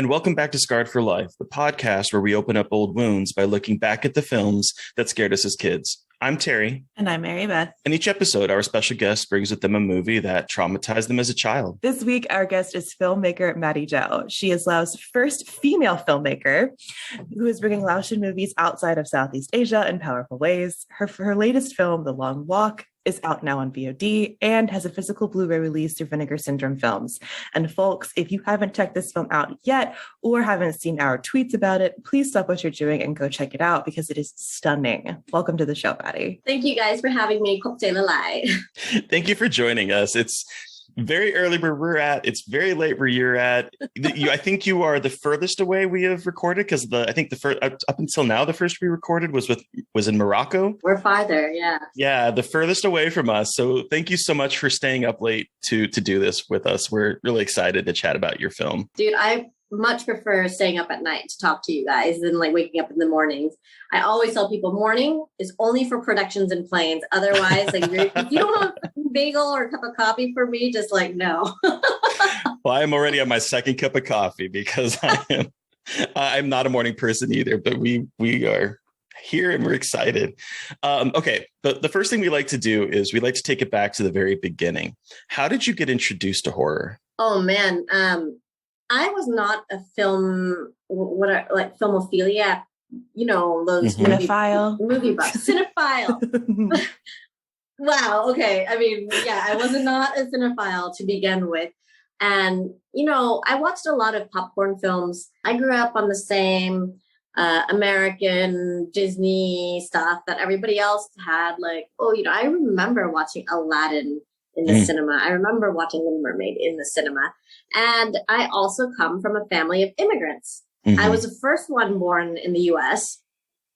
and welcome back to Scarred for Life, the podcast where we open up old wounds by looking back at the films that scared us as kids. I'm Terry. And I'm Mary Beth. In each episode, our special guest brings with them a movie that traumatized them as a child. This week, our guest is filmmaker Mattie Do. She is Laos' first female filmmaker who is bringing Laotian movies outside of Southeast Asia in powerful ways. Her latest film, The Long Walk, is out now on VOD and has a physical Blu-ray release through Vinegar Syndrome Films. And folks, if you haven't checked this film out yet or haven't seen our tweets about it, please stop what you're doing and go check it out because it is stunning. Welcome to the show, Mattie. Thank you guys for having me. Thank you for joining us. It's very early where we're at. It's very late where you're at. I think you are the furthest away we have recorded because the first up until now the first we recorded was in Morocco. We're farther, yeah. Yeah, the furthest away from us. So thank you so much for staying up late to do this with us. We're really excited to chat about your film. Dude, I much prefer staying up at night to talk to you guys than like waking up in the mornings. I always tell people morning is only for productions and planes. Otherwise, like if you don't have a bagel or a cup of coffee for me, just like no. Well, I'm already on my second cup of coffee because I'm not a morning person either, but we are here and we're excited. Okay, the first thing we like to do is we like to take it back to the very beginning. How did you get introduced to horror? Oh man, I was not a filmophiliac, you know, those movie buffs. Cinephile. Wow. Okay. I mean, yeah, I was not a cinephile to begin with. And, you know, I watched a lot of popcorn films. I grew up on the same American Disney stuff that everybody else had. Like, oh, you know, I remember watching Aladdin in the cinema. I remember watching Little Mermaid in the cinema. And I also come from a family of immigrants. I was the first one born in the US.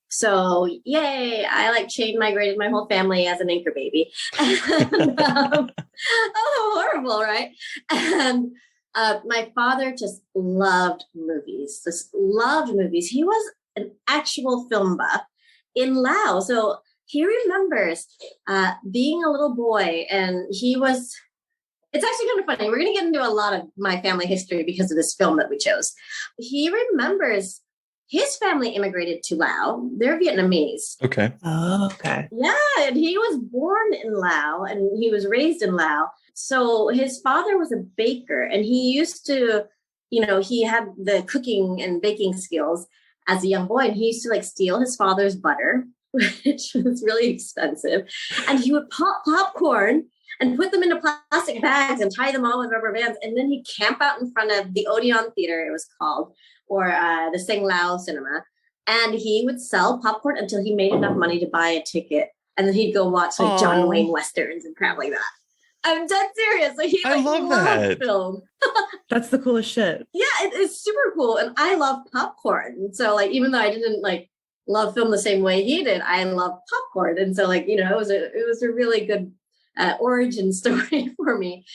So yay, I like chain migrated my whole family as an anchor baby. And, oh, horrible, right? And my father just loved movies, He was an actual film buff in Laos. So he remembers being a little boy, and it's actually kind of funny. We're going to get into a lot of my family history because of this film that we chose. He remembers his family immigrated to Laos. They're Vietnamese. Okay. Oh, okay. Yeah, and he was born in Laos and he was raised in Laos. So his father was a baker, and he used to, you know, he had the cooking and baking skills as a young boy, and he used to like steal his father's butter, which was really expensive. And he would pop popcorn and put them into plastic bags and tie them all with rubber bands. And then he'd camp out in front of the Odeon Theater, it was called, or the Sing Lao Cinema. And he would sell popcorn until he made enough money to buy a ticket. And then he'd go watch like John Wayne Westerns and crap like that. I'm dead serious. Like, I love that film. That's the coolest shit. Yeah, it's super cool. And I love popcorn. So like, even though I didn't like love film the same way he did, I love popcorn. And so like, you know, it was a really good origin story for me.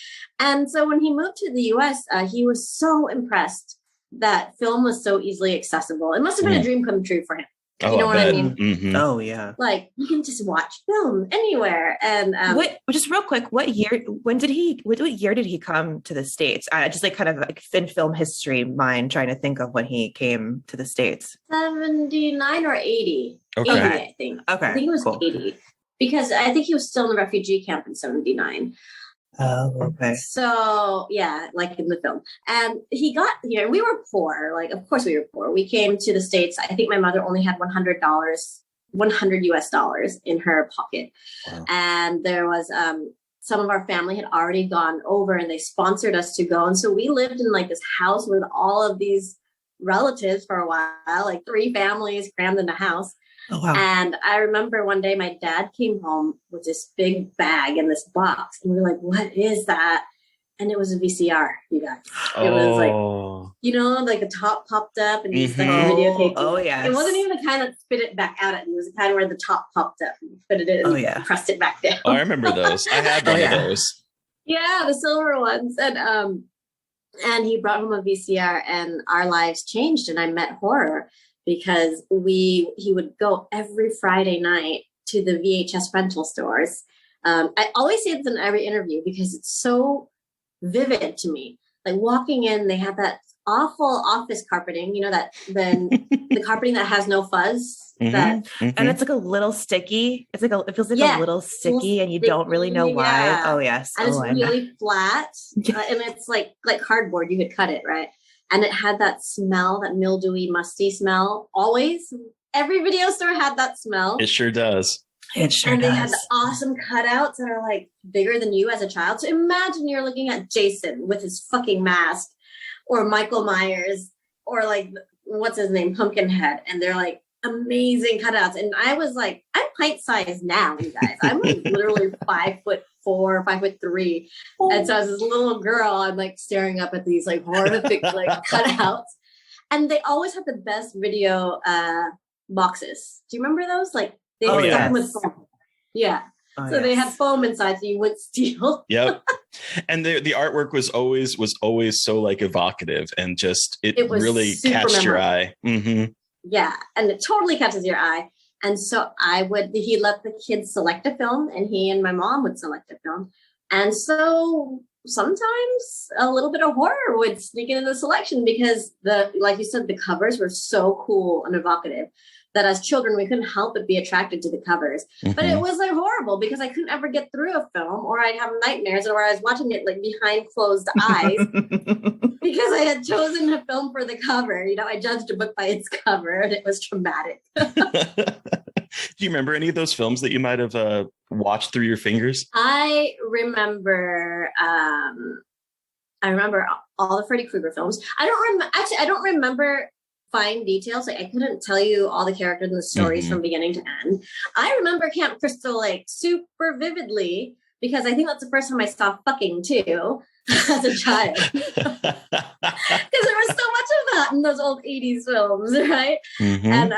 And so when he moved to the US, he was so impressed that film was so easily accessible. It must have been a dream come true for him. You know what I mean? Mm-hmm. Oh yeah. Like you can just watch film anywhere. And just real quick, what year did he come to the States? I just like kind of like in film history mind trying to think of when he came to the States. 79 or 80. Okay. 80, I think. Okay. I think it was cool. 80. Because I think he was still in the refugee camp in 79. Oh, okay. So, yeah, like in the film. And he got here. We were poor. Like, of course we were poor. We came to the States. I think my mother only had $100 US in her pocket. Wow. And there was some of our family had already gone over and they sponsored us to go. And so we lived in like this house with all of these relatives for a while, like 3 families crammed in a house. Oh, wow. And I remember one day my dad came home with this big bag and this box. And we were like, what is that? And it was a VCR, you guys. It was like, you know, like the top popped up and you stuck the videotape. Oh, yeah. It wasn't even the kind that spit it back out at you. It was the kind where the top popped up and you put it in and pressed it back down. Oh, I remember those. I had one of those. Yeah, the silver ones. And he brought home a VCR and our lives changed and I met horror. Because he would go every Friday night to the VHS rental stores. I always say this in every interview because it's so vivid to me. Like walking in, they had that awful office carpeting, you know, that then the carpeting that has no fuzz. And it's like a little sticky. It's like it feels like a little sticky and you don't really know why. Oh yes. And it's really flat. And it's like cardboard. You could cut it, right? And it had that smell, that mildewy, musty smell. Always. Every video store had that smell. It sure does. It sure and does. They had the awesome cutouts that are like bigger than you as a child. So imagine you're looking at Jason with his fucking mask, or Michael Myers, or like, what's his name? Pumpkinhead. And they're like amazing cutouts. And I was like, I'm pint sized now, you guys. I'm like literally 5'4", 5'3". And so as this little girl, I'm like staring up at these like horrific like cutouts. And they always had the best video boxes. Do you remember those? Like they stuck them with foam. Yeah. So they had foam inside so you wouldn't steal. Yep. And the artwork was always so like evocative and just it really catched your eye. Mm-hmm. Yeah. And it totally catches your eye. And so he let the kids select a film, and he and my mom would select a film. And so sometimes a little bit of horror would sneak into the selection because like you said, the covers were so cool and evocative that as children, we couldn't help but be attracted to the covers. Mm-hmm. But it was like horrible because I couldn't ever get through a film, or I'd have nightmares, or I was watching it like behind closed eyes because I had chosen a film for the cover. You know, I judged a book by its cover, and it was traumatic. Do you remember any of those films that you might have watched through your fingers? I remember all the Freddy Krueger films. I don't remember fine details. Like I couldn't tell you all the characters and the stories from beginning to end. I remember Camp Crystal like super vividly because I think that's the first time I saw fucking too as a child. Because there was so much of that in those old 80s films, right? Mm-hmm. And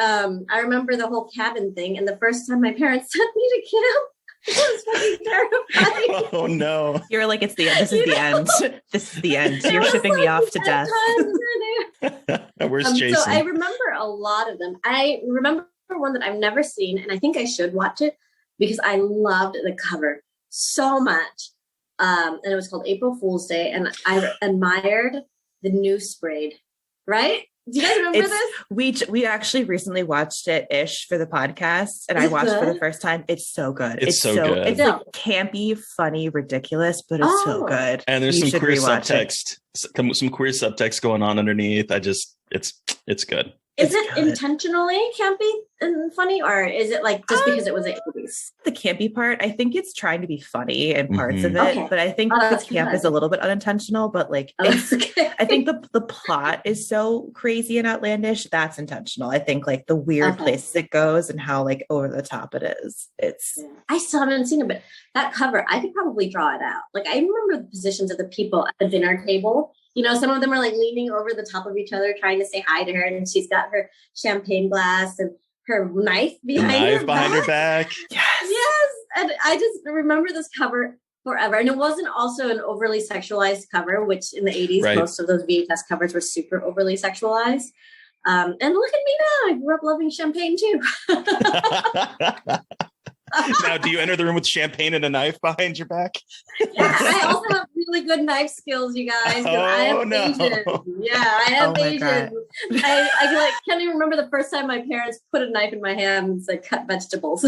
I remember the whole cabin thing. And the first time my parents sent me to camp, it was fucking terrifying. Oh no. You're like, it's the end. This is the end. This is the end. You're shipping me off to death. Where's Jason? So I remember a lot of them. I remember one that I've never seen, and I think I should watch it because I loved the cover so much. And it was called April Fool's Day, and I admired the news braid, right? Do you guys remember this? We actually recently watched it-ish for the podcast, and I watched it for the first time. It's so good. It's so good. It's like campy, funny, ridiculous, but it's so good. And there's some queer subtext. Some queer subtext going on underneath. It's good. Is it intentionally campy and funny, or is it like just because it was the 80s? The campy part, I think it's trying to be funny in parts of it, but I think the camp is a little bit unintentional. But like, I think the plot is so crazy and outlandish. That's intentional. I think like the weird places it goes and how like over the top it is. I still haven't seen it, but that cover, I could probably draw it out. Like I remember the positions of the people at the dinner table. You know, some of them are like leaning over the top of each other, trying to say hi to her. And she's got her champagne glass and her knife behind her back. Yes. And I just remember this cover forever. And it wasn't also an overly sexualized cover, which in the 80s, most of those VHS covers were super overly sexualized. And look at me now. I grew up loving champagne too. Now, do you enter the room with champagne and a knife behind your back? Yeah, I also have really good knife skills, you guys. I am Asian. Yeah, I am Asian. I can't even remember the first time my parents put a knife in my hand and said, cut vegetables.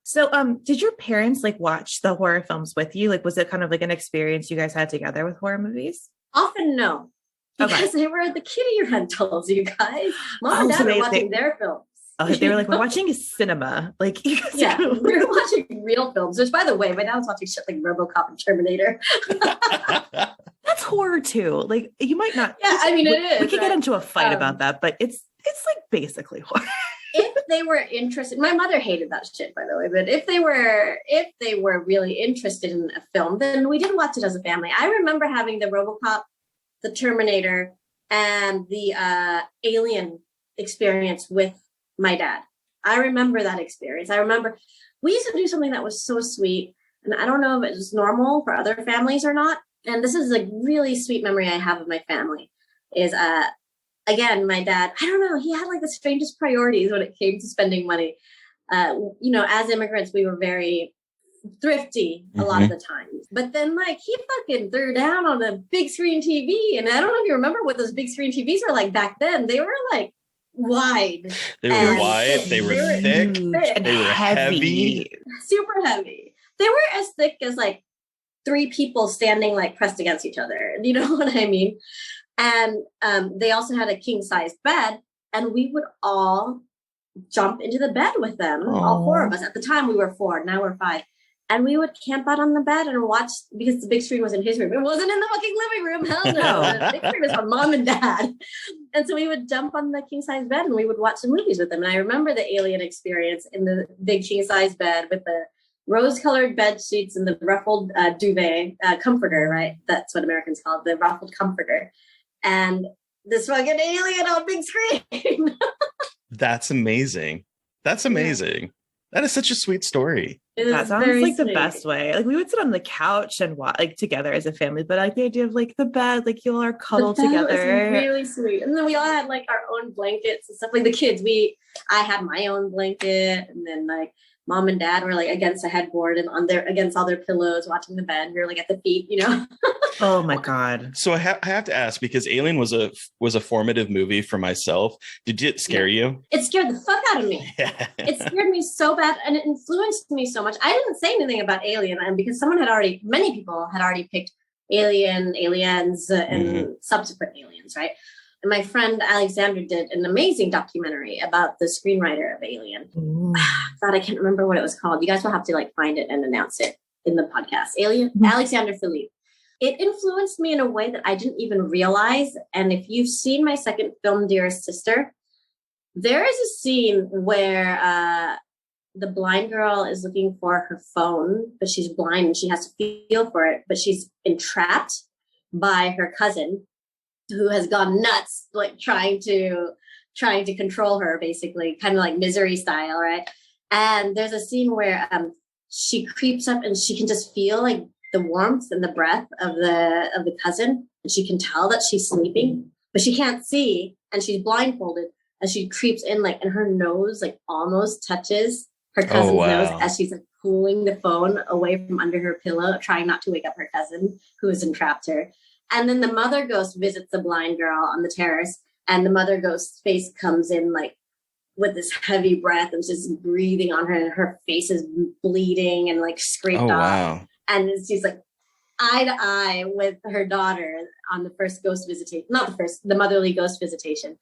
So, did your parents like watch the horror films with you? Like, was it kind of like an experience you guys had together with horror movies? Often, no. Because they were the kiddie rentals, you guys. Mom and Dad were watching their films. They were like, we're watching cinema. Like, we were watching real films, which, by the way, my dad was watching shit like RoboCop and Terminator. That's horror too. Like, you might not. Yeah, I mean, it is. We could get into a fight about that, but it's like basically horror. If they were interested, my mother hated that shit, by the way. But if they were really interested in a film, then we did watch it as a family. I remember having the RoboCop, the Terminator, and the Alien experience with my dad. I remember that experience. I remember we used to do something that was so sweet, and I don't know if it was normal for other families or not. And this is a really sweet memory I have of my family is, again, my dad, I don't know, he had like the strangest priorities when it came to spending money. You know, as immigrants, we were very thrifty a lot of the time. But then like he fucking threw down on a big screen TV. And I don't know if you remember what those big screen TVs were like back then. They were like wide. They were wide. They were thick. They were heavy. Super heavy. They were as thick as like 3 people standing like pressed against each other. You know what I mean? And they also had a king size bed, and we would all jump into the bed with them. All 4 of us. At the time we were 4, now we're 5. And we would camp out on the bed and watch, because the big screen was in his room. It wasn't in the fucking living room. Hell no. The big screen was for mom and dad. And so we would jump on the king size bed and we would watch some movies with them. And I remember the Alien experience in the big king size bed with the rose-colored bed sheets and the ruffled duvet comforter, right? That's what Americans call it, the ruffled comforter. And this fucking alien on big screen. That's amazing. That's amazing. Yeah. That is such a sweet story. That sounds like the best way. Like we would sit on the couch and watch like together as a family, but I like the idea of like the bed, like you all are cuddled together. Really sweet. And then we all had like our own blankets and stuff. Like the kids, I had my own blanket, and then like mom and dad were like against a headboard and against all their pillows, watching the bed. We were like at the feet, you know. Oh my God. So I have to ask, because Alien was a formative movie for myself. Did it scare you? It scared the fuck out of me. It scared me so bad, and it influenced me so much. I didn't say anything about Alien, and because many people had already picked Alien, Aliens, and subsequent Aliens, right? And my friend Alexander did an amazing documentary about the screenwriter of Alien. God, I can't remember what it was called. You guys will have to like find it and announce it in the podcast. Alexander Philippe. It influenced me in a way that I didn't even realize. And if you've seen my second film, Dearest Sister, there is a scene where the blind girl is looking for her phone, but she's blind and she has to feel for it, but she's entrapped by her cousin, who has gone nuts, like trying to control her, basically, kind of like Misery style, right? And there's a scene where she creeps up and she can just feel like the warmth and the breath of the cousin, and she can tell that she's sleeping, but she can't see, and she's blindfolded, and she creeps in like, and her nose like almost touches her cousin's nose as she's like pulling the phone away from under her pillow, trying not to wake up her cousin who has entrapped her. And then the mother ghost visits the blind girl on the terrace, and the mother ghost's face comes in like with this heavy breath and just breathing on her, and her face is bleeding and like scraped off. Wow. And she's like eye to eye with her daughter on the first ghost visitation, the motherly ghost visitation.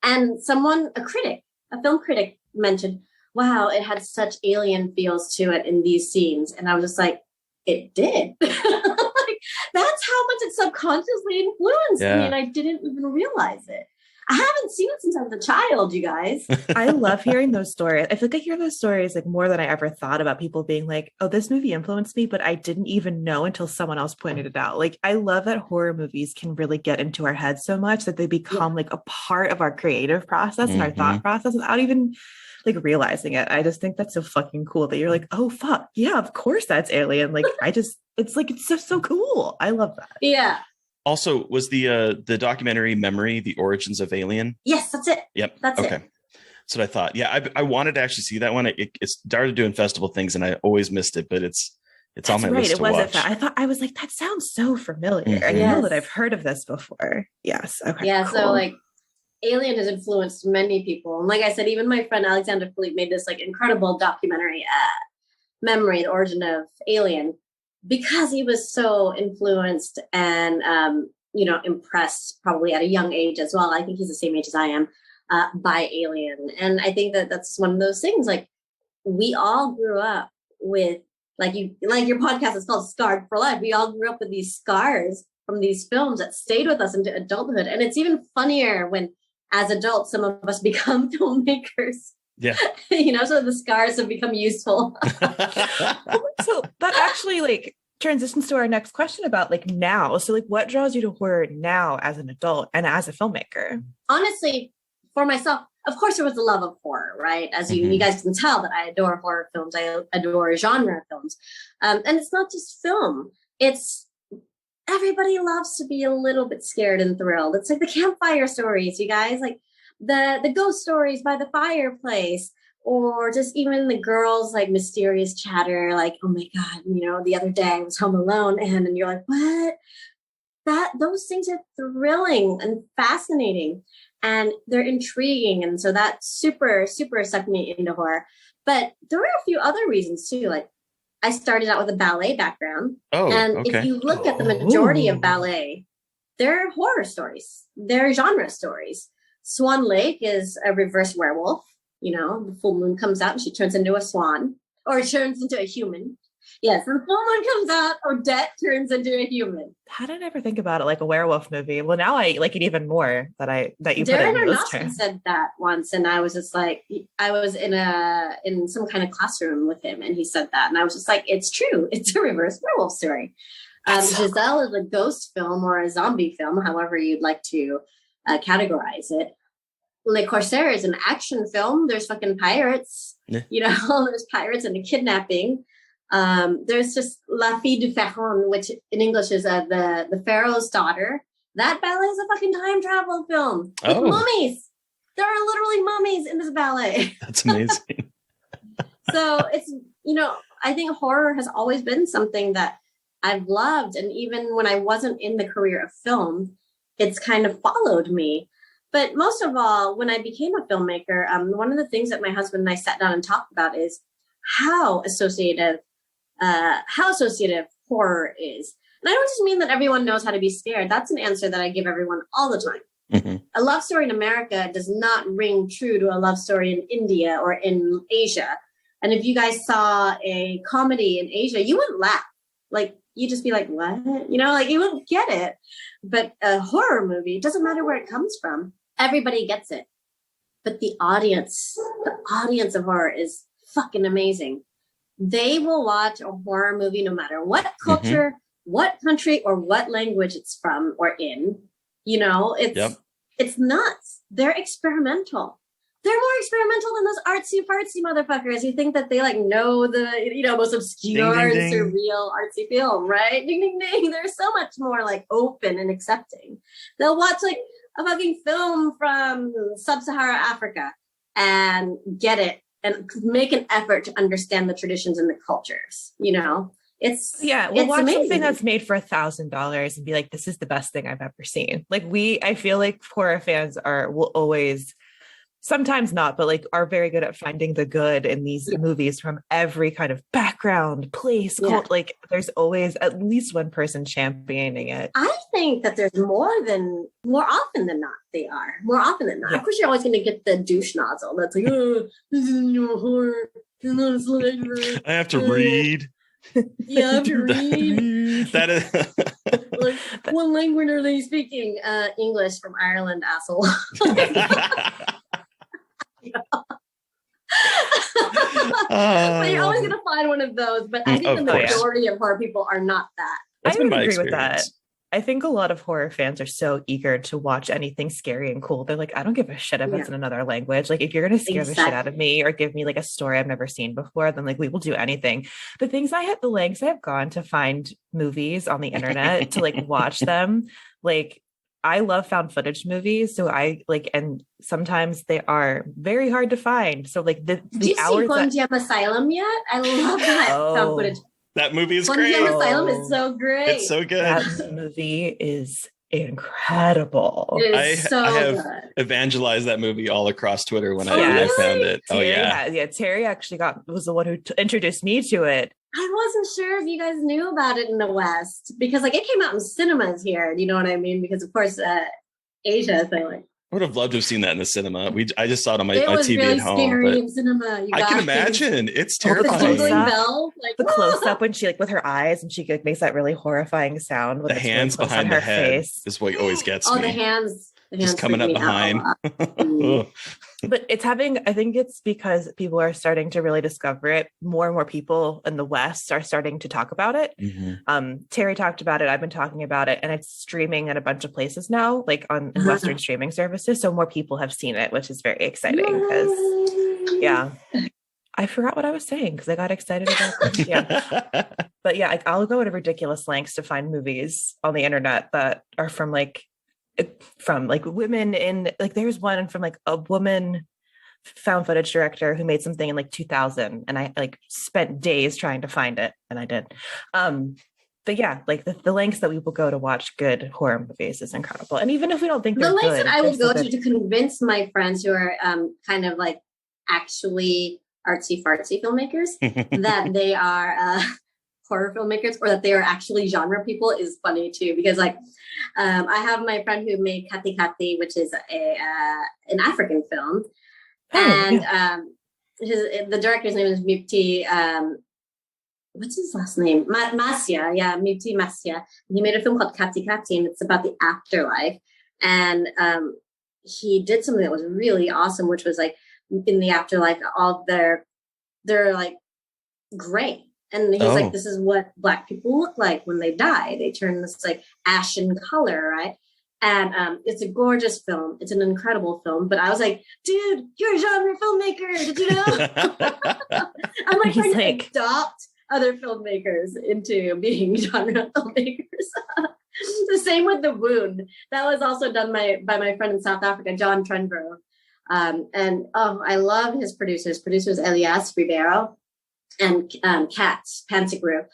And a film critic mentioned, wow, it had such alien feels to it in these scenes. And I was just like, it did. Like, that's how much it subconsciously influenced me, and I didn't even realize it. I haven't seen it since I was a child, you guys. I love hearing those stories. I feel like I hear those stories like more than I ever thought, about people being like, oh, this movie influenced me, but I didn't even know until someone else pointed it out. Like, I love that horror movies can really get into our heads so much that they become like a part of our creative process and our thought process without even like realizing it. I just think that's so fucking cool that you're like, oh fuck, yeah, of course that's Alien. Like, it's like, it's just so cool. I love that. Yeah. Also, was the documentary Memory, The Origins of Alien? Yes, that's it. Yep. That's okay. it. That's what I thought. Yeah, I wanted to actually see that one. It started doing festival things, and I always missed it, but it's on my list to watch. I was like, that sounds so familiar. I know that I've heard of this before. Yes. Okay. Yeah. Cool. So like, Alien has influenced many people, and like I said, even my friend Alexander Philippe made this like incredible documentary, Memory, The Origin of Alien, because he was so influenced and, impressed probably at a young age as well. I think he's the same age as I am, by Alien. And I think that that's one of those things, like we all grew up with, like your podcast is called Scarred for Life. We all grew up with these scars from these films that stayed with us into adulthood. And it's even funnier when, as adults, some of us become filmmakers. Yeah. So the scars have become useful. So that actually like transitions to our next question about like now. So like, what draws you to horror now as an adult and as a filmmaker? Honestly, for myself, of course, there was the love of horror, right? As you guys can tell that I adore horror films. I adore genre films. And it's not just film. It's everybody loves to be a little bit scared and thrilled. It's like the campfire stories, you guys, like the ghost stories by the fireplace, or just even the girls like mysterious chatter, like, oh my God, the other day I was home alone and you're like, what? Those things are thrilling and fascinating and they're intriguing. And so that super, super sucked me into horror. But there were a few other reasons too. Like I started out with a ballet background. If you look at the majority of ballet, they're horror stories. They're genre stories. Swan Lake is a reverse werewolf. The full moon comes out and she turns into a swan or turns into a human. Yes, when the full moon comes out, Odette turns into a human. How did I ever think about it like a werewolf movie? Well, now I like it even more that you Darren put it in those Aronofsky terms. said that once, and I was just like, I was in some kind of classroom with him, and he said that, and I was just like, it's true, it's a reverse werewolf story. Giselle is a ghost film or a zombie film, however you'd like to categorize it. Le Corsaire is an action film. There's fucking pirates, there's pirates and a kidnapping. There's just La Fille du Pharaon, which in English is the Pharaoh's daughter. That ballet is a fucking time travel film with mummies. There are literally mummies in this ballet. That's amazing. So it's, I think horror has always been something that I've loved. And even when I wasn't in the career of film, it's kind of followed me. But most of all, when I became a filmmaker, one of the things that my husband and I sat down and talked about is how associative horror is. And I don't just mean that everyone knows how to be scared. That's an answer that I give everyone all the time. Mm-hmm. A love story in America does not ring true to a love story in India or in Asia. And if you guys saw a comedy in Asia, you wouldn't laugh. Like, you'd just be like, what? You wouldn't get it. But a horror movie, it doesn't matter where it comes from. Everybody gets it. But the audience of horror is fucking amazing. They will watch a horror movie no matter what culture, what country, or what language it's from or in. It's nuts. They're experimental. They're more experimental than those artsy-fartsy motherfuckers. You think that they know the most obscure ding, ding, ding. And surreal artsy film, right? Ding, ding, ding. They're so much more open and accepting. They'll watch a fucking film from sub-Saharan Africa and get it and make an effort to understand the traditions and the cultures. It's watch amazing. Something that's made for $1,000 and be like, this is the best thing I've ever seen. I feel like horror fans will always, sometimes not, but are very good at finding the good in these movies from every kind of background, place, cult. There's always at least one person championing it. I think that there's more often than not, they are. More often than not. Yeah. Of course, you're always going to get the douche nozzle that's like, oh, this is no horror. I have to read. Yeah, I have to read. That is what language are they speaking? English from Ireland, asshole. But you're always going to find one of those. But I think the majority of horror people are not that. I would agree with that. I think a lot of horror fans are so eager to watch anything scary and cool. They're like, I don't give a shit if it's in another language. If you're going to scare the shit out of me or give me a story I've never seen before, then we will do anything. The lengths I have gone to find movies on the internet to watch them, I love found footage movies. So and sometimes they are very hard to find. So the Did you see Bonjam Asylum yet? I love that found footage. That movie is great. Bonjam Asylum is so great. It's so good. That movie is incredible. It is I have good. Evangelized that movie all across Twitter when I found it. Terry, Terry actually was the one who introduced me to it. I wasn't sure if you guys knew about it in the West because it came out in cinemas here. You know what I mean? Because of course, Asia thing. I would have loved to have seen that in the cinema. I just saw it on my TV really at home. Scary in cinema. I can imagine. It's terrifying. The close up when she with her eyes and she makes that really horrifying sound. The hands behind her face is what always gets me. Oh, the hands just coming up behind. But I think it's because people are starting to really discover it. More and more people in the West are starting to talk about it. Mm-hmm. Terry talked about it. I've been talking about it, and it's streaming at a bunch of places now, on Western streaming services. So more people have seen it, which is very exciting because, I forgot what I was saying because I got excited about it. Yeah. But I'll go to ridiculous lengths to find movies on the internet that are from women in there's one from a woman found footage director who made something in like 2000, and I like spent days trying to find it, and I did. But yeah, like the lengths that we will go to watch good horror movies is incredible. And even if we don't think they're the lengths good, that I will go to convince my friends who are kind of like actually artsy fartsy filmmakers that they are horror filmmakers, or that they are actually genre people, is funny too. Because like I have my friend who made Kati Kati, which is an African film, and the director's name is Mupti. What's his last name? Masya. Yeah, Mupti Masya. He made a film called Kati Kati, and it's about the afterlife. And he did something that was really awesome, which was like in the afterlife, all they're like gray. And he's like, this is what Black people look like when they die. They turn this like ashen color, right? And it's a gorgeous film. It's an incredible film. But I was like, dude, you're a genre filmmaker. Did you know? I'm like trying to adopt other filmmakers into being genre filmmakers. The same with The Wound. That was also done by my friend in South Africa, John Trenborough. And I love his producers. Producers Elias Ribeiro and Katz Pansigru.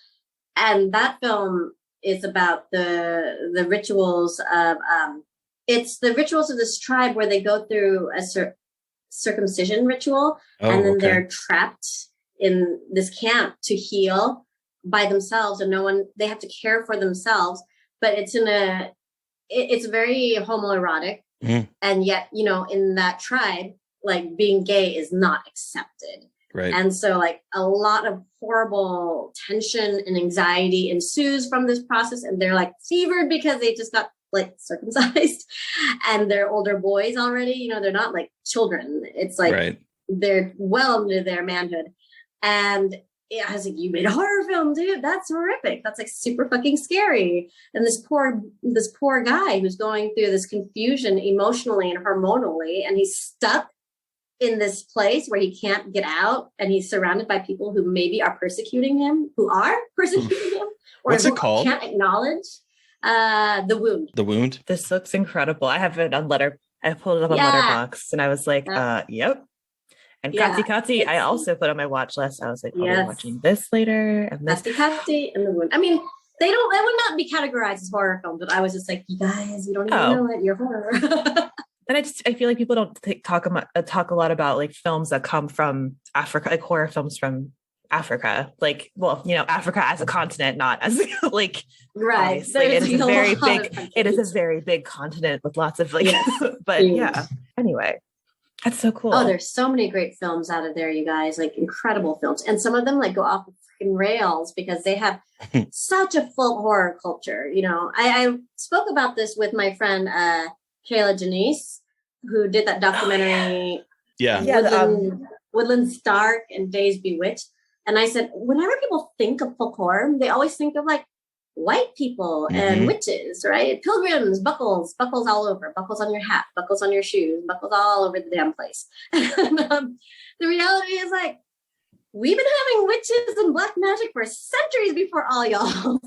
And that film is about the rituals of it's the rituals of this tribe where they go through a circumcision ritual, and then they're trapped in this camp to heal by themselves, and they have to care for themselves. But it's it's very homoerotic, and yet in that tribe, like being gay is not accepted. Right. And so like a lot of horrible tension and anxiety ensues from this process. And they're like fevered because they just got like circumcised and they're older boys already, they're not like children. It's like they're well into their manhood. And I was like, you made a horror film, dude. That's horrific. That's like super fucking scary. And this poor guy who's going through this confusion emotionally and hormonally, and he's stuck in this place where he can't get out, and he's surrounded by people who maybe are persecuting him, or what's it called? Can't acknowledge. The Wound. The Wound. This looks incredible. I have it on I pulled it up on Letterboxd, and I was like, yep. And Kati Kati, I also put on my watch list. I was like, I'll be watching this later. And Kati Kati and The Wound. I mean, they would not be categorized as horror films, but I was just like, you guys, you don't even know it. You're horror. And I feel like people don't talk a lot about like films that come from Africa, like horror films from Africa, like, well, Africa as a continent, not as like, right. So it is a very big, it is a very big continent with lots of like, but anyway, that's so cool. Oh, there's so many great films out of there, you guys, like incredible films. And some of them like go off the freaking rails because they have such a full horror culture. I spoke about this with my friend, Kayla Janice, who did that documentary, Woodland Stark and Days Bewitched. And I said, whenever people think of folk horror, they always think of like white people and witches, right? Pilgrims, buckles all over, buckles on your hat, buckles on your shoes, buckles all over the damn place. And, the reality is like, we've been having witches and black magic for centuries before all y'all.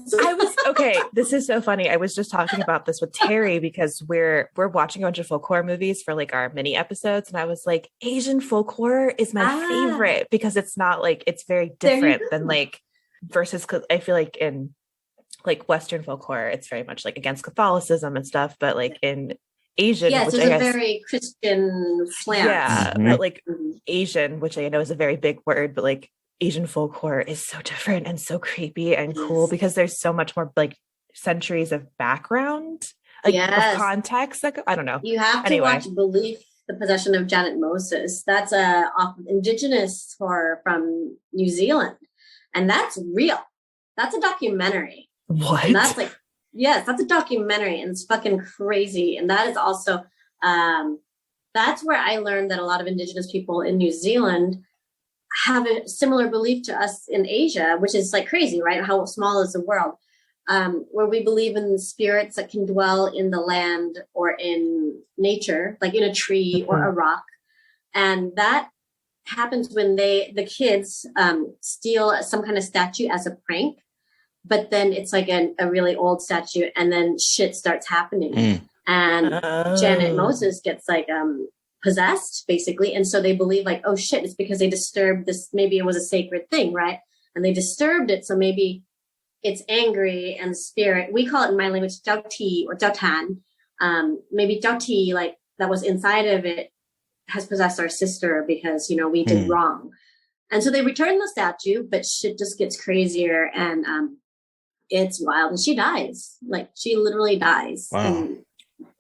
This is so funny. I was just talking about this with Terry because we're watching a bunch of folk horror movies for like our mini episodes. And I was like, Asian folk horror is my favorite because it's not like, it's very different than like versus, cause I feel like in like Western folk horror, it's very much like against Catholicism and stuff, but like in Asian, yes, it's a very Christian slant. Yeah, but like Asian, which I know is a very big word, but like Asian folk horror is so different and so creepy and cool because there's so much more like centuries of background, like of context. Like I don't know. You have to watch Belief, the Possession of Janet Moses. That's a indigenous horror from New Zealand, and that's real. That's a documentary. What? And that's like. Yes, that's a documentary and it's fucking crazy. And that is also, that's where I learned that a lot of indigenous people in New Zealand have a similar belief to us in Asia, which is like crazy, right? How small is the world? Where we believe in spirits that can dwell in the land or in nature, like in a tree or a rock. And that happens when the kids steal some kind of statue as a prank. But then it's like a really old statue and then shit starts happening. And Janet Moses gets like possessed, basically. And so they believe like, oh shit, it's because they disturbed this. Maybe it was a sacred thing, right? And they disturbed it. So maybe it's angry and spirit. We call it in my language, Jiao Ti or Jiao Tan. Maybe Jiao Ti, like that was inside of it, has possessed our sister because, we did wrong. And so they return the statue, but shit just gets crazier and it's wild. And she dies. Like she literally dies. Wow. And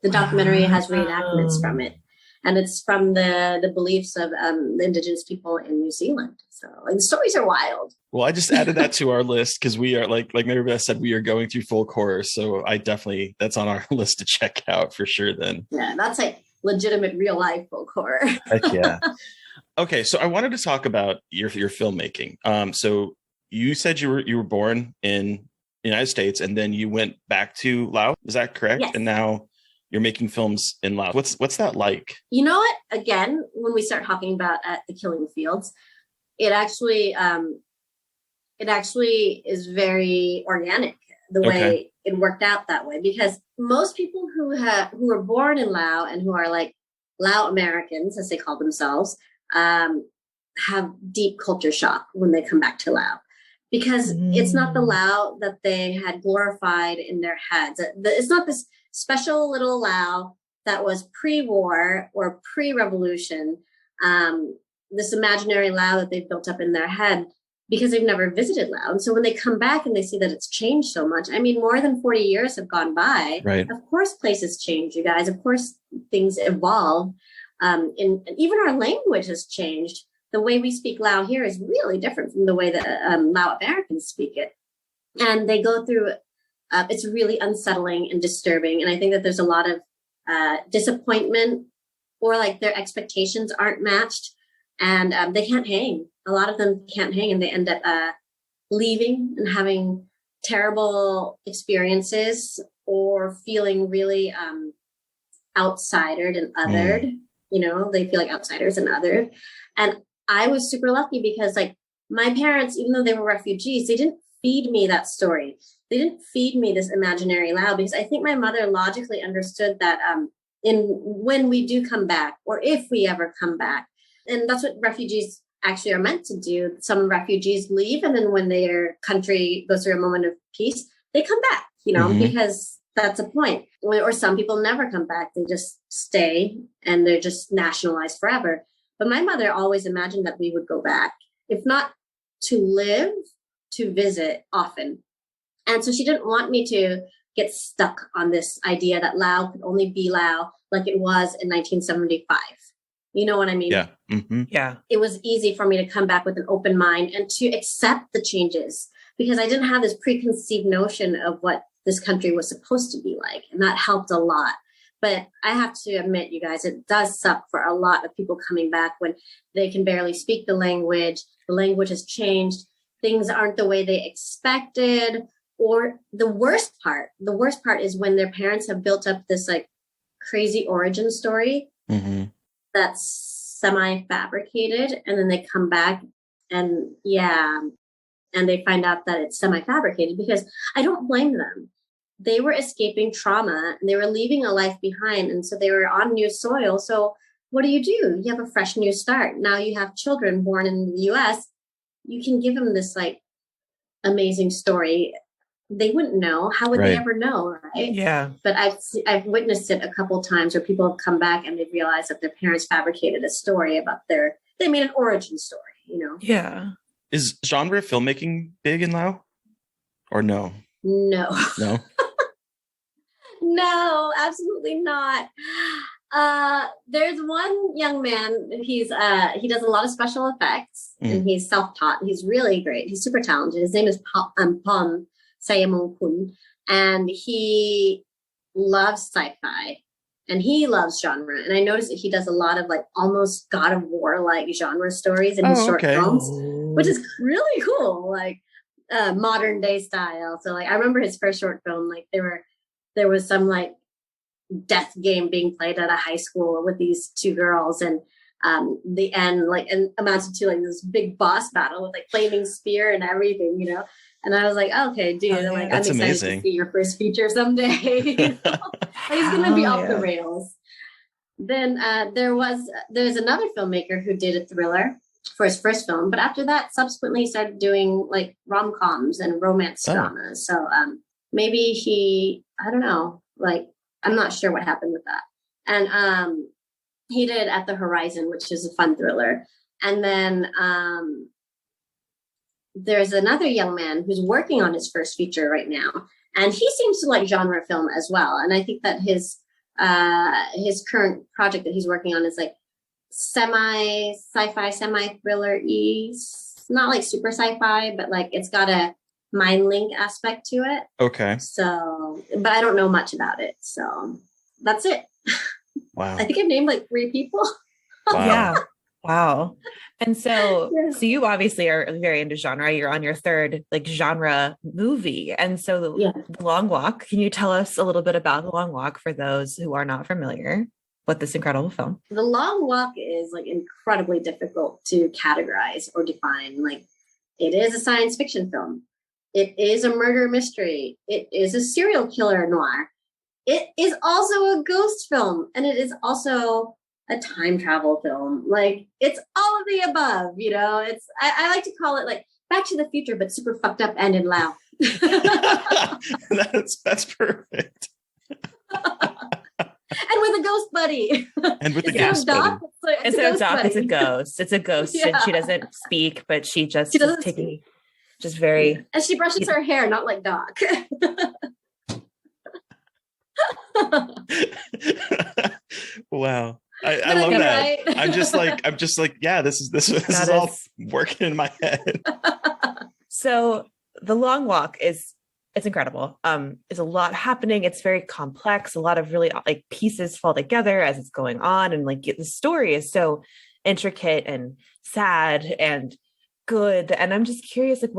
the documentary has reenactments from it. And it's from the beliefs of the indigenous people in New Zealand. So the stories are wild. Well, I just added that to our list because we are like Mary Beth said, we are going through full course. So that's on our list to check out for sure then. Yeah, that's like legitimate real life folk horror. Heck yeah. Okay, so I wanted to talk about your filmmaking. So you said you were born in the United States and then you went back to Laos. Is that correct? Yes. And now you're making films in Laos. What's that like? You know what? Again, when we start talking about the killing fields, it actually is very organic the way it worked out that way, because most people who are born in Laos and who are like Lao Americans, as they call themselves, have deep culture shock when they come back to Laos, because it's not the Lao that they had glorified in their heads. It's not this special little Lao that was pre-war or pre-revolution, this imaginary Lao that they've built up in their head because they've never visited Laos. And so when they come back and they see that it's changed so much, I mean, more than 40 years have gone by. Right. Of course, places change, you guys. Of course, things evolve. And even our language has changed. The way we speak Lao here is really different from the way that Lao Americans speak it. And they go through, it's really unsettling and disturbing. And I think that there's a lot of disappointment, or like their expectations aren't matched, and they can't hang. A lot of them can't hang, and they end up leaving and having terrible experiences or feeling really outsidered and othered. They feel like outsiders and othered. And I was super lucky because like my parents, even though they were refugees, they didn't feed me that story. They didn't feed me this imaginary Lao, because I think my mother logically understood that when we do come back, or if we ever come back, and that's what refugees actually are meant to do. Some refugees leave, and then when their country goes through a moment of peace, they come back, because that's a point. Or some people never come back. They just stay and they're just nationalized forever. But my mother always imagined that we would go back, if not to live, to visit often. And so she didn't want me to get stuck on this idea that Lao could only be Lao like it was in 1975. You know what I mean? Yeah. Mm-hmm. Yeah. It was easy for me to come back with an open mind and to accept the changes, because I didn't have this preconceived notion of what this country was supposed to be like. And that helped a lot. But I have to admit, you guys, it does suck for a lot of people coming back when they can barely speak the language has changed, things aren't the way they expected. Or the worst part is when their parents have built up this like crazy origin story that's semi-fabricated, and then they come back and they find out that it's semi-fabricated, because I don't blame them. They were escaping trauma and they were leaving a life behind. And so they were on new soil. So what do? You have a fresh new start. Now you have children born in the US. You can give them this like amazing story. They wouldn't know. How would they ever know? Right. Yeah. But I've witnessed it a couple of times where people have come back and they've realized that their parents fabricated a story about they made an origin story, Yeah. Is genre filmmaking big in Laos or no? No. No, absolutely not. There's one young man. He does a lot of special effects, and he's self-taught. He's really great. He's super talented. His name is Pom Sayamongkun, and he loves sci-fi and he loves genre. And I noticed that he does a lot of like almost God of War like genre stories in his short films, which is really cool, like modern day style. So like I remember his first short film, like there was some like death game being played at a high school with these two girls, and the end and amounted to like this big boss battle with like flaming spear and everything, And I was like, okay, dude, I'm excited amazing. to see your first feature someday. He's gonna be off the rails. Then there's another filmmaker who did a thriller for his first film, but after that, subsequently started doing like rom-coms and romance dramas. So maybe I don't know, like I'm not sure what happened with that. And he did At the Horizon, which is a fun thriller. And then there's another young man who's working on his first feature right now, and he seems to like genre film as well. And I think that his current project that he's working on is like semi-sci-fi, semi-thriller-y. Not like super sci-fi, but like it's got a mind link aspect to it. Okay. So, but I don't know much about it. So that's it. Wow. I think I've named like 3 people. Wow. Yeah. Wow. And so you obviously are very into genre. You're on your 3rd like genre movie. And so the Long Walk, can you tell us a little bit about The Long Walk for those who are not familiar with this incredible film? The Long Walk is like incredibly difficult to categorize or define. Like it is a science fiction film. It is a murder mystery. It is a serial killer noir. It is also a ghost film. And it is also a time travel film. Like it's all of the above, you know. It's I like to call it like Back to the Future, but super fucked up and in loud. That's perfect. And with a ghost buddy. And with the ghost buddy. It's a doc. It's a ghost. It's a ghost, and she doesn't speak, but she just is taking just very. And she brushes her hair, not like Doc. Wow. I love that. Right? I'm just like, yeah, this is all working in my head. So The Long Walk it's incredible. There's a lot happening. It's very complex. A lot of really like pieces fall together as it's going on. And like the story is so intricate and sad and good. And I'm just curious, like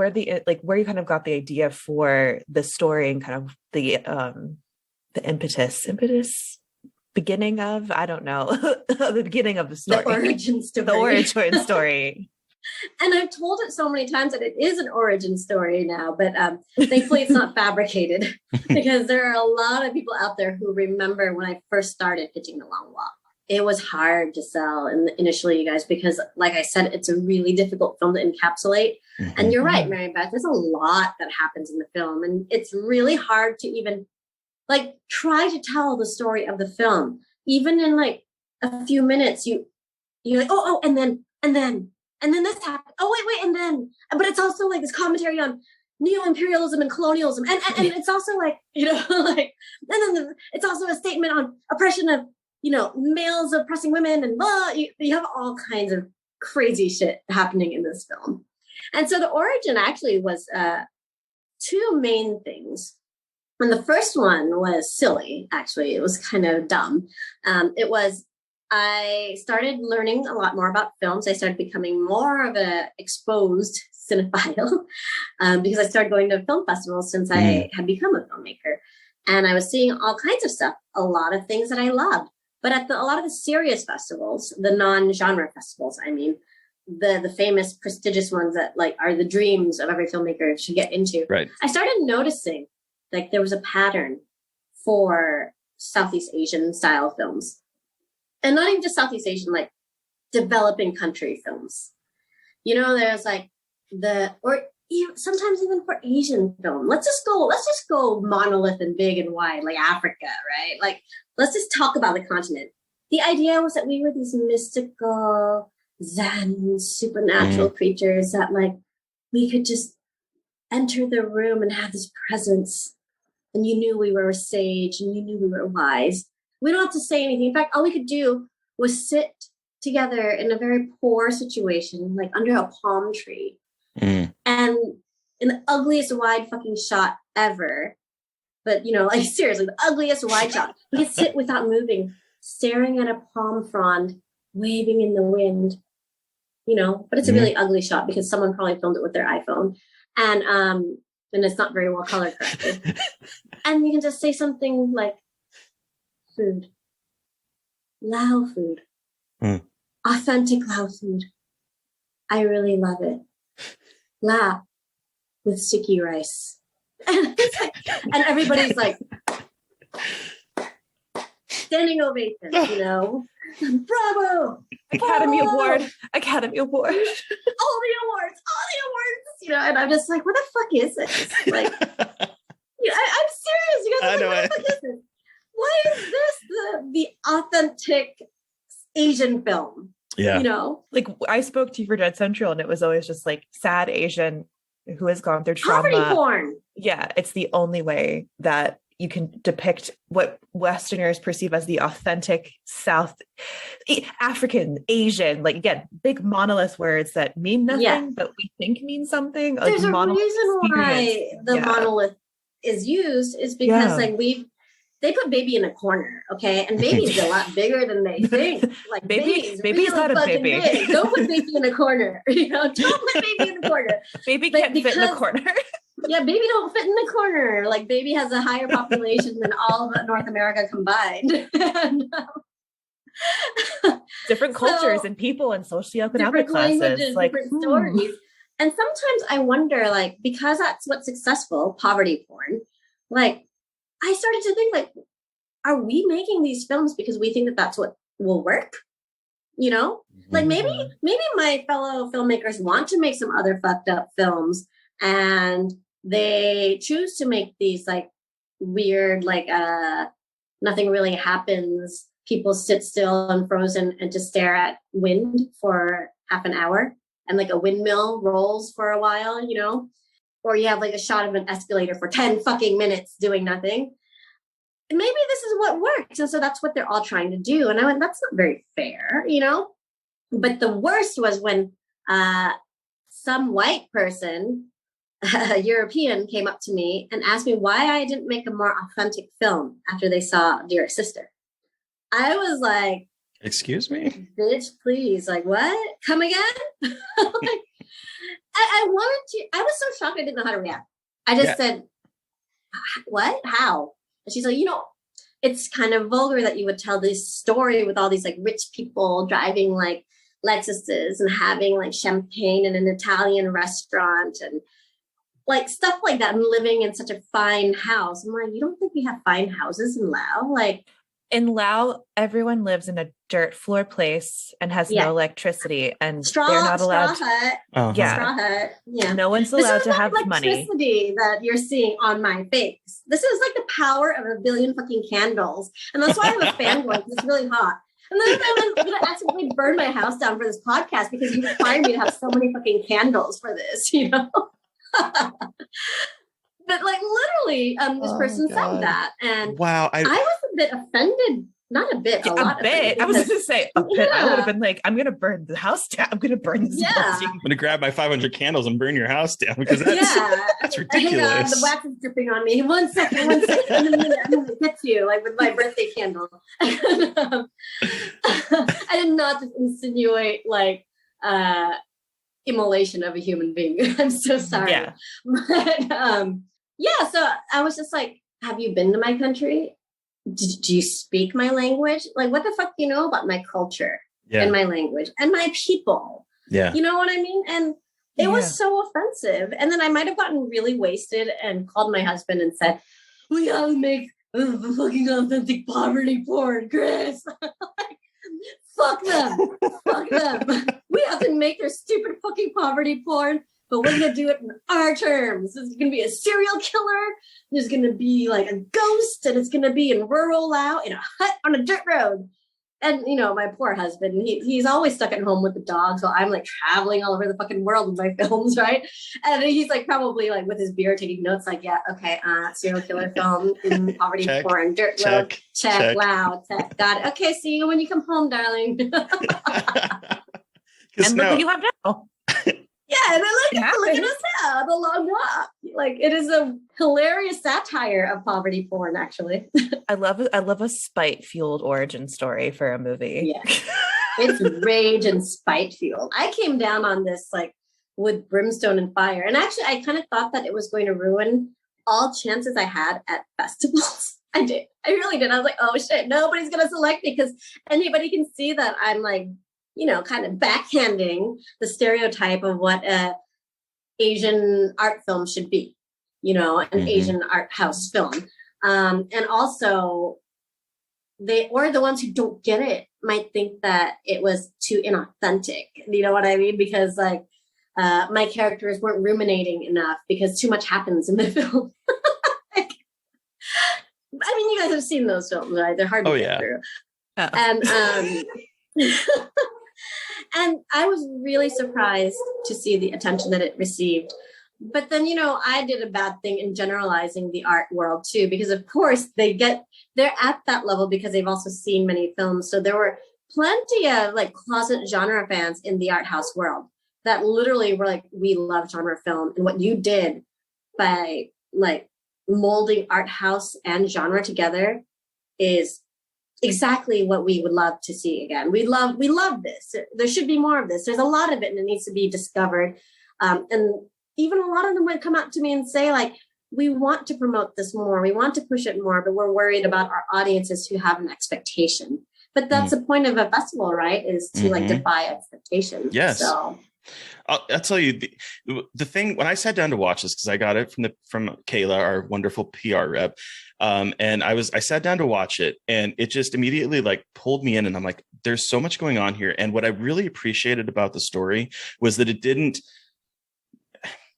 where you kind of got the idea for the story and kind of the impetus beginning of, I don't know, the beginning of the story. The origin story. The origin story. And I've told it so many times that it is an origin story now, but thankfully it's not fabricated because there are a lot of people out there who remember when I first started pitching The Long Walk. It was hard to sell initially, you guys, because like I said, it's a really difficult film to encapsulate. Mm-hmm. And you're right, Mary Beth, there's a lot that happens in the film, and it's really hard to even like try to tell the story of the film. Even in like a few minutes, you're like, oh, and then this happened. Oh, wait, and then, but it's also like this commentary on neo-imperialism and colonialism. And it's also like, you know, like, and then it's also a statement on oppression of, you know, males oppressing women and blah. You have all kinds of crazy shit happening in this film. And so the origin actually was 2 main things. And the first one was silly, actually. It was kind of dumb. I started learning a lot more about films. I started becoming more of an exposed cinephile because I started going to film festivals since I had become a filmmaker. And I was seeing all kinds of stuff, a lot of things that I loved. But at a lot of the serious festivals, the non-genre festivals, I mean, the famous prestigious ones that like are the dreams of every filmmaker should get into. Right. I started noticing like there was a pattern for Southeast Asian style films. And not even just Southeast Asian, like developing country films. You know, there's like sometimes even for Asian film. Let's just go monolith and big and wide, like Africa, right? Like, let's just talk about the continent. The idea was that we were these mystical, Zen, supernatural creatures that like we could just enter the room and have this presence. And you knew we were a sage and you knew we were wise. We don't have to say anything. In fact, all we could do was sit together in a very poor situation, like under a palm tree. And in the ugliest wide fucking shot ever. But, you know, like seriously, the ugliest wide shot. We could sit without moving, staring at a palm frond, waving in the wind. You know, but it's a really ugly shot because someone probably filmed it with their iPhone. And it's not very well color corrected. And you can just say something like, food. Lao food. Authentic Lao food. I really love it. La with sticky rice. And everybody's like, standing ovation, you know. Bravo! Academy Bravo! Award. Academy Award. All the awards, you know, and I'm just like, what the fuck is this? Like, I'm serious. You guys are like, what the fuck is this? Why is this the authentic Asian film? Yeah. You know? Like, I spoke to you for Dead Central, and it was always just like sad Asian who has gone through trauma. Poverty porn. Yeah, it's the only way that you can depict what Westerners perceive as the authentic South African, Asian, like, again, big monolith words that mean nothing, but we think mean something. There's like, a reason why the monolith is used is because like they put baby in a corner, okay? And baby's a lot bigger than they think. Like baby's really not a baby. Big. Don't put baby in a corner. You know, don't put baby in a corner. Baby can't fit in the corner. Yeah, baby don't fit in the corner. Like baby has a higher population than all of North America combined. Different cultures and people and socioeconomic classes, like different stories. And sometimes I wonder, like, because that's what's successful, poverty porn, like, I started to think, like, are we making these films because we think that that's what will work? You know, like maybe my fellow filmmakers want to make some other fucked up films and they choose to make these like weird, like, nothing really happens. People sit still and frozen and just stare at wind for half an hour and like a windmill rolls for a while, you know, or you have like a shot of an escalator for 10 fucking minutes doing nothing. Maybe this is what works. And so that's what they're all trying to do. And I went, that's not very fair, you know? But the worst was when some white person, a European, came up to me and asked me why I didn't make a more authentic film after they saw Dearest Sister. I was like, excuse me? Bitch, please. Like, what? Come again? Like, I wanted to, I was so shocked I didn't know how to react. I just said, what? How? And she's like, you know, it's kind of vulgar that you would tell this story with all these like rich people driving like Lexuses and having like champagne in an Italian restaurant and like stuff like that and living in such a fine house. I'm like, you don't think we have fine houses in Laos? Like, in Laos, everyone lives in a dirt floor place and has no electricity, and they're not allowed. Straw hut. Straw hut. Yeah. No one's allowed to have money. Electricity that you're seeing on my face. This is like the power of a billion fucking candles, and that's why I'm a fanboy. Because it's really hot. And then I'm going to accidentally burn my house down for this podcast because you require me to have so many fucking candles for this, you know. But like literally, this person said that, and wow, I was a bit offended. Not a bit, a bit. I was going to say a bit. I would have been like, I'm going to burn the house down. I'm going to burn this building. I'm going to grab my 500 candles and burn your house down because that's ridiculous. Hang on, the wax is dripping on me. One second. In a minute, I'm going to get you, like with my birthday candle. I did not just insinuate like immolation of a human being. I'm so sorry. Yeah. But so I was just like, have you been to my country? Do you speak my language? Like, what the fuck do you know about my culture and my language and my people? Yeah. You know what I mean? And it was so offensive. And then I might have gotten really wasted and called my husband and said, we gotta make fucking authentic poverty porn, Chris. Like, fuck them. Fuck them. We have to make their stupid fucking poverty porn, but we're going to do it in our terms. There's going to be a serial killer. There's going to be like a ghost, and it's going to be in rural Laos in a hut on a dirt road. And, you know, my poor husband, he's always stuck at home with the dog. So I'm like traveling all over the fucking world with my films, right? And he's like probably like with his beer taking notes like, serial killer film in poverty porn, dirt road. Check. Wow. Check. Got it. Okay, see you when you come home, darling. And look what you have now. Yeah, and then look at us now, The Long Walk. Like, it is a hilarious satire of poverty porn, actually. I love a spite-fueled origin story for a movie. Yeah. It's rage and spite fueled. I came down on this like with brimstone and fire. And actually, I kind of thought that it was going to ruin all chances I had at festivals. I did. I really did. I was like, oh shit, nobody's going to select me because anybody can see that I'm like, you know, kind of backhanding the stereotype of what a Asian art film should be, you know, an Asian art house film. And also or the ones who don't get it might think that it was too inauthentic. You know what I mean? Because like my characters weren't ruminating enough because too much happens in the film. Like, I mean, you guys have seen those films, right? They're hard to get through. Oh. And and I was really surprised to see the attention that it received. But then, you know, I did a bad thing in generalizing the art world too, because of course they're at that level because they've also seen many films. So there were plenty of like closet genre fans in the art house world that literally were like, we love genre film. And what you did by like molding art house and genre together is exactly what we would love to see again. We love this. There should be more of this. There's a lot of it and it needs to be discovered. And even a lot of them would come up to me and say like, we want to promote this more. We want to push it more, but we're worried about our audiences who have an expectation. But that's the point of a festival, right? Is to like defy expectations. Yes. So I'll tell you the thing when I sat down to watch this, because I got it from Kayla, our wonderful PR rep. And I sat down to watch it and it just immediately like pulled me in and I'm like, there's so much going on here. And what I really appreciated about the story was that it didn't.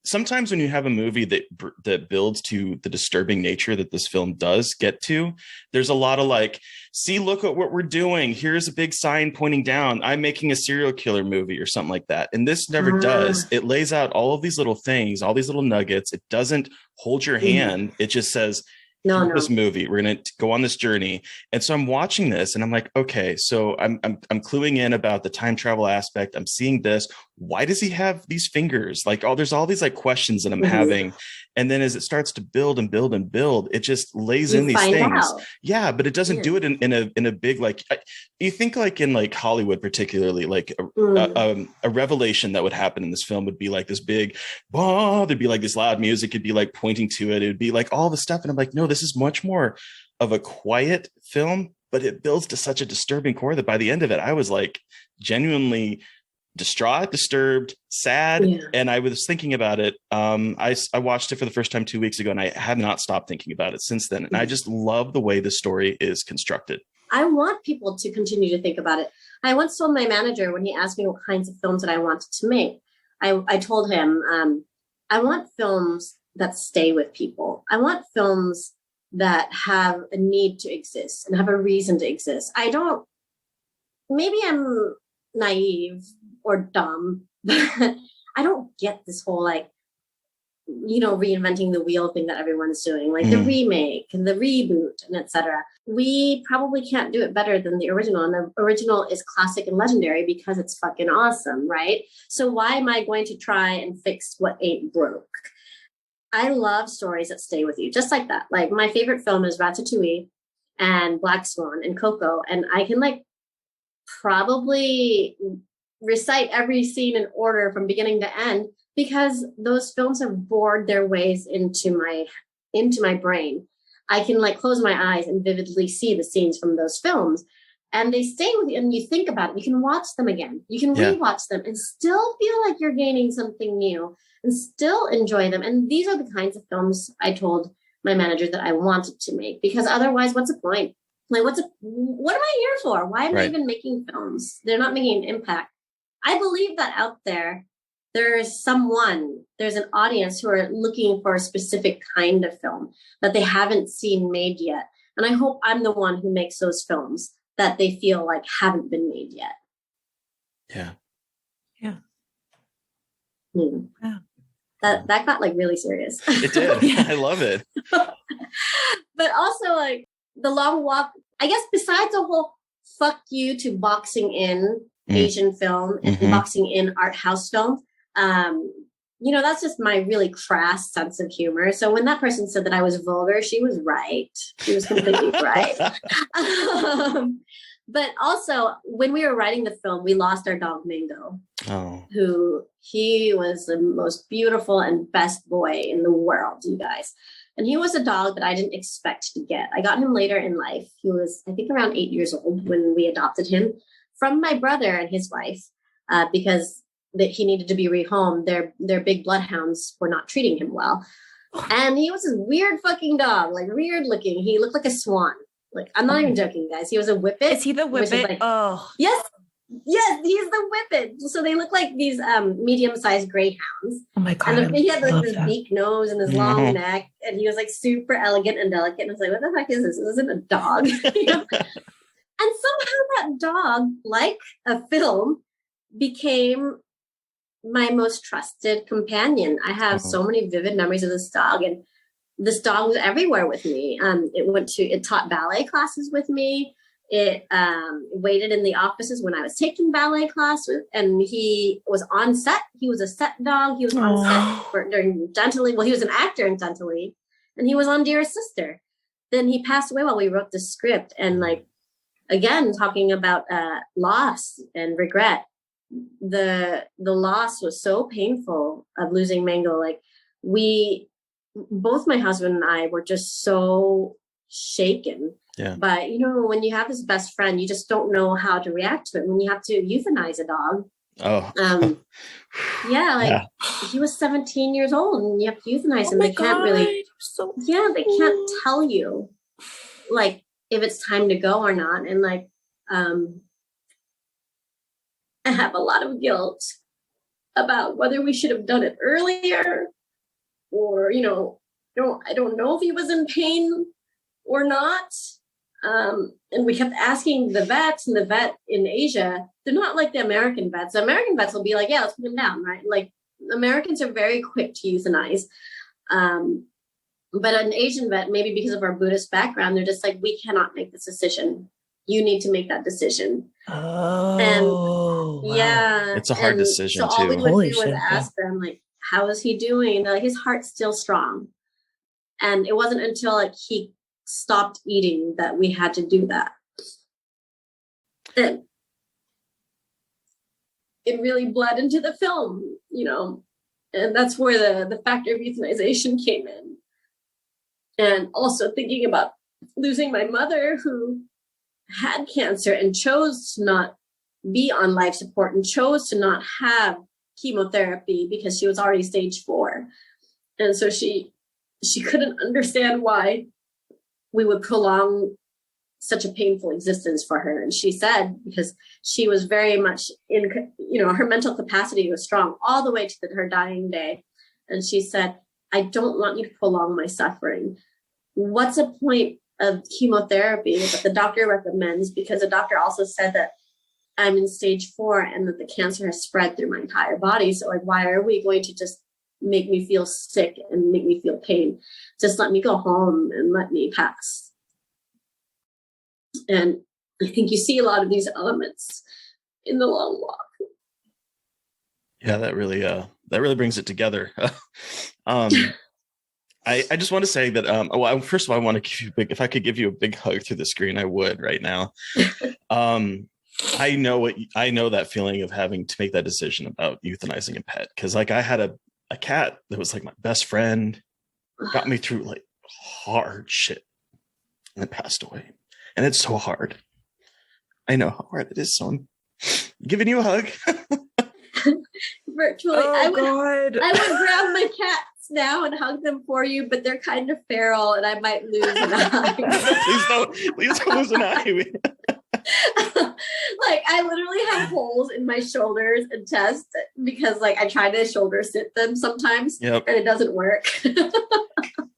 Sometimes when you have a movie that builds to the disturbing nature that this film does get to, there's a lot of like, see, look at what we're doing. Here's a big sign pointing down. I'm making a serial killer movie or something like that. And this never does. It lays out all of these little things, all these little nuggets. It doesn't hold your hand. It just says, this movie, we're going to go on this journey. And so I'm watching this and I'm like, okay, so I'm cluing in about the time travel aspect. I'm seeing this. Why does he have these fingers? Like, there's all these like questions that I'm having. And then as it starts to build and build and build, it just lays in these things. Yeah, but it doesn't do it in a big, like, you think like in like Hollywood, particularly like a revelation that would happen in this film would be like this big, there'd be like this loud music. It'd be like pointing to it. It'd be like all the stuff. And I'm like, no, this is much more of a quiet film, but it builds to such a disturbing core that by the end of it, I was like genuinely distraught, disturbed, sad. And I was thinking about it. I watched it for the first time 2 weeks ago and I have not stopped thinking about it since then. And I just love the way the story is constructed. I want people to continue to think about it. I once told my manager when he asked me what kinds of films that I wanted to make, I told him, I want films that stay with people. I want films that have a need to exist and have a reason to exist. Maybe I'm naive or dumb, but I don't get this whole like, you know, reinventing the wheel thing that everyone's doing, like the remake and the reboot and etc. We probably can't do it better than the original. And the original is classic and legendary because it's fucking awesome, right? So why am I going to try and fix what ain't broke? I love stories that stay with you, just like that. Like my favorite film is Ratatouille and Black Swan and Coco. And I can like probably recite every scene in order from beginning to end because those films have bored their ways into my brain. I can like close my eyes and vividly see the scenes from those films and they stay with you and you think about it. You can watch them again. You can rewatch them and still feel like you're gaining something new and still enjoy them. And these are the kinds of films I told my manager that I wanted to make because otherwise what's the point? Like what am I here for? Why am I even making films? They're not making an impact. I believe that out there's an audience who are looking for a specific kind of film that they haven't seen made yet. And I hope I'm the one who makes those films that they feel like haven't been made yet. Yeah. Yeah. Yeah. That got like really serious. It did. I love it. But also like the long walk, I guess besides the whole fuck you to boxing in Asian film and boxing in art house film, you know, that's just my really crass sense of humor. So when that person said that I was vulgar, she was right. She was completely right. But also when we were writing the film, we lost our dog Mingo, he was the most beautiful and best boy in the world, you guys. And he was a dog that I didn't expect to get. I got him later in life. He was, I think, around 8 years old when we adopted him from my brother and his wife, because he needed to be rehomed. Their big bloodhounds were not treating him well. And he was this weird fucking dog, like weird looking. He looked like a swan. Like, I'm not even joking, guys. He was a whippet. Is he the whippet? Like, yes, he's the whippet. So they look like these medium-sized greyhounds. Oh my God. And he had like this beak nose and this long neck, and he was like super elegant and delicate. And I was like, what the heck is this? This isn't a dog. You know? And somehow that dog, like a film, became my most trusted companion. I have so many vivid memories of this dog, and this dog was everywhere with me. It taught ballet classes with me. It waited in the offices when I was taking ballet classes, and he was on set. He was a set dog. He was on set during Chanthaly. Well, he was an actor in Chanthaly, and he was on Dearest Sister. Then he passed away while we wrote the script, and like, again, talking about loss and regret. The loss was so painful of losing Mango. Like, both my husband and I were just so shaken. Yeah. But you know, when you have this best friend, you just don't know how to react to it. When you have to euthanize a dog. He was 17 years old, and you have to euthanize him. They can't really. They can't tell you, like, if it's time to go or not. And like, I have a lot of guilt about whether we should have done it earlier, or, you know, I don't know if he was in pain or not. And we kept asking the vets, and the vet in Asia, they're not like the American vets. The American vets will be like, yeah, let's put him down, right? Like, Americans are very quick to euthanize. But an Asian vet, maybe because of our Buddhist background, they're just like, we cannot make this decision. You need to make that decision. It's a hard decision so too. all we would do was ask them, like, how is he doing? And they're like, his heart's still strong. And it wasn't until like he stopped eating that we had to do that. And it really bled into the film, you know, and that's where the factor of euthanization came in. And also thinking about losing my mother, who had cancer and chose to not be on life support and chose to not have chemotherapy because she was already stage 4. And so she couldn't understand why we would prolong such a painful existence for her. And she said, because she was very much in, you know, her mental capacity was strong all the way to her dying day. And she said, I don't want you to prolong my suffering. What's the point of chemotherapy that the doctor recommends? Because the doctor also said that I'm in stage 4 and that the cancer has spread through my entire body. So like, why are we going to just make me feel sick and make me feel pain? Just let me go home and let me pass. And I think you see a lot of these elements in The Long Walk. Yeah, that really brings it together. I just want to say that, well, first of all, I want to give you if I could give you a big hug through the screen, I would right now. I know that feeling of having to make that decision about euthanizing a pet. Cause like I had a cat that was like my best friend, got me through like hard shit, and then passed away. And it's so hard. I know how hard it is. So I'm giving you a hug. Virtually. I would grab my cats now and hug them for you, but they're kind of feral and I might lose an eye. Please don't lose an eye. Like, I literally have holes in my shoulders and chest because like I try to shoulder sit them sometimes. Yep. And it doesn't work.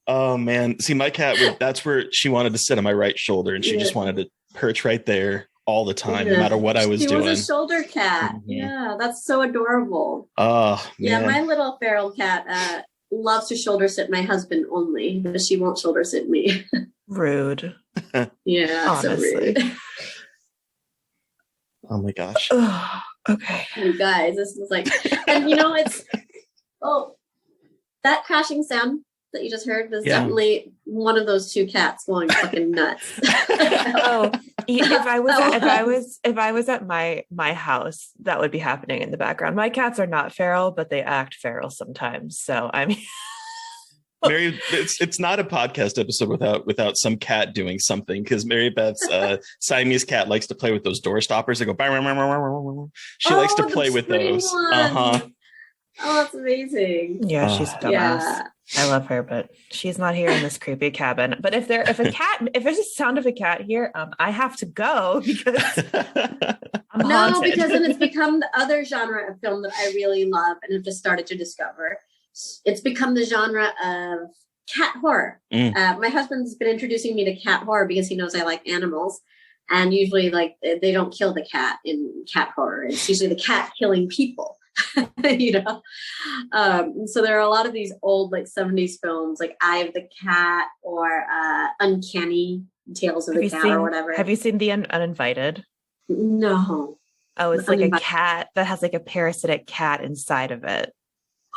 Oh man. See, my cat, that's where she wanted to sit on my right shoulder, and she just wanted to perch right there all the time, no matter what I was doing. She was a shoulder cat. Mm-hmm. Yeah, that's so adorable. Oh, man. Yeah, my little feral cat loves to shoulder sit my husband only, but she won't shoulder sit me. Rude. Yeah, honestly. So rude. Oh my gosh. Okay. You guys, this is like, and you know, that crashing sound that you just heard was definitely one of those two cats going fucking nuts. If I was at my house, that would be happening in the background. My cats are not feral, but they act feral sometimes. So I mean, Mary, it's not a podcast episode without some cat doing something, because Mary Beth's Siamese cat likes to play with those door stoppers that go. She likes to play with those. Oh, that's amazing. Yeah, she's dumbass. I love her, but she's not here in this creepy cabin. But if there's a sound of a cat here, I have to go because I'm haunted. Because then it's become the other genre of film that I really love and have just started to discover. It's become the genre of cat horror. My husband's been introducing me to cat horror because he knows I like animals. And usually, like, they don't kill the cat in cat horror. It's usually the cat killing people, you know? So there are a lot of these old, like, 70s films, like Eye of the Cat or Uncanny Tales of the Cat or whatever. Have you seen The Uninvited? No. Oh, it's like a cat that has, like, a parasitic cat inside of it.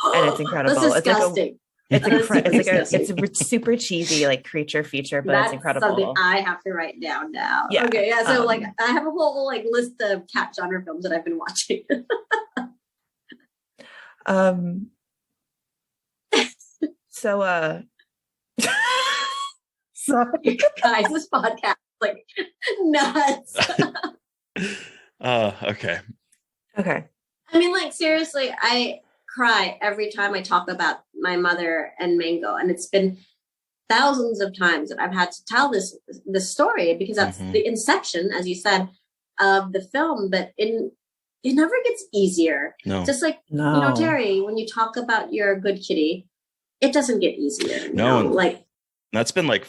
And it's incredible. That's disgusting. It's a super cheesy like creature feature, but it's incredible. Something I have to write down now. Yeah. Okay, yeah. So like I have a whole like list of cat genre films that I've been watching. So sorry guys, this podcast is like nuts. Okay. I mean, like, seriously, I cry every time I talk about my mother and Mango, and it's been thousands of times that I've had to tell this story because that's the inception, as you said, of the film. But it never gets easier. No. Just like you know, Terry, when you talk about your good kitty, it doesn't get easier. No, like that's been like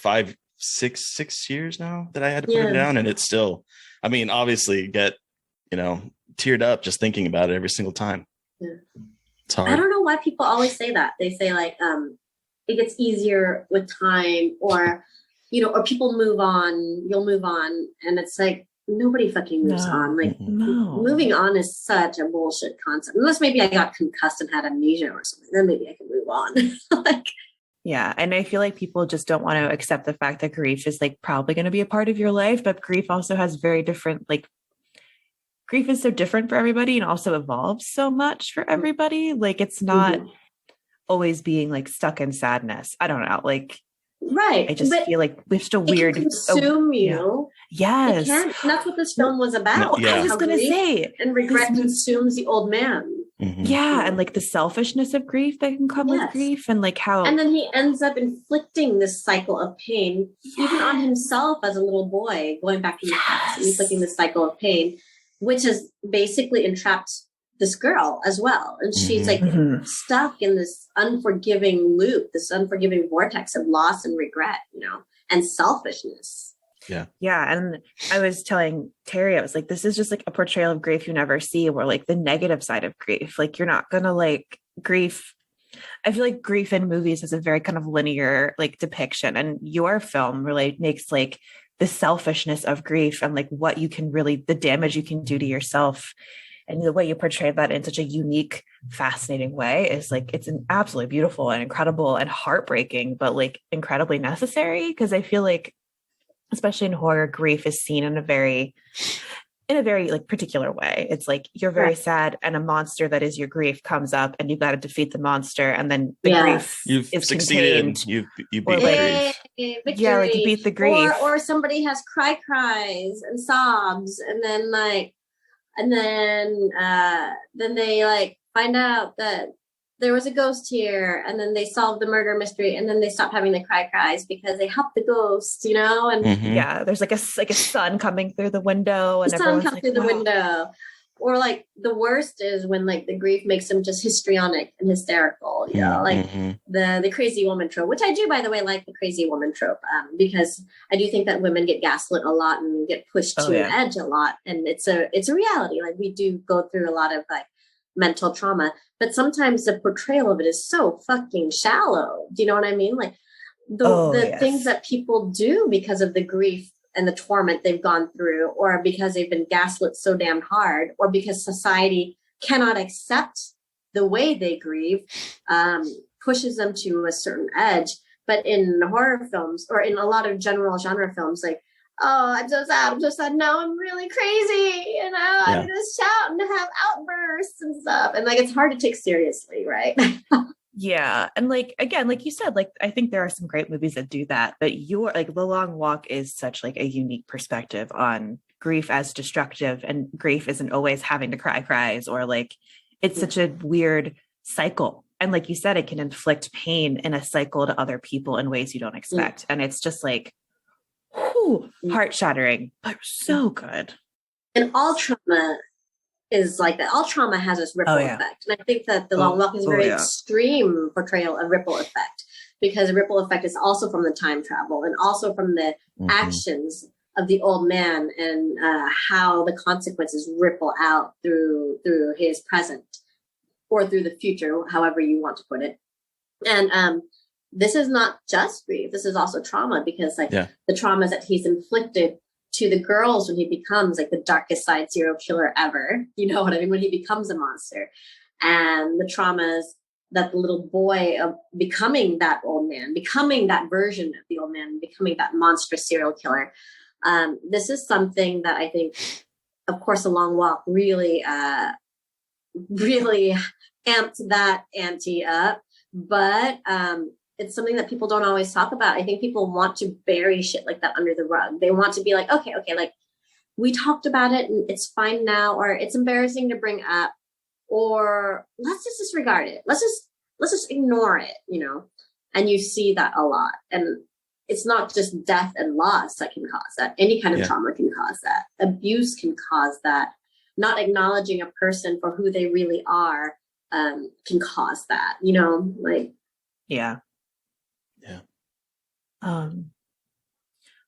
6 years now that I had to put her down, and it's still. I mean, obviously, get teared up just thinking about it every single time. Yeah. It's hard. I don't know why people always say that. They say like it gets easier with time, or or people move on, you'll move on, and it's like nobody fucking moves on. Like moving on is such a bullshit concept. Unless maybe I got concussed and had amnesia or something, then maybe I can move on. Like, yeah, and I feel like people just don't want to accept the fact that grief is like probably going to be a part of your life, but grief also has very different grief is so different for everybody and also evolves so much for everybody. Like it's not always being like stuck in sadness. I don't know. Like, right. I just feel like we're still weird. It can consume you. Yeah. Yes. And that's what this film was about. Yeah. I was going to say. And regret consumes the old man. Mm-hmm. Yeah. And like the selfishness of grief that can come with grief and like how. And then he ends up inflicting this cycle of pain, even on himself as a little boy, going back to the past and inflicting this cycle of pain, which has basically entrapped this girl as well. And she's like stuck in this unforgiving loop, this unforgiving vortex of loss and regret, and selfishness. Yeah. Yeah. And I was telling Terry, I was like, this is just like a portrayal of grief you never see, where like the negative side of grief. Like you're not going to like grief. I feel like grief in movies is a very kind of linear like depiction. And your film really makes like the selfishness of grief and like what you can really, the damage you can do to yourself. And the way you portray that in such a unique, fascinating way is like, it's an absolutely beautiful and incredible and heartbreaking, but like incredibly necessary. Because I feel like, especially in horror, grief is seen in a very like particular way. It's like, you're very sad and a monster that is your grief comes up and you've got to defeat the monster. And then the grief is succeeded. Contained. You beat the grief. Victory. Yeah, like you beat the grief. Or somebody has cries and sobs, and then they like find out that there was a ghost here, and then they solve the murder mystery, and then they stop having the cries because they helped the ghost, and yeah, there's like a sun coming through the window, and the sun comes through the window. Or like the worst is when like the grief makes them just histrionic and hysterical, the crazy woman trope, which I do, by the way, like the crazy woman trope, because I do think that women get gaslit a lot and get pushed to an edge a lot. And it's a reality. Like we do go through a lot of like mental trauma, but sometimes the portrayal of it is so fucking shallow. Do you know what I mean? Like the things that people do because of the grief and the torment they've gone through, or because they've been gaslit so damn hard, or because society cannot accept the way they grieve, pushes them to a certain edge. But in horror films, or in a lot of general genre films, like, oh, I'm so sad. Now I'm really crazy. I'm just shout and have outbursts and stuff. And like, it's hard to take seriously, right? Yeah. And like, again, like you said, like, I think there are some great movies that do that, but you're like, The Long Walk is such like a unique perspective on grief as destructive, and grief isn't always having to cries, or like, it's such a weird cycle. and like you said, it can inflict pain in a cycle to other people in ways you don't expect. And it's just like, heart shattering, but so good. And all trauma is like that. All trauma has this ripple effect. And I think that The Long Walk is a very extreme portrayal of ripple effect, because the ripple effect is also from the time travel and also from the actions of the old man, and how the consequences ripple out through his present or through the future, however you want to put it. And this is not just grief. This is also trauma, because the traumas that he's inflicted to the girls when he becomes like the darkest side serial killer ever, you know what I mean? When he becomes a monster, and the traumas that the little boy of becoming that old man, becoming that version of the old man, becoming that monstrous serial killer. This is something that I think, of course, The Long Walk really, really amped that ante up, but it's something that people don't always talk about. I think people want to bury shit like that under the rug. They want to be like, okay, like we talked about it and it's fine now, or it's embarrassing to bring up, or let's just disregard it. Let's just ignore it, you know? And you see that a lot. And it's not just death and loss that can cause that. Any kind of trauma can cause that. Abuse can cause that. Not acknowledging a person for who they really are can cause that, you know, like. Yeah.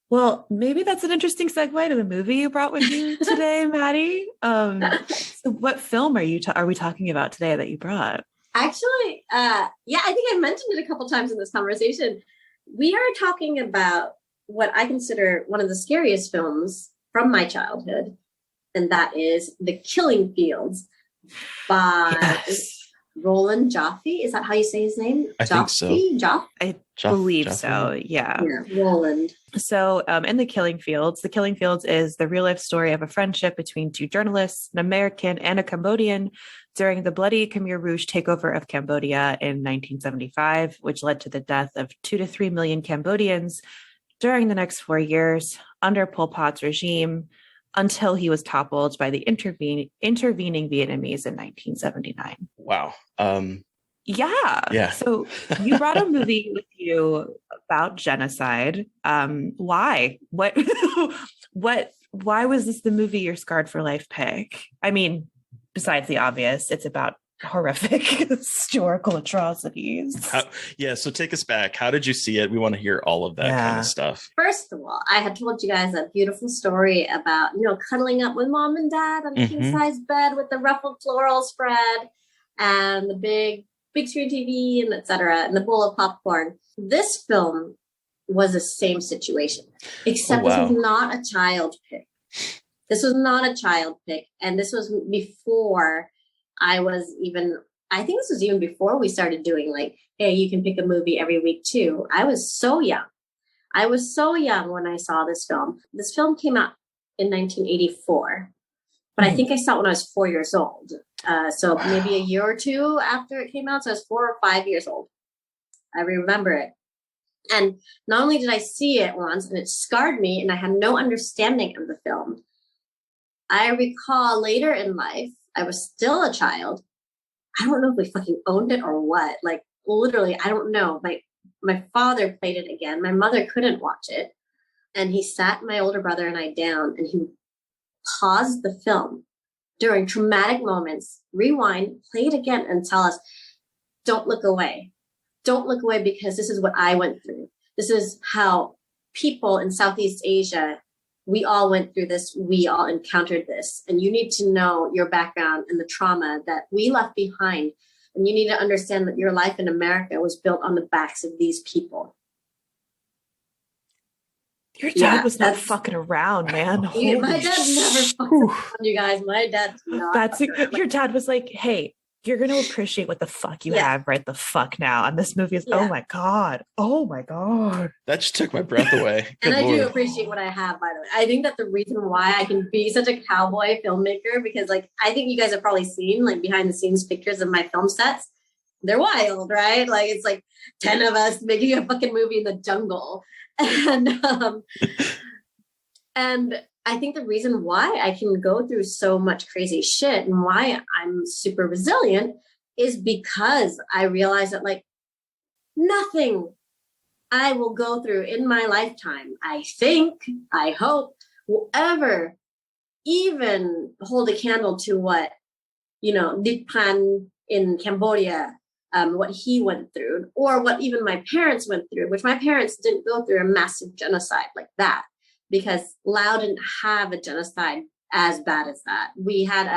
Well, maybe that's an interesting segue to the movie you brought with you today, Mattie. So what film are we talking about today that you brought? Actually, I think I mentioned it a couple times in this conversation. We are talking about what I consider one of the scariest films from my childhood, and that is The Killing Fields by Roland Joffe. Is that how you say his name? I think so. I believe so. Yeah, Roland. So in The Killing Fields is the real life story of a friendship between two journalists, an American and a Cambodian, during the bloody Khmer Rouge takeover of Cambodia in 1975, which led to the death of 2 to 3 million Cambodians during the next 4 years under Pol Pot's regime, until he was toppled by the intervening Vietnamese in 1979. Wow. Yeah. So you brought a movie with you about genocide. Why? Why was this the movie your Scarred for Life pick? I mean, besides the obvious, it's about horrific historical atrocities. So take us back. How did you see it? We want to hear all of that kind of stuff. First of all, I had told you guys a beautiful story about, cuddling up with mom and dad on a king-size bed with the ruffled floral spread and the big screen TV and etc. and the bowl of popcorn. This film was the same situation, except this was not a child pick. This was not a child pick. And this was before I think this was even before we started doing like, hey, you can pick a movie every week too. I was so young. When I saw this film. This film came out in 1984, but I think I saw it when I was 4 years old. So maybe a year or two after it came out. So I was 4 or 5 years old. I remember it. And not only did I see it once and it scarred me and I had no understanding of the film, I recall later in life, I was still a child. I don't know if we fucking owned it or what. Like literally, I don't know. My father played it again. My mother couldn't watch it. And he sat my older brother and I down and he paused the film during traumatic moments, rewind, play it again and tell us, don't look away. Don't look away because this is what I went through. This is how people in Southeast Asia, we all went through this. We all encountered this. And you need to know your background and the trauma that we left behind. And you need to understand that your life in America was built on the backs of these people. Your dad was not fucking around, man. My dad never fucking around, you guys. My dad your dad was like, hey, you're going to appreciate what the fuck you have right the fuck now. And this movie is, oh my God. That just took my breath away. And I do appreciate what I have, by the way. I think that the reason why I can be such a cowboy filmmaker, because like, I think you guys have probably seen like behind the scenes pictures of my film sets. They're wild, right? Like it's like 10 of us making a fucking movie in the jungle. And I think the reason why I can go through so much crazy shit and why I'm super resilient is because I realized that like nothing I will go through in my lifetime, I hope, will ever even hold a candle to what, Dipran in Cambodia, what he went through, or what even my parents went through, which my parents didn't go through a massive genocide like that, because Laos didn't have a genocide as bad as that. We had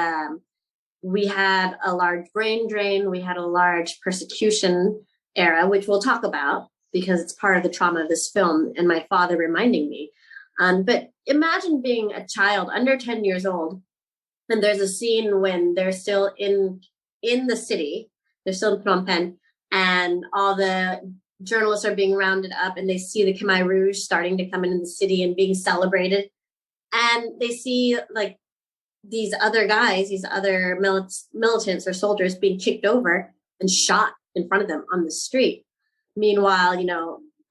a large brain drain. We had a large persecution era, which we'll talk about because it's part of the trauma of this film and my father reminding me. But imagine being a child under 10 years old, and there's a scene when they're still in the city, they're still in Phnom Penh, and all the journalists are being rounded up, and they see the Khmer Rouge starting to come into the city and being celebrated. And they see like these other guys, these other militants or soldiers being kicked over and shot in front of them on the street. Meanwhile,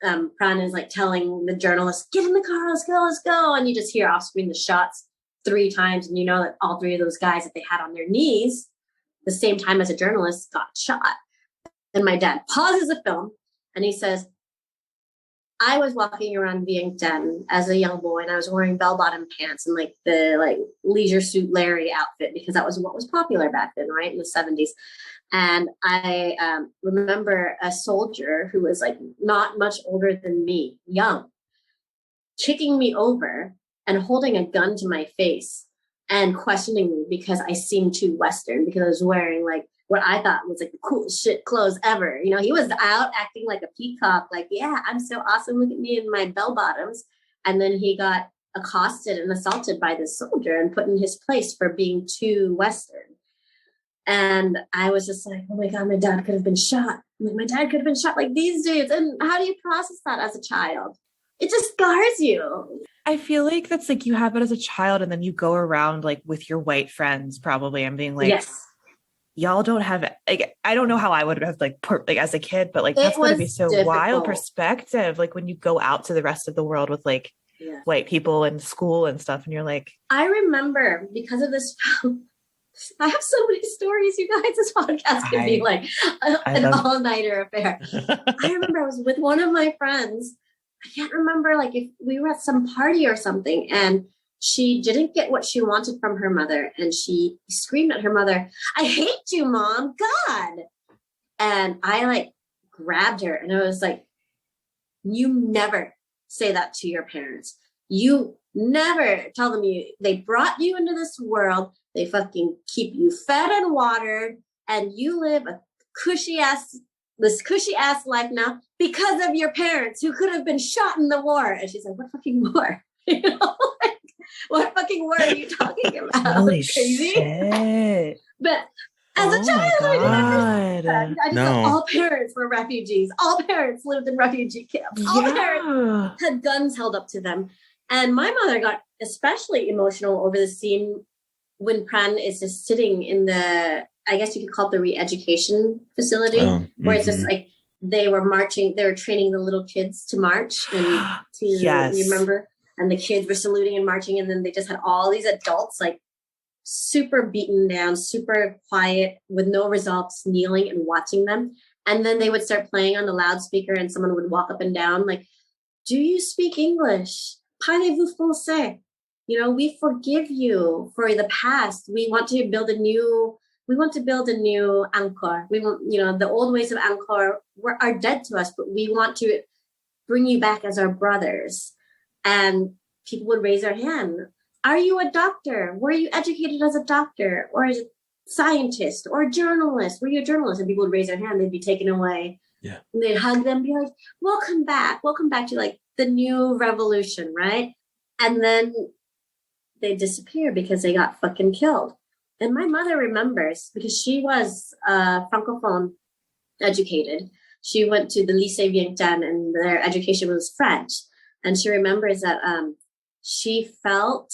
Pran is like telling the journalist, get in the car, let's go. And you just hear off screen the shots 3 times. And you know that all 3 of those guys that they had on their knees the same time as a journalist got shot. And my dad pauses the film and he says, I was walking around Vientiane as a young boy, and I was wearing bell-bottom pants and like the leisure suit Larry outfit, because that was what was popular back then, right, in the 70s. And I remember a soldier who was like not much older than me, young, kicking me over and holding a gun to my face and questioning me because I seemed too Western, because I was wearing like what I thought was like the coolest shit clothes ever. He was out acting like a peacock, like, yeah, I'm so awesome. Look at me in my bell bottoms. And then he got accosted and assaulted by this soldier and put in his place for being too Western. And I was just like, oh my God, my dad could have been shot. My dad could have been shot like these dudes. And how do you process that as a child? It just scars you. I feel like that's like you have it as a child, and then you go around like with your white friends probably and being like, yes, y'all don't have, like, I don't know how I would have like as a kid, but like that's going to be so difficult. Wild perspective. Like when you go out to the rest of the world with like white people in school and stuff, and you're like, I remember because of this film, I have so many stories, you guys. This podcast can be like an all-nighter affair. I remember I was with one of my friends. I can't remember like if we were at some party or something, and she didn't get what she wanted from her mother, and she screamed at her mother, I hate you, Mom, God. And I like grabbed her and I was like, you never say that to your parents. You never tell them they brought you into this world. They fucking keep you fed and watered, and you live a cushy ass life now because of your parents who could have been shot in the war. And she's like, what fucking war? Like, what fucking war are you talking about? Holy shit. But as a child, I didn't understand. I just thought all parents were refugees. All parents lived in refugee camps. All parents had guns held up to them. And my mother got especially emotional over the scene when Pran is just sitting in the, I guess you could call it the re-education facility, where it's just like they were training the little kids to march. And you remember? And the kids were saluting and marching, and then they just had all these adults like super beaten down, super quiet, with no results, kneeling and watching them. And then they would start playing on the loudspeaker, and someone would walk up and down like, do you speak English? Parlez-vous français? We forgive you for the past. We want to build a new Angkor. We want, the old ways of Angkor are dead to us, but we want to bring you back as our brothers. And people would raise their hand. Are you a doctor? Were you educated as a doctor or as a scientist or a journalist? Were you a journalist? And people would raise their hand. They'd be taken away. Yeah. And they'd hug them, be like, welcome back to like the new revolution, right? And then they disappear because they got fucking killed. And my mother remembers, because she was Francophone educated. She went to the Lycée Vientiane, and their education was French. And she remembers that she felt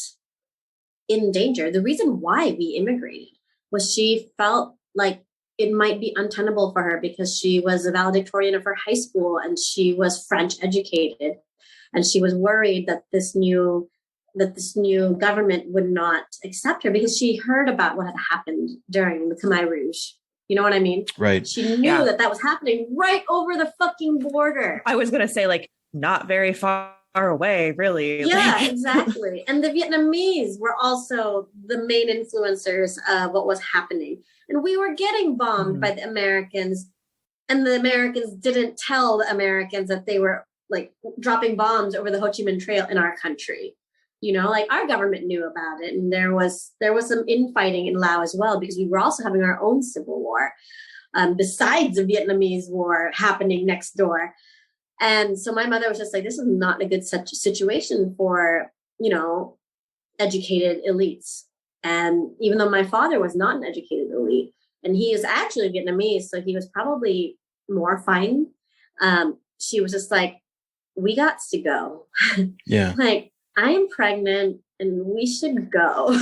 in danger. The reason why we immigrated was she felt like it might be untenable for her because she was a valedictorian of her high school and she was French educated. And she was worried that this new government would not accept her because she heard about what had happened during the Khmer Rouge, You know what I mean? Right. She knew that was happening right over the fucking border. I was going to say, like, not very far away, really. Yeah, exactly. And the Vietnamese were also the main influencers of what was happening. And we were getting bombed by the Americans. And the Americans didn't tell the Americans that they were like dropping bombs over the Ho Chi Minh Trail in our country. You know, like our government knew about it. And there was some infighting in Laos as well, because we were also having our own civil war, besides the Vietnamese war happening next door. And so my mother was just like, this is not a good situation for, you know, educated elites. And even though my father was not an educated elite, and he is actually Vietnamese, so he was probably more fine. She was just like, we got to go. Yeah. Like, I am pregnant and we should go.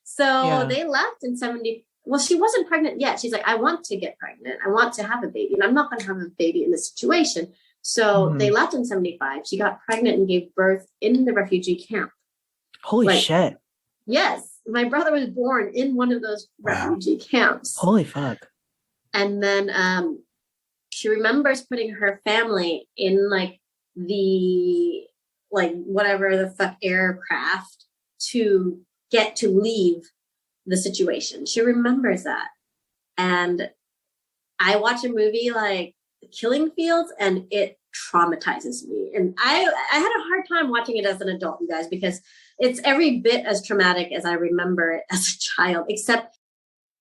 So they left in 70. Well, she wasn't pregnant yet. She's like, I want to get pregnant. I want to have a baby, and I'm not going to have a baby in this situation. So they left in 75. She got pregnant and gave birth in the refugee camp. Holy shit. Yes. My brother was born in one of those refugee camps. Holy fuck. And then she remembers putting her family in like the, like whatever the fuck aircraft to get to leave the situation. She remembers that. And I watch a movie like The Killing Fields and it traumatizes me. And I had a hard time watching it as an adult, you guys, because it's every bit as traumatic as I remember it as a child, except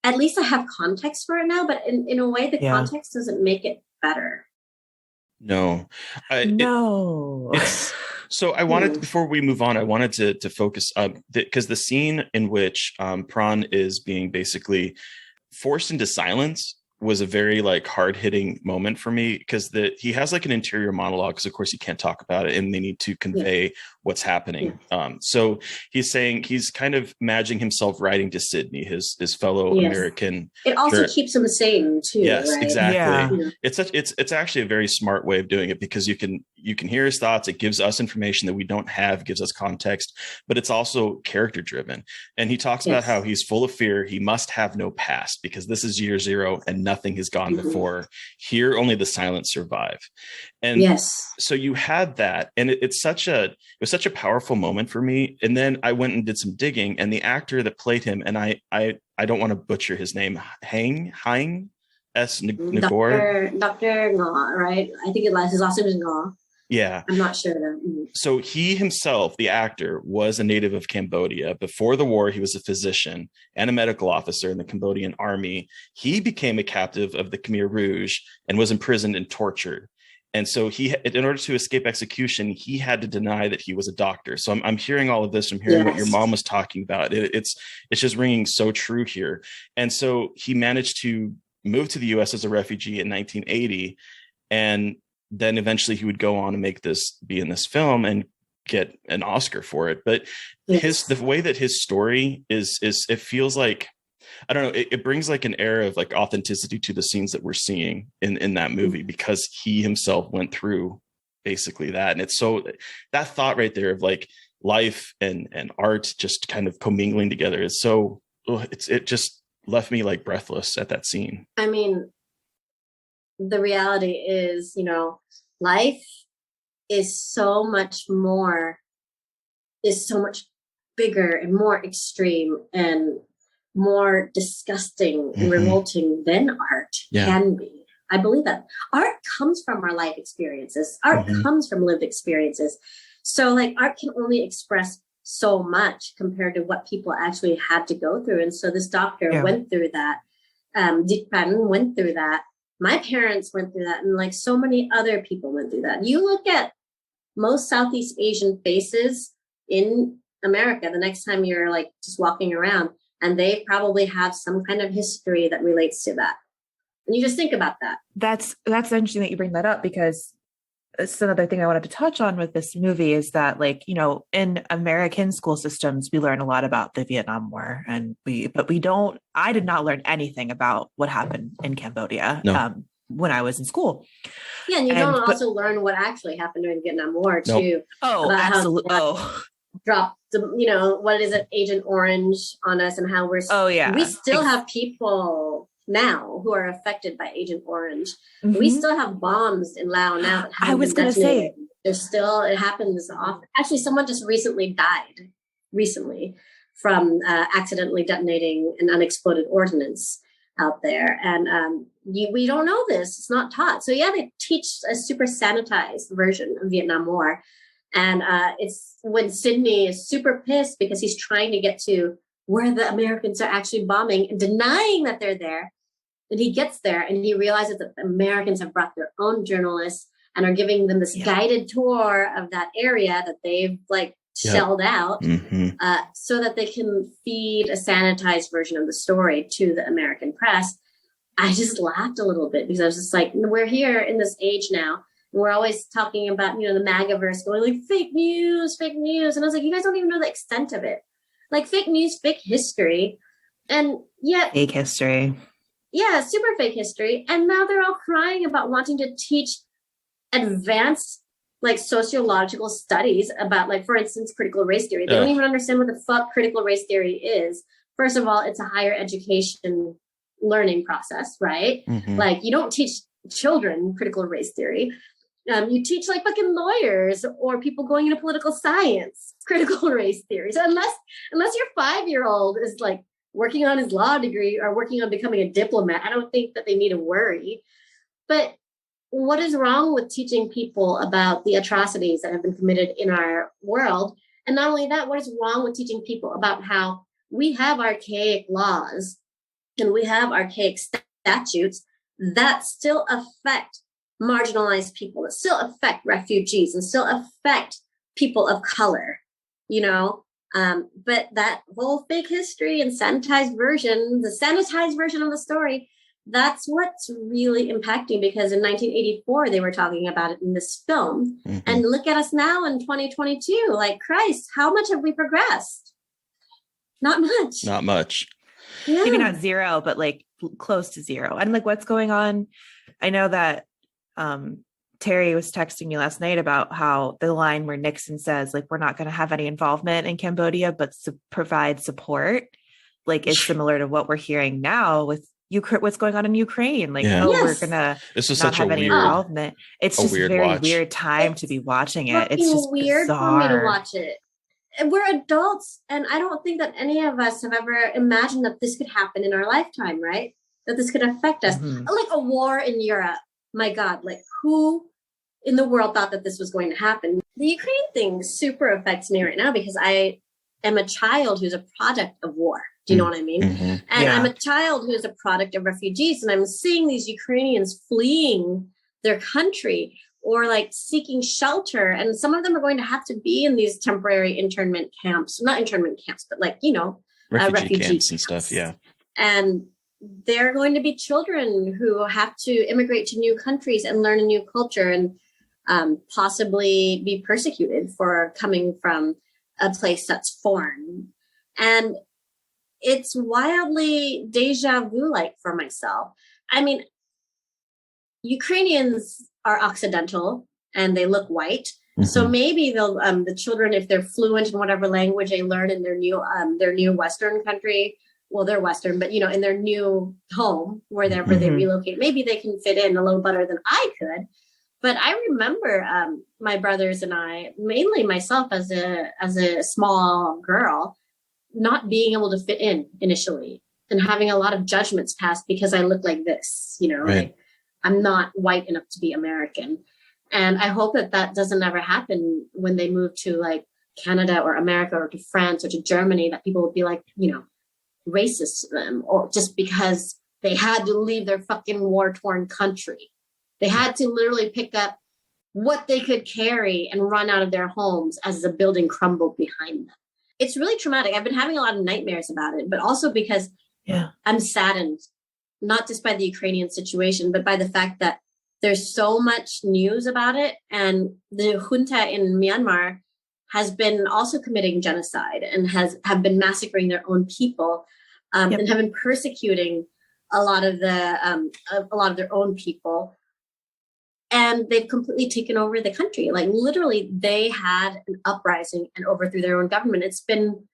at least I have context for it now, but in a way, the context doesn't make it better. No. So I wanted, before we move on, I wanted to focus because the scene in which Pran is being basically forced into silence was a very like hard-hitting moment for me, because he has like an interior monologue, because of course he can't talk about it and they need to convey what's happening. So he's saying, he's kind of imagining himself writing to Sydney, his fellow American. It also keeps him sane too. Yes, right? exactly. Yeah. It's actually a very smart way of doing it, because you can hear his thoughts. It gives us information that we don't have, gives us context, but it's also character driven. And he talks about how he's full of fear. He must have no past, because this is year zero and nothing has gone before. Here, only the silent survive. And so you had that, and it was such a powerful moment for me. And then I went and did some digging, and the actor that played him, and I don't want to butcher his name, Hang S. Ngor. Dr. Nga, right? I think his last name is Nga. Yeah. I'm not sure though. So he himself, the actor, was a native of Cambodia. Before the war, he was a physician and a medical officer in the Cambodian army. He became a captive of the Khmer Rouge and was imprisoned and tortured. And so in order to escape execution, he had to deny that he was a doctor. So I'm hearing all of this. I'm hearing what your mom was talking about. It's just ringing so true here. And so he managed to move to the U.S. as a refugee in 1980, and then eventually he would go on and be in this film and get an Oscar for it. But the way that his story is it feels like, I don't know, it brings like an air of like authenticity to the scenes that we're seeing in that movie, because he himself went through basically that. And it's so, that thought right there of like life and art just kind of commingling together is so, it just left me like breathless at that scene. I mean, the reality is, you know, life is so much bigger and more extreme and more disgusting and revolting than art can be. I believe that art comes from our life experiences. Art comes from lived experiences. So like art can only express so much compared to what people actually had to go through. And so this doctor went through that. Dipan went through that. My parents went through that, and like so many other people went through that. You look at most Southeast Asian faces in America the next time you're like just walking around, and they probably have some kind of history that relates to that. And you just think about that. That's interesting that you bring that up, because it's another thing I wanted to touch on with this movie is that, like, you know, in American school systems, we learn a lot about the Vietnam War, I did not learn anything about what happened in Cambodia when I was in school. Yeah. And you don't also learn what actually happened during the Vietnam War too. Oh, absolutely. Dropped the, you know, what is it, Agent Orange on us, and how we still have people now who are affected by Agent Orange. We still have bombs in Laos now that haven't I was been going to detonated. say. There's still, it happens often. Actually, someone just died recently from accidentally detonating an unexploded ordnance out there. And we don't know this. It's not taught. So yeah, they teach a super sanitized version of Vietnam War. And it's when Sydney is super pissed because he's trying to get to where the Americans are actually bombing and denying that they're there. And he gets there and he realizes that the Americans have brought their own journalists and are giving them this guided tour of that area that they've shelled out so that they can feed a sanitized version of the story to the American press. I just laughed a little bit because I was just like, we're here in this age now. And we're always talking about, the MAGA-verse going like fake news. And I was like, you guys don't even know the extent of it. Like fake news, fake history. And yet fake history. Yeah, super fake history. And now they're all crying about wanting to teach advanced sociological studies about for instance, critical race theory. They don't even understand what the fuck critical race theory is. First of all, it's a higher education learning process, right? You don't teach children critical race theory. You teach fucking lawyers or people going into political science critical race theory. So unless your 5-year-old is working on his law degree or working on becoming a diplomat, I don't think that they need to worry. But what is wrong with teaching people about the atrocities that have been committed in our world? And not only that, what is wrong with teaching people about how we have archaic laws and we have archaic statutes that still affect marginalized people, that still affect refugees and still affect people of color, but that whole fake history and the sanitized version of the story, that's what's really impacting, because in 1984, they were talking about it in this film. And look at us now in 2022, Christ, how much have we progressed? Not much. Yeah. Maybe not zero, but close to zero. And what's going on? I know that Terry was texting me last night about how the line where Nixon says, we're not going to have any involvement in Cambodia, but provide support, is similar to what we're hearing now with what's going on in Ukraine. We're going to not have any involvement. It's just a very weird time to be watching it. It's just weird bizarre. For me to watch it. We're adults, and I don't think that any of us have ever imagined that this could happen in our lifetime, right? That this could affect us. Like a war in Europe. My God, who in the world thought that this was going to happen? The Ukraine thing super affects me right now because I am a child who's a product of war. Do you know what I mean? And I'm a child who's a product of refugees, and I'm seeing these Ukrainians fleeing their country or seeking shelter. And some of them are going to have to be in these temporary internment camps, not internment camps, but refugee camps and stuff. Yeah. And they're going to be children who have to immigrate to new countries and learn a new culture and possibly be persecuted for coming from a place that's foreign. And it's wildly deja vu for myself. I mean, Ukrainians are Occidental and they look white. So maybe they'll the children, if they're fluent in whatever language they learn in their new Western country, well, they're Western, but in their new home, wherever they relocate, maybe they can fit in a little better than I could. But I remember my brothers and I, mainly myself as a small girl, not being able to fit in initially and having a lot of judgments passed because I look like this, right. I'm not white enough to be American. And I hope that doesn't ever happen when they move to Canada or America or to France or to Germany, that people will be racist to them, or just because they had to leave their fucking war-torn country. They had to literally pick up what they could carry and run out of their homes as the building crumbled behind them. It's really traumatic. I've been having a lot of nightmares about it, but also because I'm saddened, not just by the Ukrainian situation, but by the fact that there's so much news about it. And the junta in Myanmar has been also committing genocide and have been massacring their own people. And have been persecuting a lot of their own people, and they've completely taken over the country. Literally, they had an uprising and overthrew their own government. It's been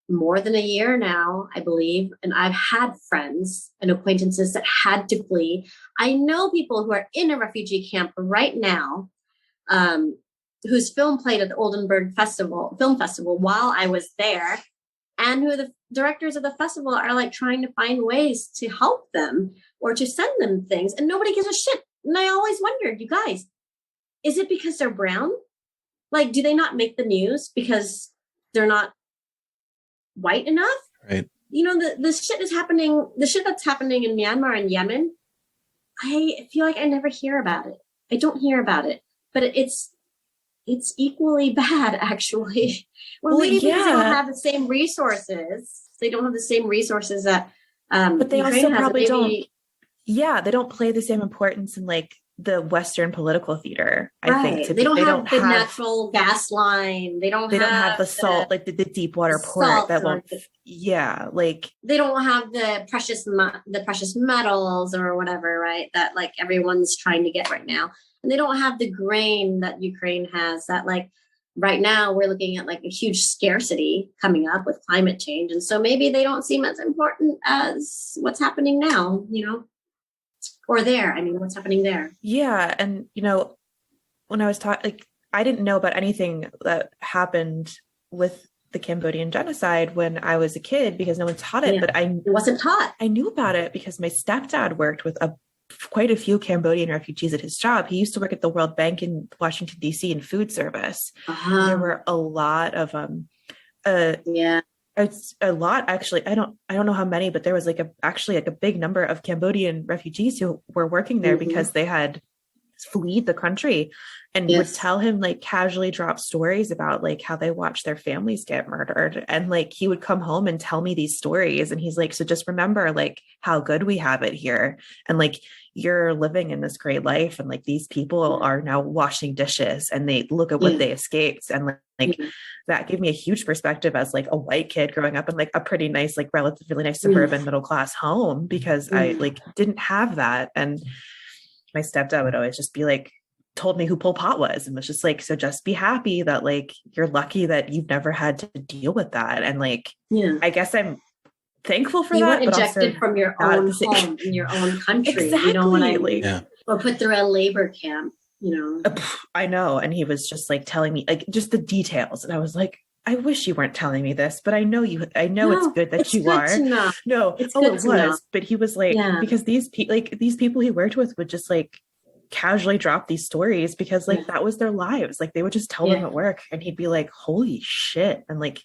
more than a year now, I believe. And I've had friends and acquaintances that had to flee. I know people who are in a refugee camp right now, whose film played at the Oldenburg Film Festival while I was there, and who the directors of the festival are like trying to find ways to help them or to send them things. And nobody gives a shit. And I always wondered, you guys, is it because they're brown? Like, do they not make the news because they're not white enough? Right. You know, the shit that's happening in Myanmar and Yemen, I feel like I never hear about it. I don't hear about it, but it's equally bad, actually. Well, maybe because they don't have the same resources. They don't have the same resources that but they Ukraine also has. probably don't. Yeah, they don't play the same importance in like the Western political theater. I think they don't have the natural gas line. They don't have the salt, like the deep water port that won't. Like they don't have the precious metals or whatever, right? That like everyone's trying to get right now. And they don't have the grain that Ukraine has, that like right now we're looking at like a huge scarcity coming up with climate change. And so maybe they don't seem as important as what's happening now, you know, or there. I mean, what's happening there? Yeah. And, you know, when I was like, I didn't know about anything that happened with the Cambodian genocide when I was a kid because no one taught it, but it wasn't taught. I knew about it because my stepdad worked with quite a few Cambodian refugees at his job. He used to work at the World Bank in Washington, D.C. in food service. There were a lot of, it's a lot actually. I don't know how many, but there was like a big number of Cambodian refugees who were working there because they had fled the country and would tell him like casually drop stories about like how they watched their families get murdered. And like, he would come home and tell me these stories. And he's like, so just remember like how good we have it here. And like, you're living in this great life. And like, these people are now washing dishes and they look at what they escaped. And like that gave me a huge perspective as like a white kid growing up in like a pretty nice, like relatively nice suburban middle-class home, because I like didn't have that. And my stepdad would always just be like, told me who Pol Pot was and was just like, so just be happy that like, you're lucky that you've never had to deal with that. And like, I guess I'm thankful for you that. You were ejected from your own home in your own country. Exactly. You know what I mean? Or put through a labor camp, you know? I know. And he was just like telling me like just the details. And I was like, I wish you weren't telling me this, but I know it's good that you are. No, it was. But he was like, because these people he worked with would just like casually drop these stories because like that was their lives. Like they would just tell them at work and he'd be like, holy shit. And like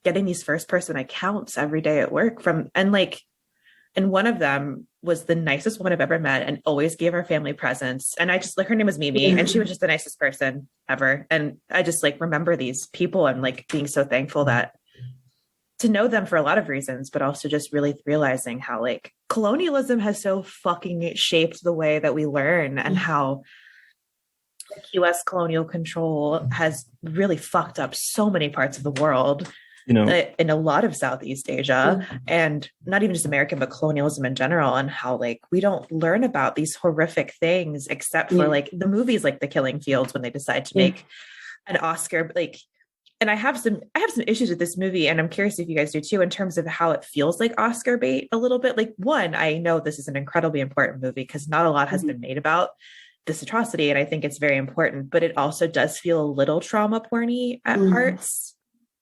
getting these first person accounts every day at work and one of them was the nicest woman I've ever met and always gave our family presents. And I just like, her name was Mimi and she was just the nicest person ever. And I just like remember these people and like being so thankful that to know them for a lot of reasons, but also just really realizing how like colonialism has so fucking shaped the way that we learn and how like, US colonial control has really fucked up so many parts of the world. You know, in a lot of Southeast Asia and not even just American, but colonialism in general, and how like we don't learn about these horrific things except for like the movies like The Killing Fields when they decide to make an Oscar. Like, and I have some issues with this movie, and I'm curious if you guys do too, in terms of how it feels like Oscar bait a little bit. Like, one, I know this is an incredibly important movie because not a lot has been made about this atrocity, and I think it's very important, but it also does feel a little trauma porny at parts.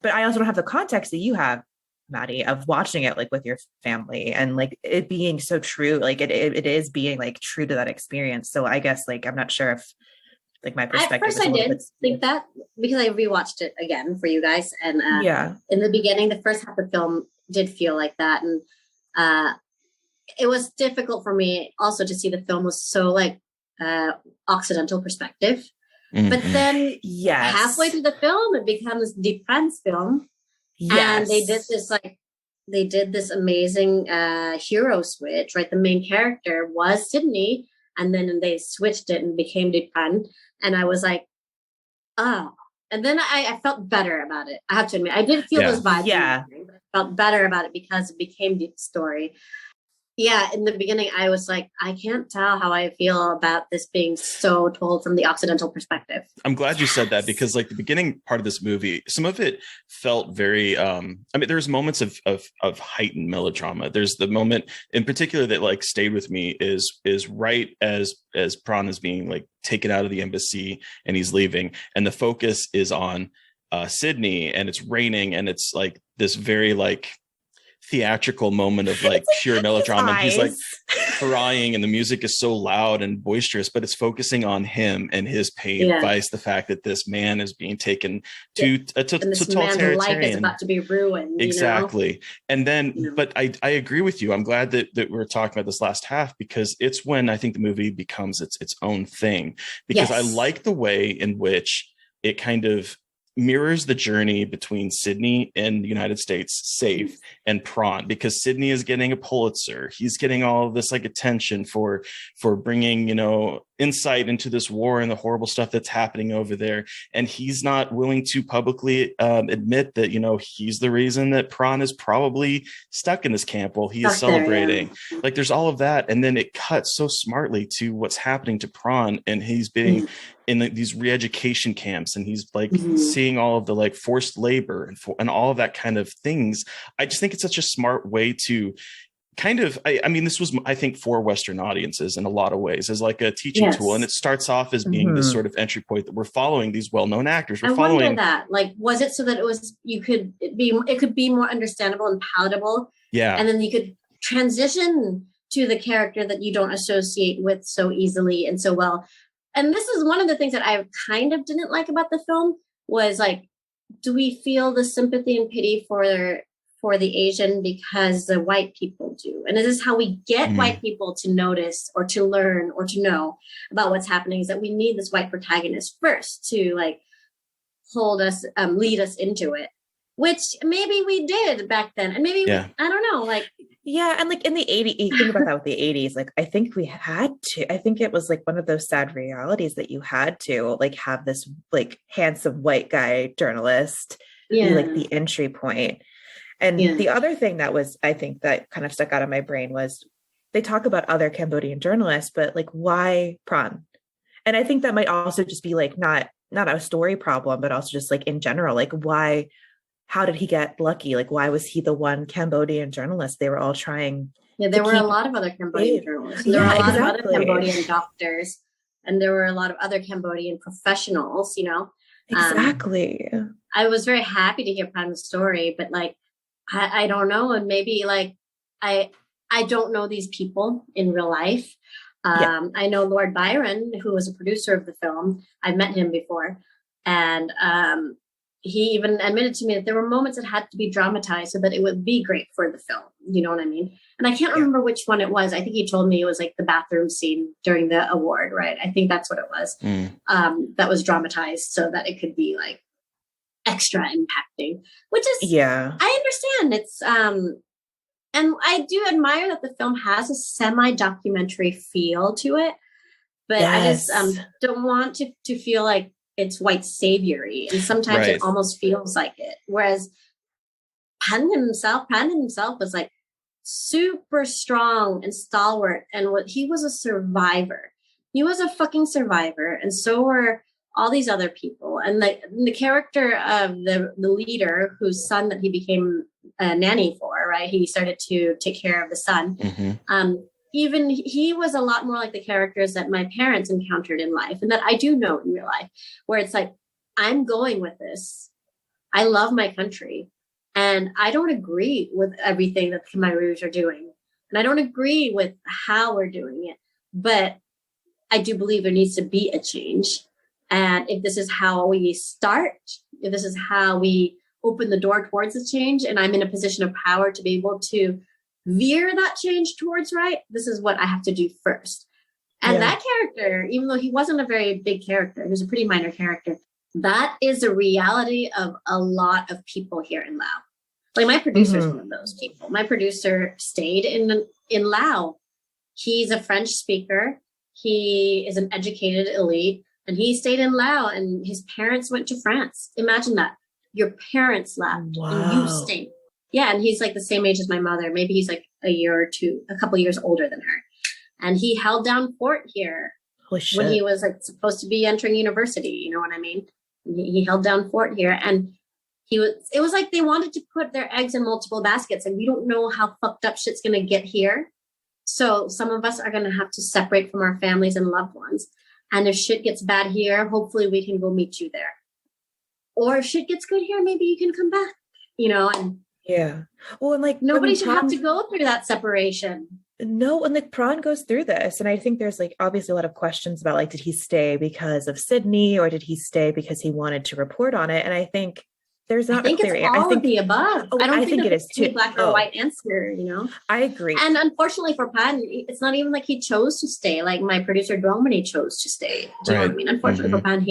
But I also don't have the context that you have, Mattie, of watching it like with your family and like it being so true. Like it is being like true to that experience. So I guess like I'm not sure if like my perspective. At first, I did think that because I rewatched it again for you guys, and in the beginning, the first half of the film did feel like that, and it was difficult for me also to see the film was so like Occidental perspective. But then halfway through the film, it becomes a defense film. And they did this amazing hero switch, right? The main character was Sydney, and then they switched it and became Dupan. And I was like, oh. And then I felt better about it. I have to admit, I did feel those vibes. But I felt better about it because it became the story. Yeah, in the beginning, I was like, I can't tell how I feel about this being so told from the Occidental perspective. I'm glad you said that, because like the beginning part of this movie, some of it felt very I mean, there's moments of heightened melodrama. There's the moment in particular that like stayed with me is right as Pran is being like taken out of the embassy and he's leaving, and the focus is on Sydney, and it's raining, and it's like this very like theatrical moment of like pure melodrama, and he's like crying and the music is so loud and boisterous, but it's focusing on him and his pain by the fact that this man is being taken to this man's life is about to be ruined, exactly, you know? And then but I agree with you. I'm glad that we're talking about this last half, because it's when I think the movie becomes its own thing, because I like the way in which it kind of mirrors the journey between Sydney in the United States, safe, and Pran, because Sydney is getting a Pulitzer. He's getting all of this like attention for bringing, you know, insight into this war and the horrible stuff that's happening over there. And he's not willing to publicly admit that, you know, he's the reason that Pran is probably stuck in this camp while he is celebrating. Like there's all of that. And then it cuts so smartly to what's happening to Pran, and he's being in these re-education camps, and he's like seeing all of the like forced labor and all of that kind of things. I just think it's such a smart way to kind of, I mean, this was, I think, for Western audiences in a lot of ways as like a teaching tool. And it starts off as being this sort of entry point that we're following these well-known actors. I wonder that, like, was it so that it could be more understandable and palatable? Yeah. And then you could transition to the character that you don't associate with so easily and so well. And this is one of the things that I kind of didn't like about the film, was like, do we feel the sympathy and pity for the Asian because the white people do? And this is how we get white people to notice or to learn or to know about what's happening, is that we need this white protagonist first to like hold us, lead us into it, which maybe we did back then. And maybe, I don't know, like, yeah, and like in the 80s, you think about that with the 80s, like I think we had to, I think it was like one of those sad realities that you had to like have this like handsome white guy journalist be like the entry point. And the other thing that was, I think that kind of stuck out of my brain was they talk about other Cambodian journalists, but like why Pran? And I think that might also just be like not a story problem, but also just like in general, like why? How did he get lucky? Like, why was he the one Cambodian journalist? They were all trying. Yeah, there were a lot of other Cambodian journalists. There were a lot of other Cambodian doctors, and there were a lot of other Cambodian professionals, you know. Exactly. I was very happy to hear Pran's story, but like, I don't know. And maybe like, I don't know these people in real life. I know Lord Byron, who was a producer of the film. I've met him before. And, he even admitted to me that there were moments that had to be dramatized so that it would be great for the film. You know what I mean? And I can't remember which one it was. I think he told me it was like the bathroom scene during the award, right? I think that's what it was. That was dramatized so that it could be like extra impacting, which is, I understand. It's, and I do admire that the film has a semi-documentary feel to it, but I just don't want to feel like it's white saviory, and sometimes it almost feels like it. Whereas Pan himself was like super strong and stalwart, and he was a survivor. He was a fucking survivor, and so were all these other people. And the character of the leader, whose son that he became a nanny for, right? He started to take care of the son. Even he was a lot more like the characters that my parents encountered in life and that I do know in real life, where it's like, I'm going with this. I love my country, and I don't agree with everything that the Khmer Rouge are doing. And I don't agree with how we're doing it, but I do believe there needs to be a change. And if this is how we start, if this is how we open the door towards a change, and I'm in a position of power to be able to veer that change towards right, this is what I have to do first. And that character, even though he wasn't a very big character, he was a pretty minor character, that is a reality of a lot of people here in Laos. Like my producer is one of those people. My producer stayed in Laos. He's a French speaker. He is an educated elite, and he stayed in Laos, and his parents went to France. Imagine that. Your parents left and you stayed. Yeah, and he's like the same age as my mother. Maybe he's like a couple years older than her. And he held down fort here when he was like supposed to be entering university. You know what I mean? He held down fort here, and it was like they wanted to put their eggs in multiple baskets, and we don't know how fucked up shit's going to get here. So some of us are going to have to separate from our families and loved ones. And if shit gets bad here, hopefully we can go meet you there. Or if shit gets good here, maybe you can come back, and yeah. Well, and like nobody should have to go through that separation. No, and like Prawn goes through this. And I think there's like obviously a lot of questions about like, did he stay because of Sydney, or did he stay because he wanted to report on it? And I think there's not a clear answer. I think of the above. I don't think it is too black or white answer, I agree. And unfortunately for Prawn, it's not even like he chose to stay. Like my producer Dominic chose to stay. Do you know what I mean? Unfortunately for Prawn,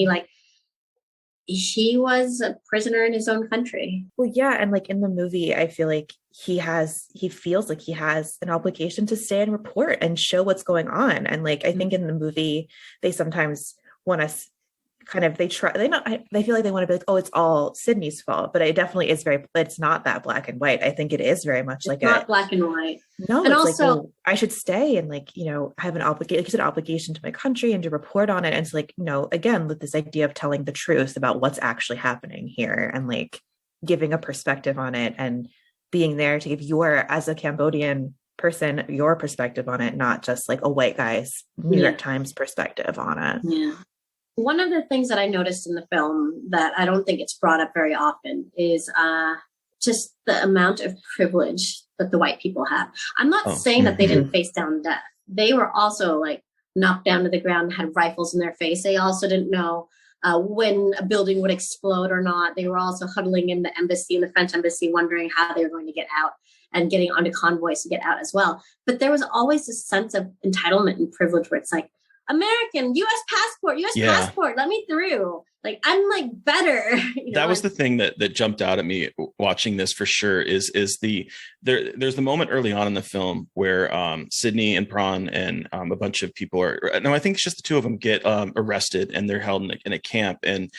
he was a prisoner in his own country. Well, yeah. And like in the movie, I feel like he feels like he has an obligation to stay and report and show what's going on. And like, I think in the movie, they sometimes want us they feel like they want to be like, oh, it's all Sydney's fault, but it definitely is it's not that black and white. I think it is very much like not black and white. No, and it's also like, well, I should stay and like, have an obligation, like you said, obligation to my country and to report on it. And it's like, again, with this idea of telling the truth about what's actually happening here and like giving a perspective on it and being there to give as a Cambodian person, your perspective on it, not just like a white guy's New York Times perspective on it. Yeah. One of the things that I noticed in the film that I don't think it's brought up very often is just the amount of privilege that the white people have. I'm not saying that they didn't face down death. They were also like knocked down to the ground, had rifles in their face. They also didn't know when a building would explode or not. They were also huddling in the French embassy, wondering how they were going to get out and getting onto convoys to get out as well. But there was always this sense of entitlement and privilege where it's like, American, U.S. passport, let me through. Like, I'm like better. That was the thing that jumped out at me watching this for sure is there's the moment early on in the film where Sydney and Prawn and a bunch of people I think it's just the two of them get arrested and they're held in a camp and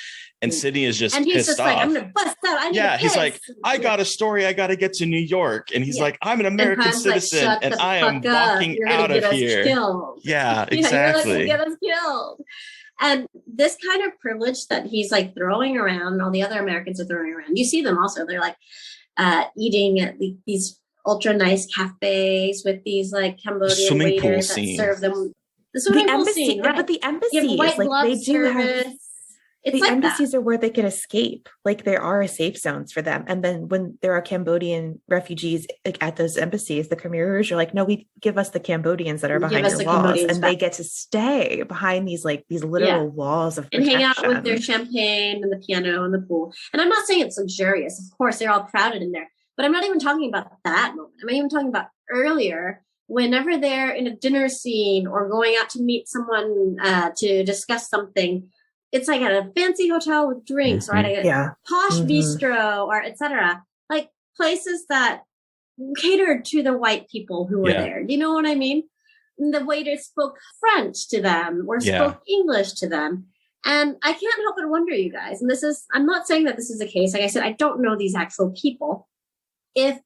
Sydney is just pissed off. Like, I'm gonna bust out. He's like, I got a story. I got to get to New York, and he's like, I'm an American citizen, and I am walking out of here. Yeah, exactly. You're gonna get us killed. And this kind of privilege that he's like throwing around, all the other Americans are throwing around. You see them also. They're like eating at these ultra nice cafes with these like Cambodian waiters that serve them. The swimming pool scene, right? But the embassies, like they do have. The embassies are where they can escape. Like there are safe zones for them. And then when there are Cambodian refugees at those embassies, the Khmer Rouge are like, no, we give us the Cambodians that are behind your walls. And they get to stay behind these literal walls of protection. And hang out with their champagne and the piano and the pool. And I'm not saying it's luxurious. Of course, they're all crowded in there. But I'm not even talking about that moment. I'm even talking about earlier, whenever they're in a dinner scene or going out to meet someone to discuss something. It's like at a fancy hotel with drinks, right? A posh bistro or etc. Like places that catered to the white people who were there. You know what I mean? And the waiters spoke French to them or spoke English to them. And I can't help but wonder, you guys, and I'm not saying that this is the case. Like I said, I don't know these actual people. If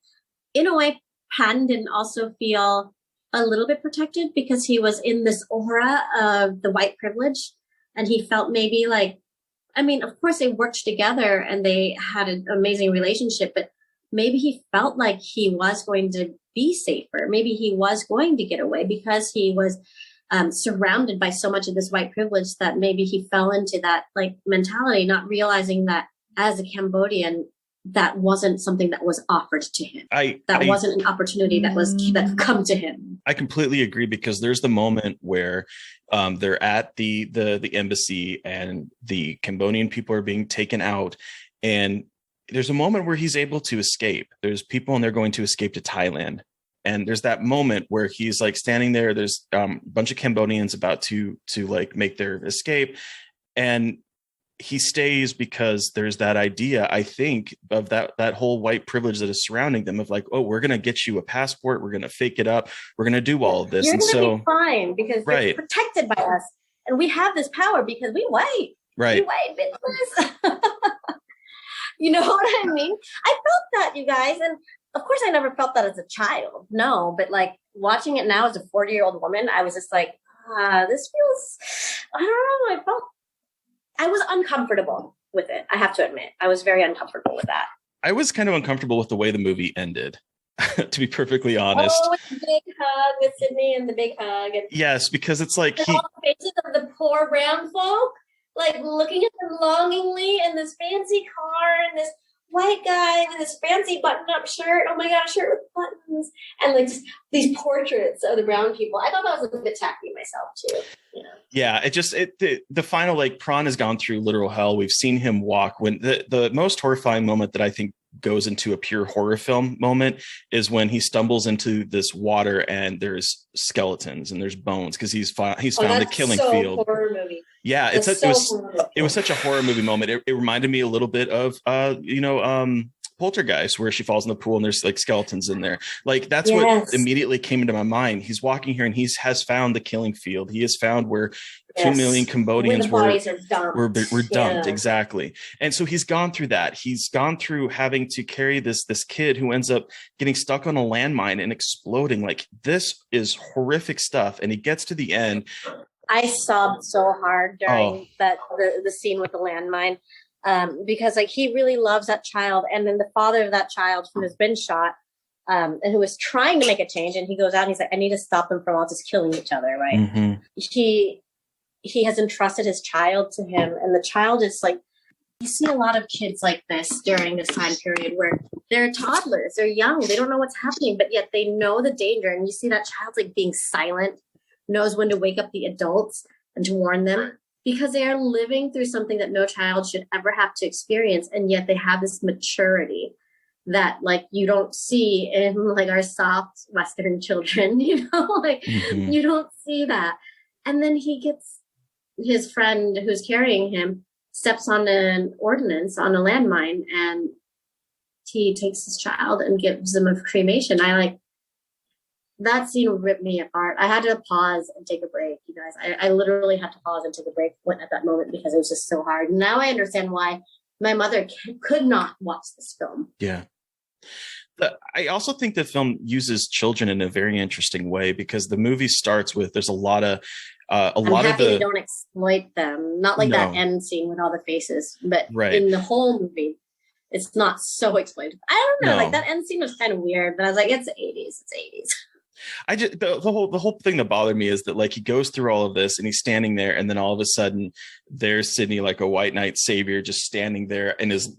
in a way, Patton didn't also feel a little bit protected because he was in this aura of the white privilege. And he felt maybe like, I mean, of course they worked together and they had an amazing relationship, but maybe he felt like he was going to be safer. Maybe he was going to get away because he was surrounded by so much of this white privilege that maybe he fell into that like mentality, not realizing that as a Cambodian, that wasn't something that was offered to him. That wasn't an opportunity that could come to him. I completely agree because there's the moment where they're at the embassy and the Cambodian people are being taken out, and there's a moment where he's able to escape. There's people and they're going to escape to Thailand. And there's that moment where he's like standing there. There's a bunch of Cambodians about to like make their escape. And he stays because there's that idea, I think, of that whole white privilege that is surrounding them of like, oh, we're going to get you a passport. We're going to fake it up. We're going to do all of this. You're going to be fine because you're protected by us. And we have this power because we white. Right. We white bitches. You know what I mean? I felt that, you guys. And of course I never felt that as a child. No, but like watching it now as a 40-year-old woman, I was just like, this feels, I don't know. I was uncomfortable with it. I have to admit, I was very uncomfortable with that. I was kind of uncomfortable with the way the movie ended, to be perfectly honest. Oh, with the big hug with Sydney and the big hug. And yes, because it's like all the faces of the poor brown folk, like looking at them longingly in this fancy car and this white guy with his fancy button-up shirt. Oh my God, a shirt with buttons. And like just these portraits of the brown people. I thought that was a bit tacky myself too. Yeah, the final, like, Prawn has gone through literal hell. We've seen him walk. When the most horrifying moment that I think goes into a pure horror film moment is when he stumbles into this water and there's skeletons and there's bones because he's found the killing field. Horror movie. Yeah, it was such a horror movie moment. It reminded me a little bit of Poltergeist, where she falls in the pool and there's like skeletons in there. Like that's what immediately came into my mind. He's walking here and has found the killing field. He has found where 2 million Cambodians were dumped. Exactly. And so he's gone through that. He's gone through having to carry this kid who ends up getting stuck on a landmine and exploding. Like, this is horrific stuff. And he gets to the end. I sobbed so hard during the scene with the landmine. Because like he really loves that child, and then the father of that child who has been shot, and who is trying to make a change, and he goes out and he's like, I need to stop them from all just killing each other, right? Mm-hmm. He has entrusted his child to him, and the child is like, you see a lot of kids like this during this time period where they're toddlers, they're young, they don't know what's happening, but yet they know the danger, and you see that child like being silent, knows when to wake up the adults and to warn them. Because they are living through something that no child should ever have to experience. And yet they have this maturity that like you don't see in like our soft Western children, you don't see that. And then he gets his friend who's carrying him steps on an ordinance on a landmine, and he takes his child and gives him a cremation. That scene ripped me apart. I had to pause and take a break, you guys. I literally had to pause and take a break at that moment because it was just so hard. Now I understand why my mother could not watch this film. Yeah. I also think the film uses children in a very interesting way, because the movie starts with, there's a lot of they don't exploit them. Not like that end scene with all the faces, but in the whole movie, it's not so exploited. I don't know. Like that end scene was kind of weird, but I was like, it's 80s. It's 80s. The whole thing that bothered me is that like he goes through all of this and he's standing there, and then all of a sudden there's Sydney, like a white knight savior, just standing there and is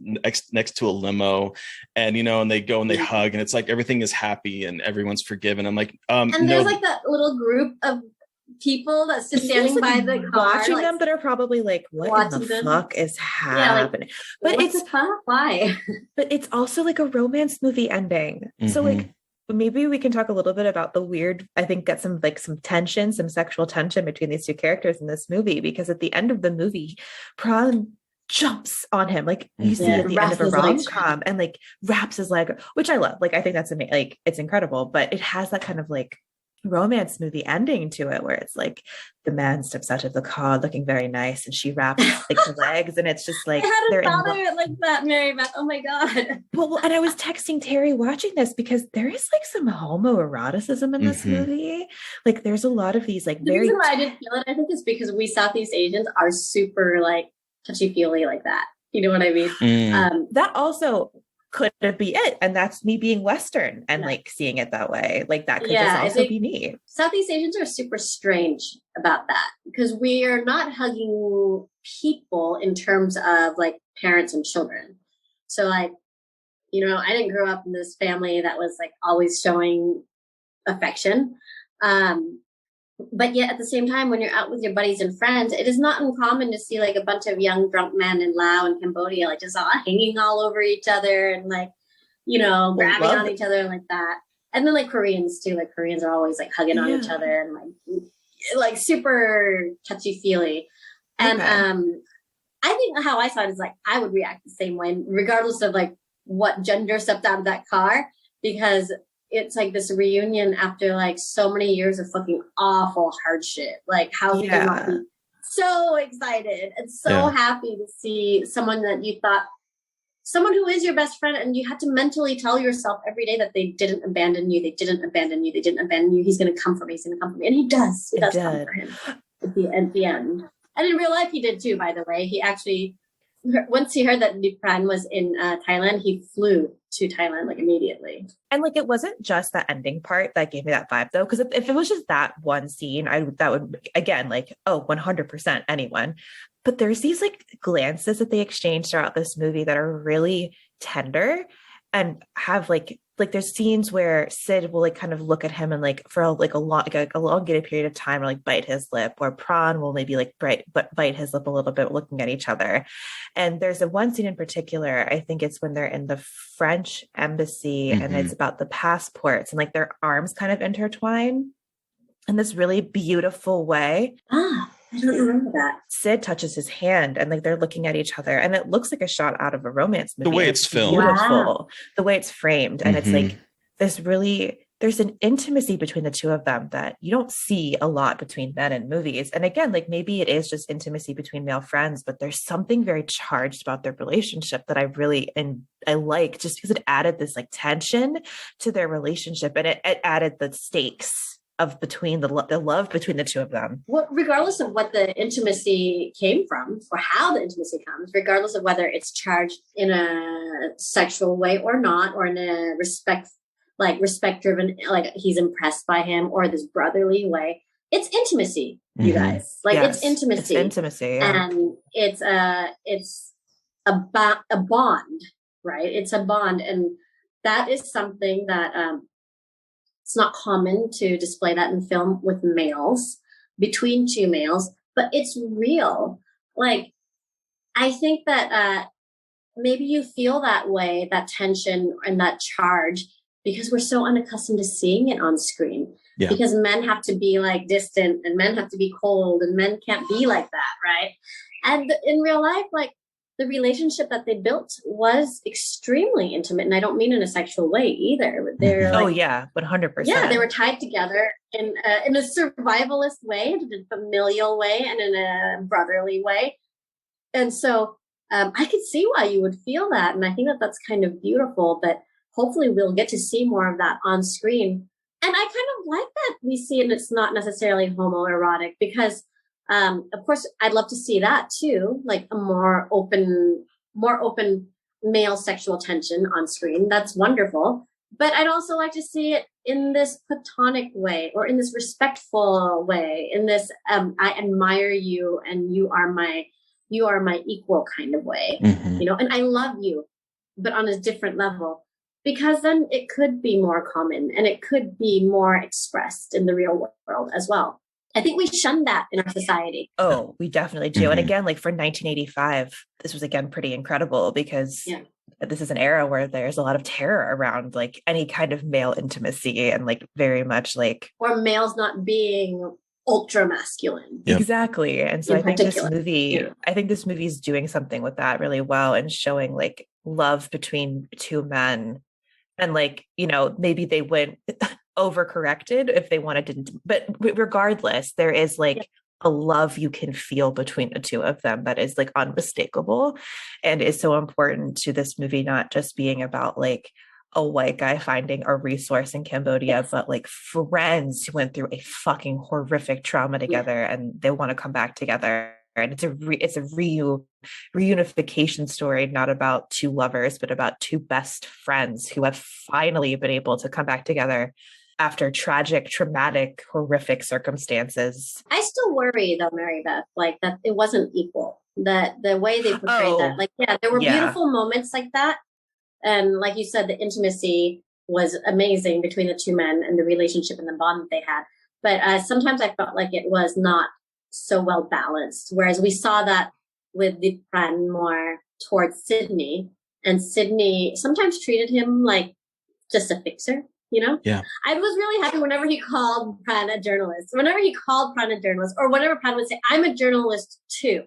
next to a limo, and and they go and they hug, and it's like everything is happy and everyone's forgiven. I'm like, and there's like that little group of people that's just standing by the car, watching them, that are probably like, what in the fuck is happening? But it's why? But it's also like a romance movie ending. Mm-hmm. So like, maybe we can talk a little bit about the weird, I think, get some tension, some sexual tension between these two characters in this movie, because at the end of the movie, Prawn jumps on him, like you see at the end of a rom-com, and like wraps his leg, which I love. Like, I think that's amazing. Like, it's incredible, but it has that kind of like romance movie ending to it, where it's like the man steps out of the car looking very nice, and she wraps like the legs, and it's just like, I hadn't thought of it like that, Mary Beth. Oh my God. Well, and I was texting Terry watching this, because there is like some homoeroticism in this movie. Like, there's a lot of these like the reason why I didn't feel it, I think, is because we Southeast Asians are super like touchy-feely like that. You know what I mean? That also could be it, and that's me being Western and like seeing it that way. Like, that could just also be me. Southeast Asians are super strange about that, because we are not hugging people in terms of like parents and children. So like, I didn't grow up in this family that was like always showing affection. But yet at the same time, when you're out with your buddies and friends, it is not uncommon to see like a bunch of young drunk men in Laos and Cambodia, like just all hanging all over each other and like, grabbing on each other like that. And then like Koreans too, like Koreans are always like hugging on each other and like super touchy feely. And I think how I saw it is like, I would react the same way, regardless of like what gender stepped out of that car, because it's like this reunion after like so many years of fucking awful hardship. Like, how could you not be so excited and so happy to see someone that you thought someone who is your best friend, and you have to mentally tell yourself every day that they didn't abandon you. They didn't abandon you. They didn't abandon you. He's going to come for me. He's going to come for me. And he does. It does come for him at the end. And in real life, he did too, by the way. He actually, once he heard that Pran was in Thailand, he flew to Thailand like immediately. And like, it wasn't just the ending part that gave me that vibe though. Because if it was just that one scene, that would, again, like, oh, 100% anyone. But there's these like glances that they exchange throughout this movie that are really tender and have like there's scenes where Sid will like kind of look at him and like for like a elongated period of time or like bite his lip, or Pran will maybe like bite his lip a little bit looking at each other. And there's a one scene in particular, I think it's when they're in the French embassy and it's about the passports and like their arms kind of intertwine in this really beautiful way. I don't remember that. Sid touches his hand and like they're looking at each other and it looks like a shot out of a romance movie. The way it's filmed. Beautiful. Wow. The way it's framed. And it's like there's an intimacy between the two of them that you don't see a lot between men in movies. And again, like maybe it is just intimacy between male friends, but there's something very charged about their relationship that I like just because it added this like tension to their relationship and it added the stakes of between the love between the two of them. Well, regardless of what the intimacy came from or how the intimacy comes, regardless of whether it's charged in a sexual way or not, or in a respect driven, like he's impressed by him, or this brotherly way, it's intimacy, you guys. Like it's intimacy. It's intimacy. Yeah. And it's a bond, right? It's a bond. And that is something that, it's not common to display that in film with males, between two males, but it's real. Like, I think that maybe you feel that way, that tension and that charge, because we're so unaccustomed to seeing it on screen. Yeah. Because men have to be like distant and men have to be cold and men can't be like that, right? And in real life, like, the relationship that they built was extremely intimate. And I don't mean in a sexual way either. They're like, 100%. Yeah, they were tied together in a survivalist way, in a familial way, and in a brotherly way. And so I could see why you would feel that. And I think that that's kind of beautiful, but hopefully we'll get to see more of that on screen. And I kind of like that we see it. It's not necessarily homoerotic because of course, I'd love to see that too, like a more open male sexual tension on screen. That's wonderful. But I'd also like to see it in this platonic way, or in this respectful way, in this I admire you and you are my equal kind of way, you know, and I love you, but on a different level, because then it could be more common and it could be more expressed in the real world as well. I think we shun that in our society. Oh, we definitely do. And again, like for 1985, this was again pretty incredible because this is an era where there's a lot of terror around like any kind of male intimacy and like very much like, or males not being ultra masculine. Yep. Exactly. And so I think this movie is doing something with that really well and showing like love between two men. And like, you know, maybe they went overcorrected if they wanted to, but regardless, there is like a love you can feel between the two of them that is like unmistakable and is so important to this movie, not just being about like a white guy finding a resource in Cambodia, but like friends who went through a fucking horrific trauma together and they want to come back together. And it's a reunification story, not about two lovers, but about two best friends who have finally been able to come back together after tragic, traumatic, horrific circumstances. I still worry though, Mary Beth, like that it wasn't equal. That the way they portrayed that, like, there were beautiful moments like that. And like you said, the intimacy was amazing between the two men and the relationship and the bond that they had. But sometimes I felt like it was not so well balanced. Whereas we saw that with the friend more towards Sydney, and Sydney sometimes treated him like just a fixer, you know? Yeah. I was really happy whenever he called Pran a journalist, or whenever he would say, I'm a journalist too,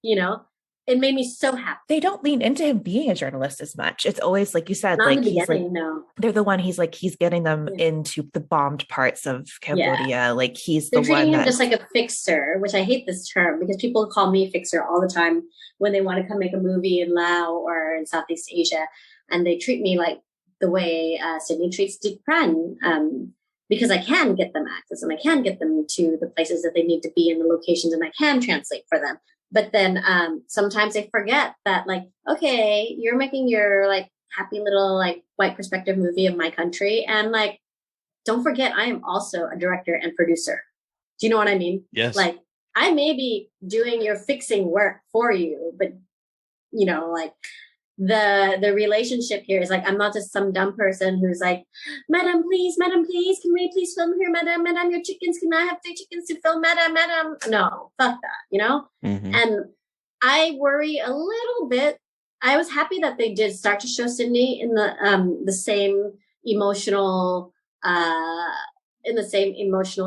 you know? it made me so happy. They don't lean into him being a journalist as much. It's always, like you said, Not like in the he's like, no. they're the one, he's getting them into the bombed parts of Cambodia. Like they're treating him just like a fixer, which I hate this term because people call me fixer all the time when they want to come make a movie in Laos or in Southeast Asia. And they treat me like the way Sydney treats Dick Pren, because I can get them access and I can get them to the places that they need to be in the locations and I can translate for them. But then sometimes they forget that, like, okay, you're making your like happy little like white perspective movie of my country. And like, don't forget, I am also a director and producer. Do you know what I mean? Yes. Like, I may be doing your fixing work for you, but you know, like the relationship here is like, I'm not just some dumb person who's like, madam, please, can we please film here? Madam, your chickens, can I have 3 chickens to film? Madam. No, fuck that, you know? Mm-hmm. And I worry a little bit. I was happy that they did start to show Sydney in the same emotional,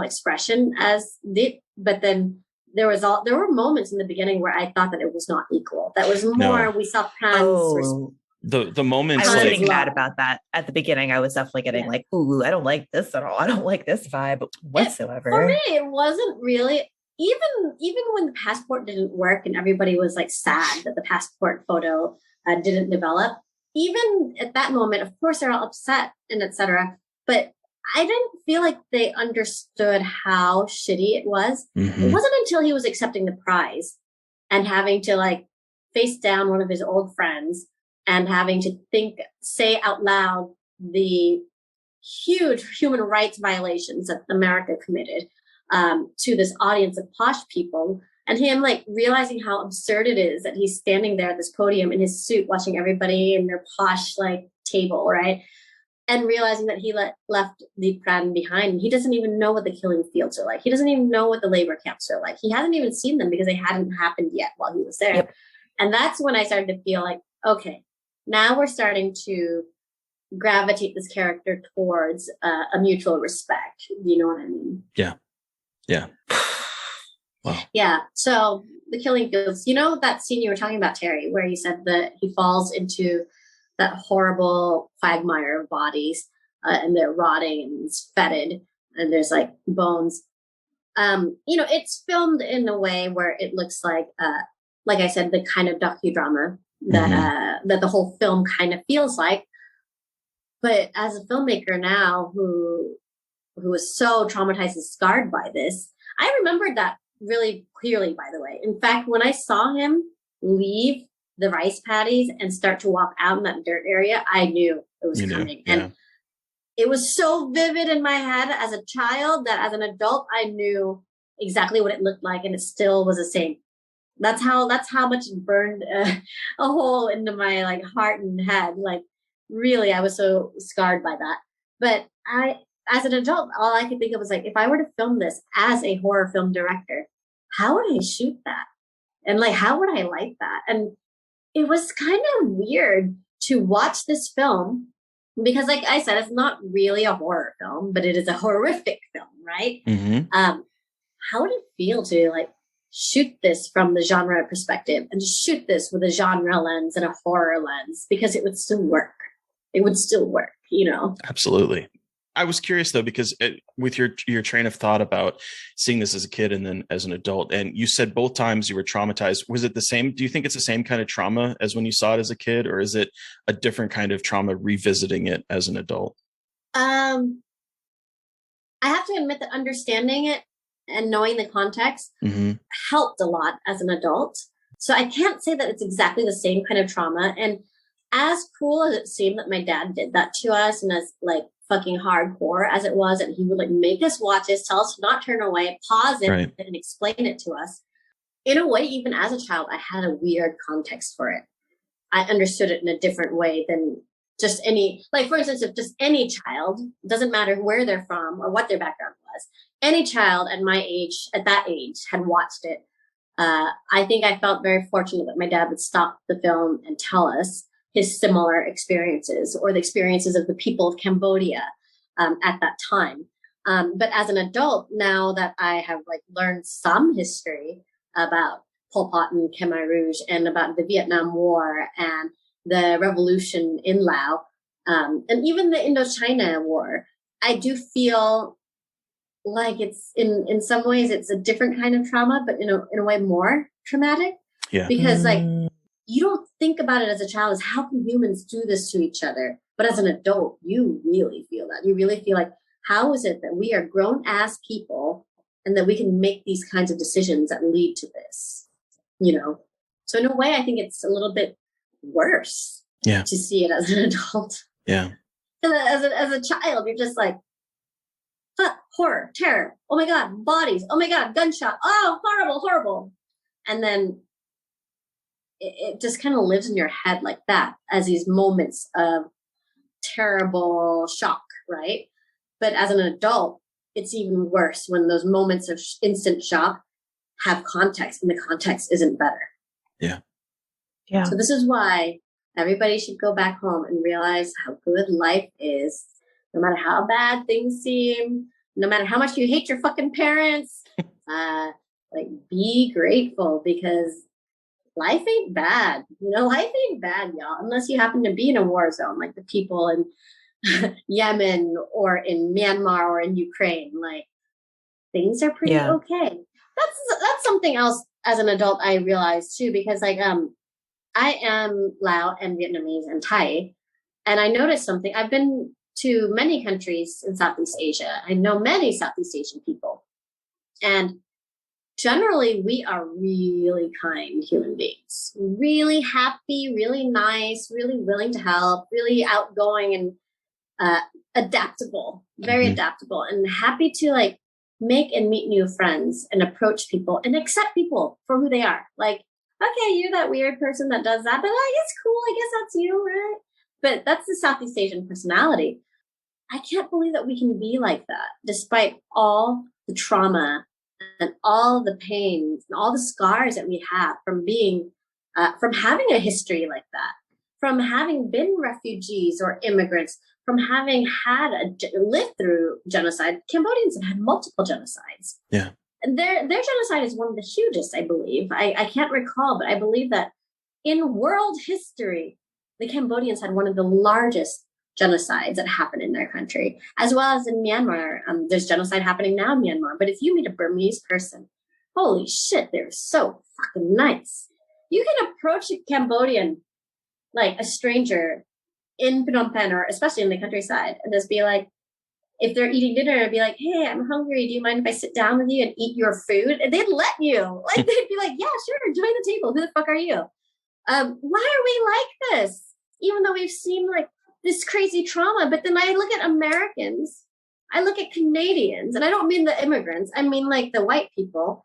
expression as did, but then there were moments in the beginning where I thought that it was not equal. That was more, we saw Pran's the moments. I was getting mad about that at the beginning. I was definitely getting like, ooh, I don't like this at all. I don't like this vibe whatsoever. For me, it wasn't really, even when the passport didn't work and everybody was like sad that the passport photo didn't develop. Even at that moment, of course, they're all upset and etc. But I didn't feel like they understood how shitty it was. Mm-hmm. It wasn't until he was accepting the prize and having to like face down one of his old friends and having to say out loud the huge human rights violations that America committed to this audience of posh people. And him like realizing how absurd it is that he's standing there at this podium in his suit, watching everybody in their posh like table, right? And realizing that he left Deep Pran behind. He doesn't even know what the killing fields are like. He doesn't even know what the labor camps are like. He hasn't even seen them because they hadn't happened yet while he was there. Yep. And that's when I started to feel like, okay, now we're starting to gravitate this character towards a mutual respect. You know what I mean? Yeah. Wow. Yeah. So the killing fields, you know, that scene you were talking about, Terry, where you said that he falls into that horrible quagmire of bodies and they're rotting and it's fetid and there's like bones. You know, it's filmed in a way where it looks like I said, the kind of docudrama that that the whole film kind of feels like. But as a filmmaker now who is so traumatized and scarred by this, I remembered that really clearly, by the way. In fact, when I saw him leave the rice paddies and start to walk out in that dirt area, I knew it was coming. Yeah. And it was so vivid in my head as a child that as an adult, I knew exactly what it looked like. And it still was the same. That's how much it burned a hole into my like heart and head. Like really, I was so scarred by that. But as an adult, all I could think of was like, if I were to film this as a horror film director, how would I shoot that? And like, how would I like that? And it was kind of weird to watch this film because, like I said, it's not really a horror film, but it is a horrific film, right? Mm-hmm. How would it feel to like shoot this from the genre perspective and just shoot this with a genre lens and a horror lens? Because it would still work. It would still work, you know? Absolutely. I was curious though, because with your train of thought about seeing this as a kid and then as an adult, and you said both times you were traumatized. Was it the same? Do you think it's the same kind of trauma as when you saw it as a kid, or is it a different kind of trauma revisiting it as an adult? I have to admit that understanding it and knowing the context helped a lot as an adult. So I can't say that it's exactly the same kind of trauma. And as cool as it seemed that my dad did that to us and as like fucking hardcore as it was, and he would like make us watch this, tell us to not turn away, pause it and explain it to us. In a way, even as a child, I had a weird context for it. I understood it in a different way than just any, like for instance, if just any child, doesn't matter where they're from or what their background was, any child at my age, at that age, had watched it. I think I felt very fortunate that my dad would stop the film and tell us his similar experiences or the experiences of the people of Cambodia at that time. But as an adult, now that I have like learned some history about Pol Pot and Khmer Rouge and about the Vietnam War and the revolution in Laos, and even the Indochina War, I do feel like it's in some ways it's a different kind of trauma, but in a way more traumatic. Yeah. Because like you don't think about it as a child as how can humans do this to each other? But as an adult, you really feel that. You really feel like, how is it that we are grown ass people and that we can make these kinds of decisions that lead to this? You know? So in a way, I think it's a little bit worse to see it as an adult. Yeah. As a child, you're just like, fuck, horror, terror. Oh my God, bodies. Oh my God, gunshot. Oh, horrible, horrible. And then it just kind of lives in your head like that as these moments of terrible shock, right? But as an adult, it's even worse when those moments of instant shock have context and the context isn't better. Yeah. Yeah. So this is why everybody should go back home and realize how good life is, no matter how bad things seem, no matter how much you hate your fucking parents, like be grateful because life ain't bad. You know, life ain't bad, y'all, unless you happen to be in a war zone like the people in Yemen or in Myanmar or in Ukraine. Like things are pretty okay. That's something else as an adult I realized too, because like I am Lao and Vietnamese and Thai, and I noticed something. I've been to many countries in Southeast Asia. I know many Southeast Asian people, and generally we are really kind human beings, really happy, really nice, really willing to help, really outgoing and adaptable, very adaptable, and happy to like make and meet new friends and approach people and accept people for who they are. Like, okay, you're that weird person that does that, but like, it's cool. I guess that's you, right? But that's the Southeast Asian personality. I can't believe that we can be like that, despite all the trauma and all the pains and all the scars that we have from being, from having a history like that, from having been refugees or immigrants, from having lived through genocide. Cambodians have had multiple genocides. Yeah. Their genocide is one of the hugest, I believe. I can't recall, but I believe that in world history, the Cambodians had one of the largest genocides that happened in their country, as well as in Myanmar. There's genocide happening now in Myanmar. But if you meet a Burmese person, holy shit, they're so fucking nice. You can approach a Cambodian like a stranger in Phnom Penh, or especially in the countryside, and just be like, if they're eating dinner, be like, hey, I'm hungry. Do you mind if I sit down with you and eat your food? And they'd let you. Like, they'd be like, yeah, sure, join the table. Who the fuck are you? Why are we like this? Even though we've seen like this crazy trauma. But then I look at Americans, I look at Canadians, and I don't mean the immigrants. I mean like the white people.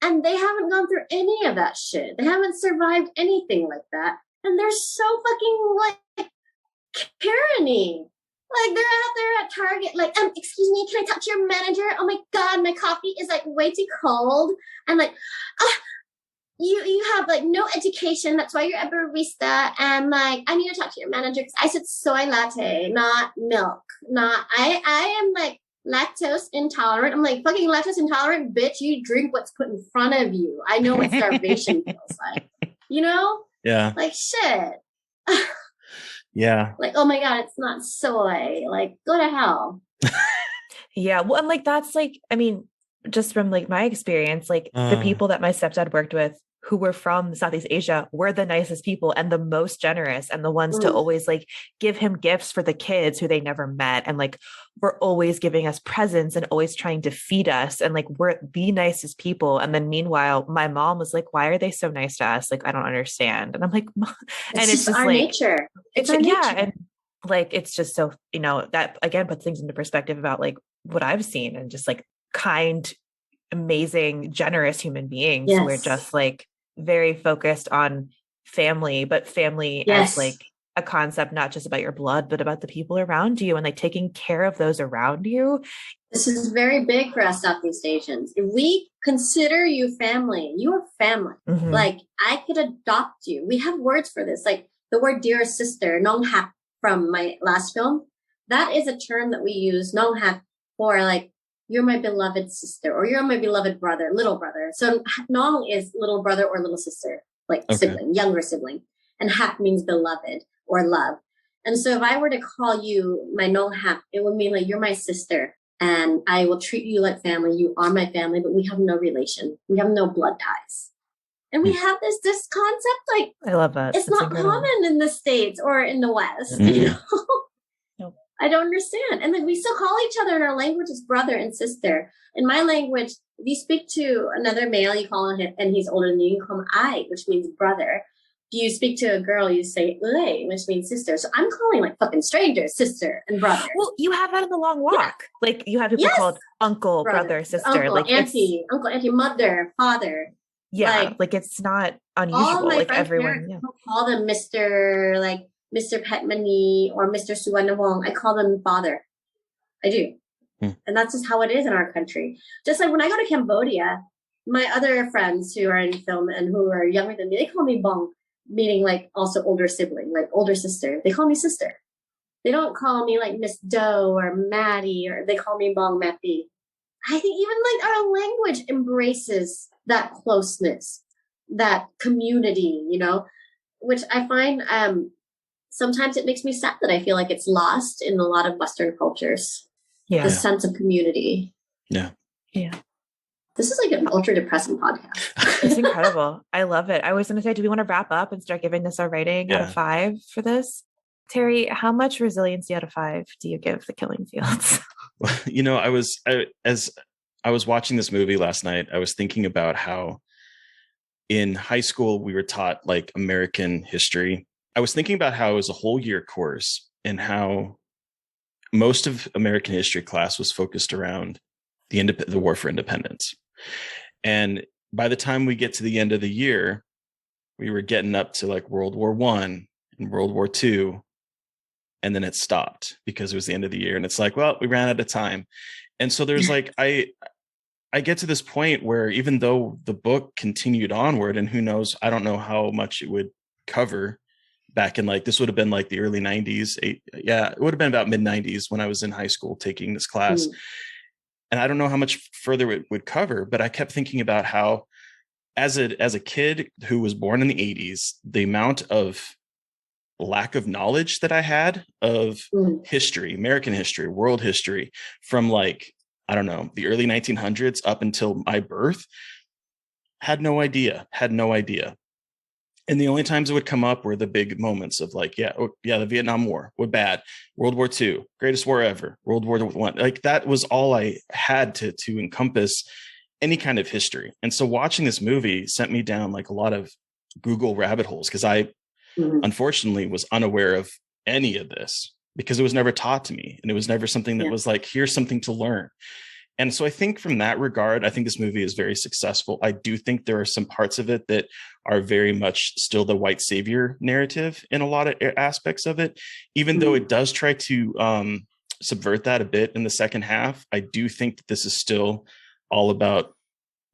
And they haven't gone through any of that shit. They haven't survived anything like that. And they're so fucking like Karen-y. Like they're out there at Target, like, excuse me, can I talk to your manager? Oh my God, my coffee is like way too cold. And like, you have like no education. That's why you're a barista. And like, I need to talk to your manager because I said soy latte, not milk. I am like lactose intolerant. I'm like, fucking lactose intolerant, bitch. You drink what's put in front of you. I know what starvation feels like. You know? Yeah. Like shit. Yeah. Like, oh my God, it's not soy. Like, go to hell. Yeah. Well, and like, that's like, I mean, just from like my experience, like the people that my stepdad worked with who were from Southeast Asia were the nicest people and the most generous and the ones to always like give him gifts for the kids who they never met. And like, were always giving us presents and always trying to feed us. And like, we're the nicest people. And then meanwhile, my mom was like, why are they so nice to us? Like, I don't understand. And I'm like, Mom. And it's just our like, nature. It's our nature. And like, it's just so, you know, that again, puts things into perspective about like what I've seen and just like kind, amazing, generous human beings. Yes. We're just like very focused on family, but family as like a concept, not just about your blood, but about the people around you and like taking care of those around you. This is very big for us Southeast Asians. If we consider you family, you are family. Mm-hmm. Like I could adopt you. We have words for this, like the word Dearest Sister, Nong Hak from my last film. That is a term that we use, Nong Hak, for like you're my beloved sister, or you're my beloved brother, little brother. So Nong is little brother or little sister, like sibling, younger sibling. And Hap means beloved or love. And so if I were to call you my Nong Hap, it would mean like you're my sister and I will treat you like family. You are my family, but we have no relation. We have no blood ties. And we have this concept, like, I love that. It's not common in the States or in the West, you know? Nope. I don't understand. And then we still call each other in our language as brother and sister. In my language, if you speak to another male, you call him, and he's older than you, you call him I, which means brother. If you speak to a girl, you say Ule, which means sister. So I'm calling like fucking strangers sister and brother. Well, you have that in the long walk. Yeah. Like you have people called uncle, brother, sister, uncle, like auntie, uncle, auntie, mother, father. Yeah, like it's not unusual. All my like friends everyone call them Mr. like Mr. Petmani or Mr. Suwanawong. I call them father. I do. And that's just how it is in our country. Just like when I go to Cambodia, my other friends who are in film and who are younger than me, they call me Bong, meaning like also older sibling, like older sister. They call me sister. They don't call me like Miss Doe or Mattie, or they call me Bong Matty. I think even like our language embraces that closeness, that community, you know, which I find sometimes it makes me sad that I feel like it's lost in a lot of Western cultures. Yeah. The sense of community. Yeah. Yeah. This is like an ultra depressing podcast. It's incredible. I love it. I was going to say, do we want to wrap up and start giving this our rating out of 5 for this? Terry, how much resiliency out of 5 do you give The Killing Fields? You know, as I was watching this movie last night, I was thinking about how in high school we were taught like American history. I was thinking about how it was a whole year course and how most of American history class was focused around the war for independence. And by the time we get to the end of the year, we were getting up to like World War I and World War II. And then it stopped because it was the end of the year. And it's like, well, we ran out of time. And so there's like, I get to this point where even though the book continued onward, and who knows, I don't know how much it would cover back in like, this would have been like the early 90s. It would have been about mid 90s when I was in high school taking this class. And I don't know how much further it would cover, but I kept thinking about how as a kid who was born in the 80s, the amount of lack of knowledge that I had of history, American history, world history, from like, I don't know, the early 1900s up until my birth, had no idea. And the only times it would come up were the big moments of like, the Vietnam War, was bad. World War II, greatest war ever. World War I, like that was all I had to encompass any kind of history. And so watching this movie sent me down like a lot of Google rabbit holes because I unfortunately was unaware of any of this because it was never taught to me. And it was never something that was like, here's something to learn. And so I think from that regard, I think this movie is very successful. I do think there are some parts of it that are very much still the white savior narrative in a lot of aspects of it, even though it does try to subvert that a bit in the second half. I do think that this is still all about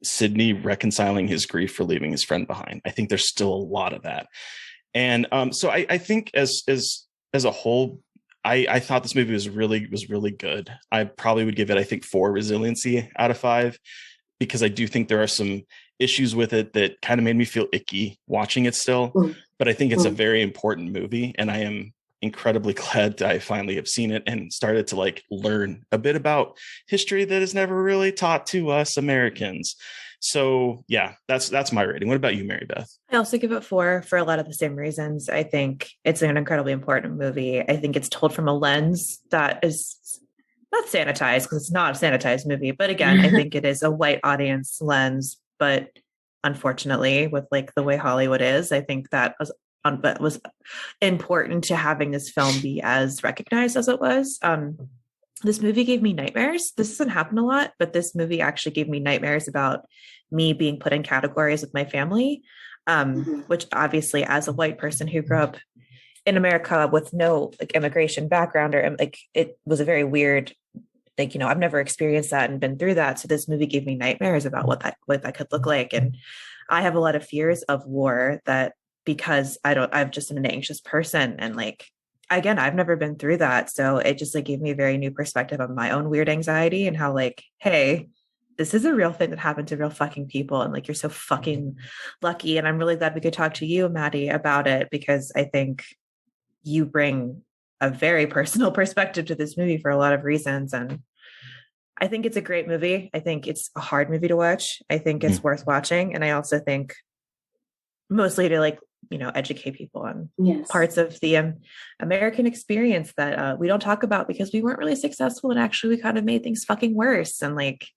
Sidney reconciling his grief for leaving his friend behind. I think there's still a lot of that. And so I think as a whole, I thought this movie was really good. I probably would give it, I think, 4 resiliency out of 5, because I do think there are some issues with it that kind of made me feel icky watching it still. But I think it's a very important movie, and I am incredibly glad that I finally have seen it and started to like learn a bit about history that is never really taught to us Americans. So yeah, that's my rating. What about you, Mary Beth? I also give it 4 for a lot of the same reasons. I think it's an incredibly important movie. I think it's told from a lens that is not sanitized, because it's not a sanitized movie. But again, I think it is a white audience lens. But unfortunately, with like the way Hollywood is, I think that was important to having this film be as recognized as it was. This movie gave me nightmares. This doesn't happen a lot, but this movie actually gave me nightmares about me being put in categories with my family, which obviously, as a white person who grew up in America with no like immigration background, or like it was a very weird, like, you know, I've never experienced that and been through that. So this movie gave me nightmares about what that could look like. And I have a lot of fears of war, that because I'm just an anxious person, and like again, I've never been through that. So it just like gave me a very new perspective of my own weird anxiety and how like, hey, this is a real thing that happened to real fucking people. And like, you're so fucking lucky. And I'm really glad we could talk to you, Mattie, about it, because I think you bring a very personal perspective to this movie for a lot of reasons. And I think it's a great movie. I think it's a hard movie to watch. I think it's worth watching. And I also think mostly to like, you know, educate people on parts of the American experience that we don't talk about because we weren't really successful and actually we kind of made things fucking worse. And like,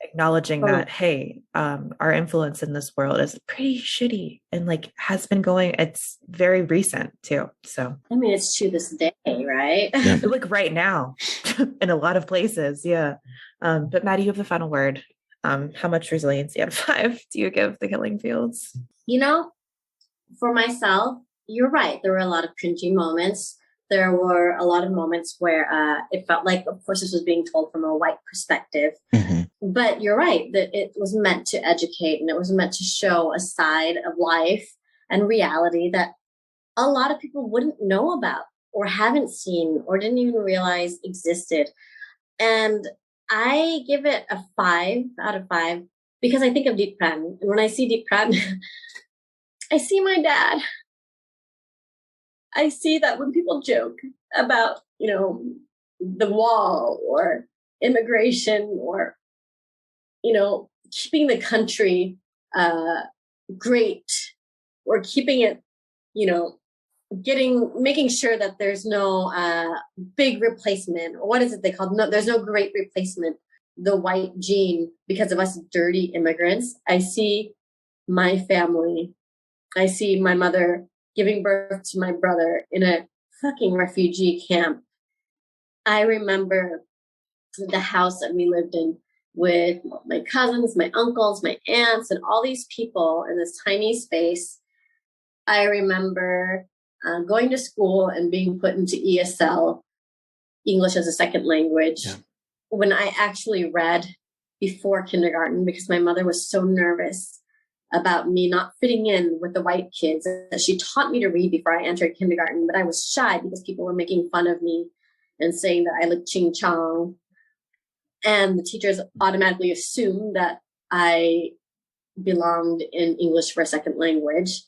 acknowledging that, hey, our influence in this world is pretty shitty and like has been going, it's very recent too. So, I mean, it's to this day, right? Yeah. Like right now in a lot of places. Yeah. But Mattie, you have the final word. How much resiliency out of 5 do you give The Killing Fields? You know, for myself, you're right. There were a lot of cringy moments. There were a lot of moments where it felt like, of course, this was being told from a white perspective. But you're right that it was meant to educate and it was meant to show a side of life and reality that a lot of people wouldn't know about or haven't seen or didn't even realize existed. And I give it a 5 out of 5 because I think of Deep Pran. And when I see Deep Pran, I see my dad. I see that when people joke about, you know, the wall or immigration or, you know, keeping the country great or keeping it, you know, making sure that there's no big replacement, or what is it they call? No, there's no great replacement. The white gene because of us dirty immigrants. I see my family. I see my mother giving birth to my brother in a fucking refugee camp. I remember the house that we lived in with my cousins, my uncles, my aunts, and all these people in this tiny space. I remember going to school and being put into ESL, English as a second language, when I actually read before kindergarten because my mother was so nervous about me not fitting in with the white kids. She taught me to read before I entered kindergarten, but I was shy because people were making fun of me and saying that I looked ching chong. And the teachers automatically assumed that I belonged in English for a second language.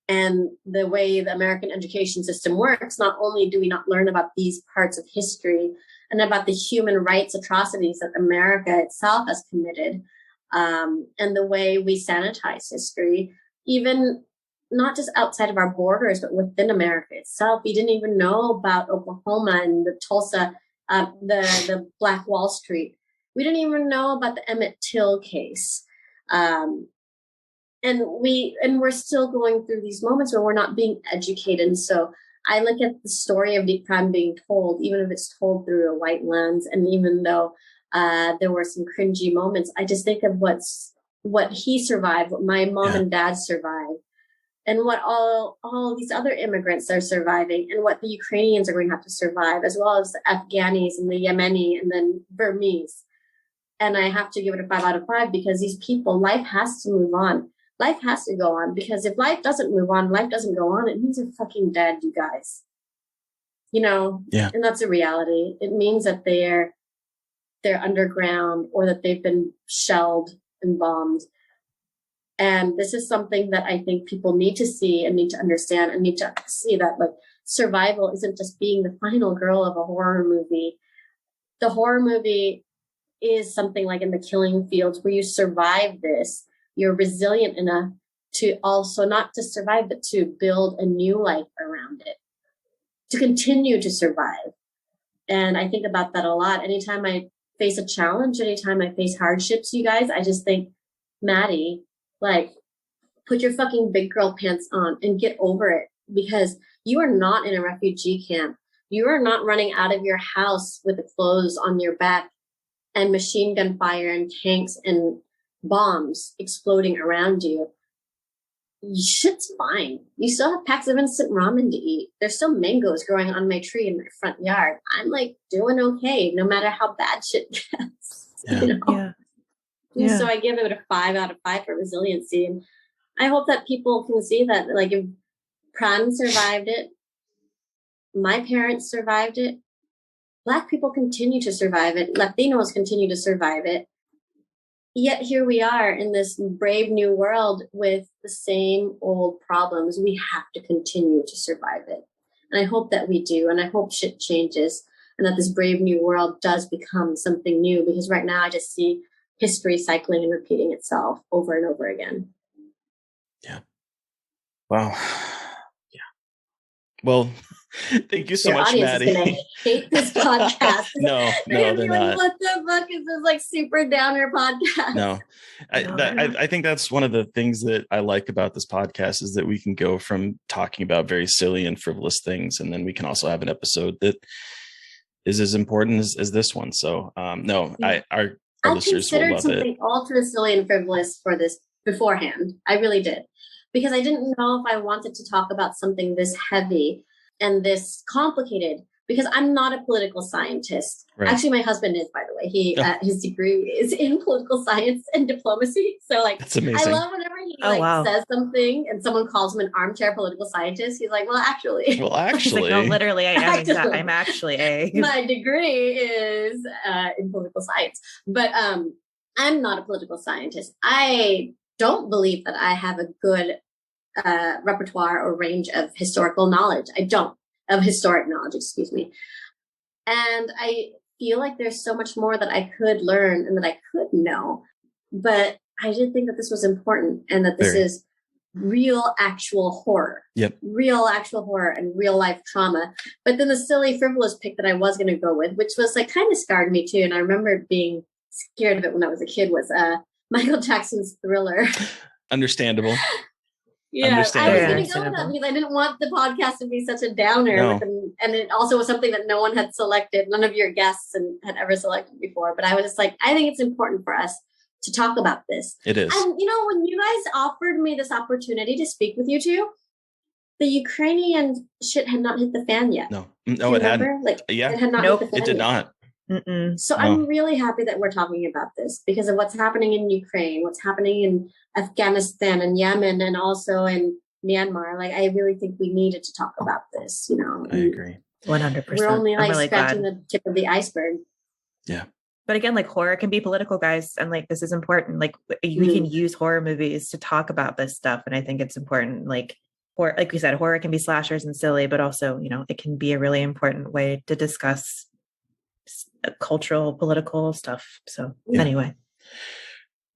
And the way the American education system works, not only do we not learn about these parts of history and about the human rights atrocities that America itself has committed, and the way we sanitize history, even not just outside of our borders, but within America itself. We didn't even know about Oklahoma and the Tulsa, the Black Wall Street. We didn't even know about the Emmett Till case. And we're still going through these moments where we're not being educated. And so I look at the story of Deep Pran being told, even if it's told through a white lens, and even though there were some cringy moments, I just think of what he survived, what my mom and dad survived, and what all these other immigrants are surviving, and what the Ukrainians are going to have to survive, as well as the Afghanis and the Yemeni and then Burmese. And I have to give it a 5 out of 5 because these people, life has to move on. Life has to go on, because if life doesn't move on, life doesn't go on, it means they're fucking dead, you guys. You know? Yeah. And that's a reality. It means that they're underground or that they've been shelled and bombed. And this is something that I think people need to see and need to understand and need to see that like survival isn't just being the final girl of a horror movie. The horror movie is something like in The Killing Fields where you survive this. You're resilient enough to also not to survive, but to build a new life around it, to continue to survive. And I think about that a lot. Anytime I face a challenge, anytime I face hardships, you guys, I just think, Mattie, like, put your fucking big girl pants on and get over it, because you are not in a refugee camp. You are not running out of your house with the clothes on your back and machine gun fire and tanks and bombs exploding around you. Shit's fine. You still have packs of instant ramen to eat. There's still mangoes growing on my tree in my front yard. I'm like doing okay, no matter how bad shit gets. Yeah. You know? Yeah. So I give it a 5 out of 5 for resiliency. And I hope that people can see that, like, if Pran survived it, My parents survived it. Black people continue to survive it. Latinos continue to survive it. Yet here we are in this brave new world with the same old problems. We have to continue to survive it. And I hope that we do. And I hope shit changes and that this brave new world does become something new, because right now I just see history cycling and repeating itself over and over again. Yeah. Wow. Yeah. Well, thank you so much, Mattie. Your audience is gonna hate this podcast. No, they're like, not. What the fuck is this like super downer podcast? No, I think that's one of the things that I like about this podcast is that we can go from talking about very silly and frivolous things, and then we can also have an episode that is as important as this one. So, no, yeah. Our I listeners will love it. Something ultra silly and frivolous for this beforehand. I really did, because I didn't know if I wanted to talk about something this heavy and this complicated, because I'm not a political scientist. Right. Actually, my husband is, by the way. He his degree is in political science and diplomacy. So like, that's amazing. I love whenever he says something and someone calls him an armchair political scientist. He's like, well, actually, like, no, literally, I am. I'm actually a. My degree is in political science, but I'm not a political scientist. I don't believe that I have a good repertoire or range of historical knowledge. I don't. Of historic knowledge, excuse me. And I feel like there's so much more that I could learn and that I could know. But I did think that this was important and that this is real, actual horror. Yep. Real, actual horror and real life trauma. But then the silly, frivolous pick that I was going to go with, which was like kind of scarred me too. And I remember being scared of it when I was a kid, was Michael Jackson's Thriller. Understandable. Yeah, I was going to go with that because I didn't want the podcast to be such a downer. No. And it also was something that no one had selected. None of your guests had ever selected before. But I was just like, I think it's important for us to talk about this. It is. And, you know, when you guys offered me this opportunity to speak with you two, the Ukrainian shit had not hit the fan yet. No, it hadn't. Like, yeah. It had not hit the fan it did yet. not. Mm-mm. So I'm really happy that we're talking about this because of what's happening in Ukraine, what's happening in Afghanistan and Yemen, and also in Myanmar. Like, I really think we needed to talk about this, you know. I agree. 100%. We're only like really scratching the tip of the iceberg. Yeah. But again, like, horror can be political, guys. And like, this is important. Like, we can use horror movies to talk about this stuff. And I think it's important. Like we said, horror can be slashers and silly, but also, you know, it can be a really important way to discuss cultural, political stuff. So anyway.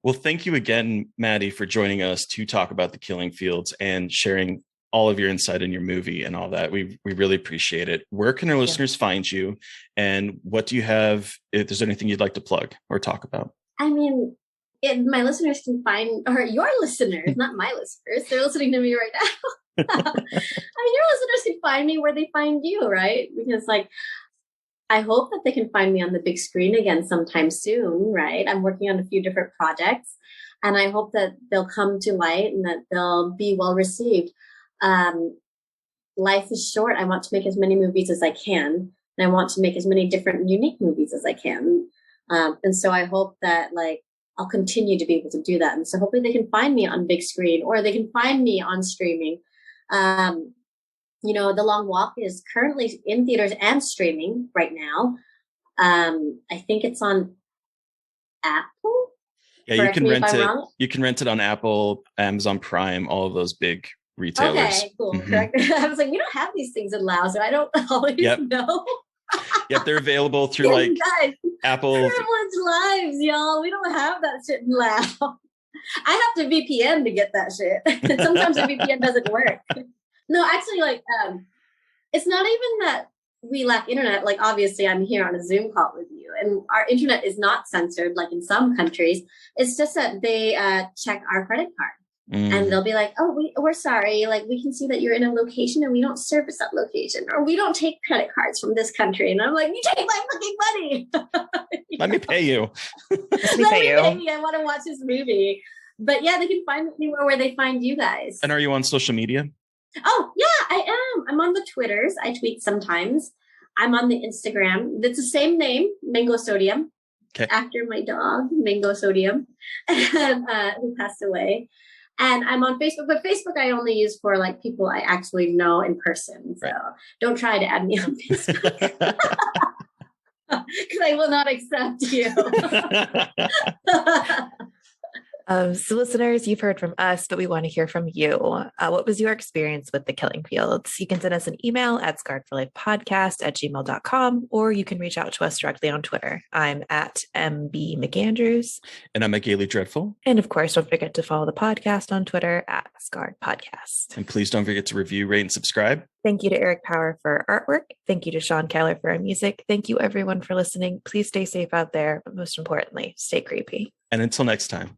Well, thank you again, Mattie, for joining us to talk about The Killing Fields and sharing all of your insight in your movie and all that. We really appreciate it. Where can our listeners find you? And what do you have, if there's anything you'd like to plug or talk about? I mean, my listeners can find, or your listeners, not my listeners, they're listening to me right now. I mean, your listeners can find me where they find you, right? Because like, I hope that they can find me on the big screen again sometime soon, right? I'm working on a few different projects and I hope that they'll come to light and that they'll be well received. Life is short. I want to make as many movies as I can. And I want to make as many different unique movies as I can. And so I hope that like, I'll continue to be able to do that. And so hopefully they can find me on big screen or they can find me on streaming. You know, The Long Walk is currently in theaters and streaming right now. I think it's on Apple. Yeah, you can rent it. You can rent it on Apple, Amazon Prime, all of those big retailers. Okay, cool. Correct. I was like, we don't have these things in Laos, so I don't always know. Yep, they're available through like Apple. Privileged lives, y'all. We don't have that shit in Laos. I have to VPN to get that shit. Sometimes the VPN doesn't work. No, actually, like, it's not even that we lack internet. Like, obviously, I'm here on a Zoom call with you, and our internet is not censored like in some countries. It's just that they check our credit card, and they'll be like, "Oh, we're sorry. Like, we can see that you're in a location, and we don't service that location, or we don't take credit cards from this country." And I'm like, "You take my fucking money. Let me pay you. Let me pay you. I want to watch this movie." But yeah, they can find me anywhere where they find you guys. And are you on social media? Oh, yeah, I am. I'm on the Twitters. I tweet sometimes. I'm on the Instagram. It's the same name, Mango Sodium, after my dog, Mango Sodium, who passed away. And I'm on Facebook, but Facebook I only use for like people I actually know in person. So don't try to add me on Facebook because I will not accept you. So listeners, you've heard from us, but we want to hear from you. What was your experience with The Killing Fields? You can send us an email at scarredforlifepodcast@gmail.com, or you can reach out to us directly on Twitter. I'm at MB McAndrews. And I'm at Gaily Dreadful. And of course, don't forget to follow the podcast on Twitter at Scarred Podcast. And please don't forget to review, rate, and subscribe. Thank you to Eric Power for artwork. Thank you to Sean Keller for our music. Thank you everyone for listening. Please stay safe out there, but most importantly, stay creepy. And until next time.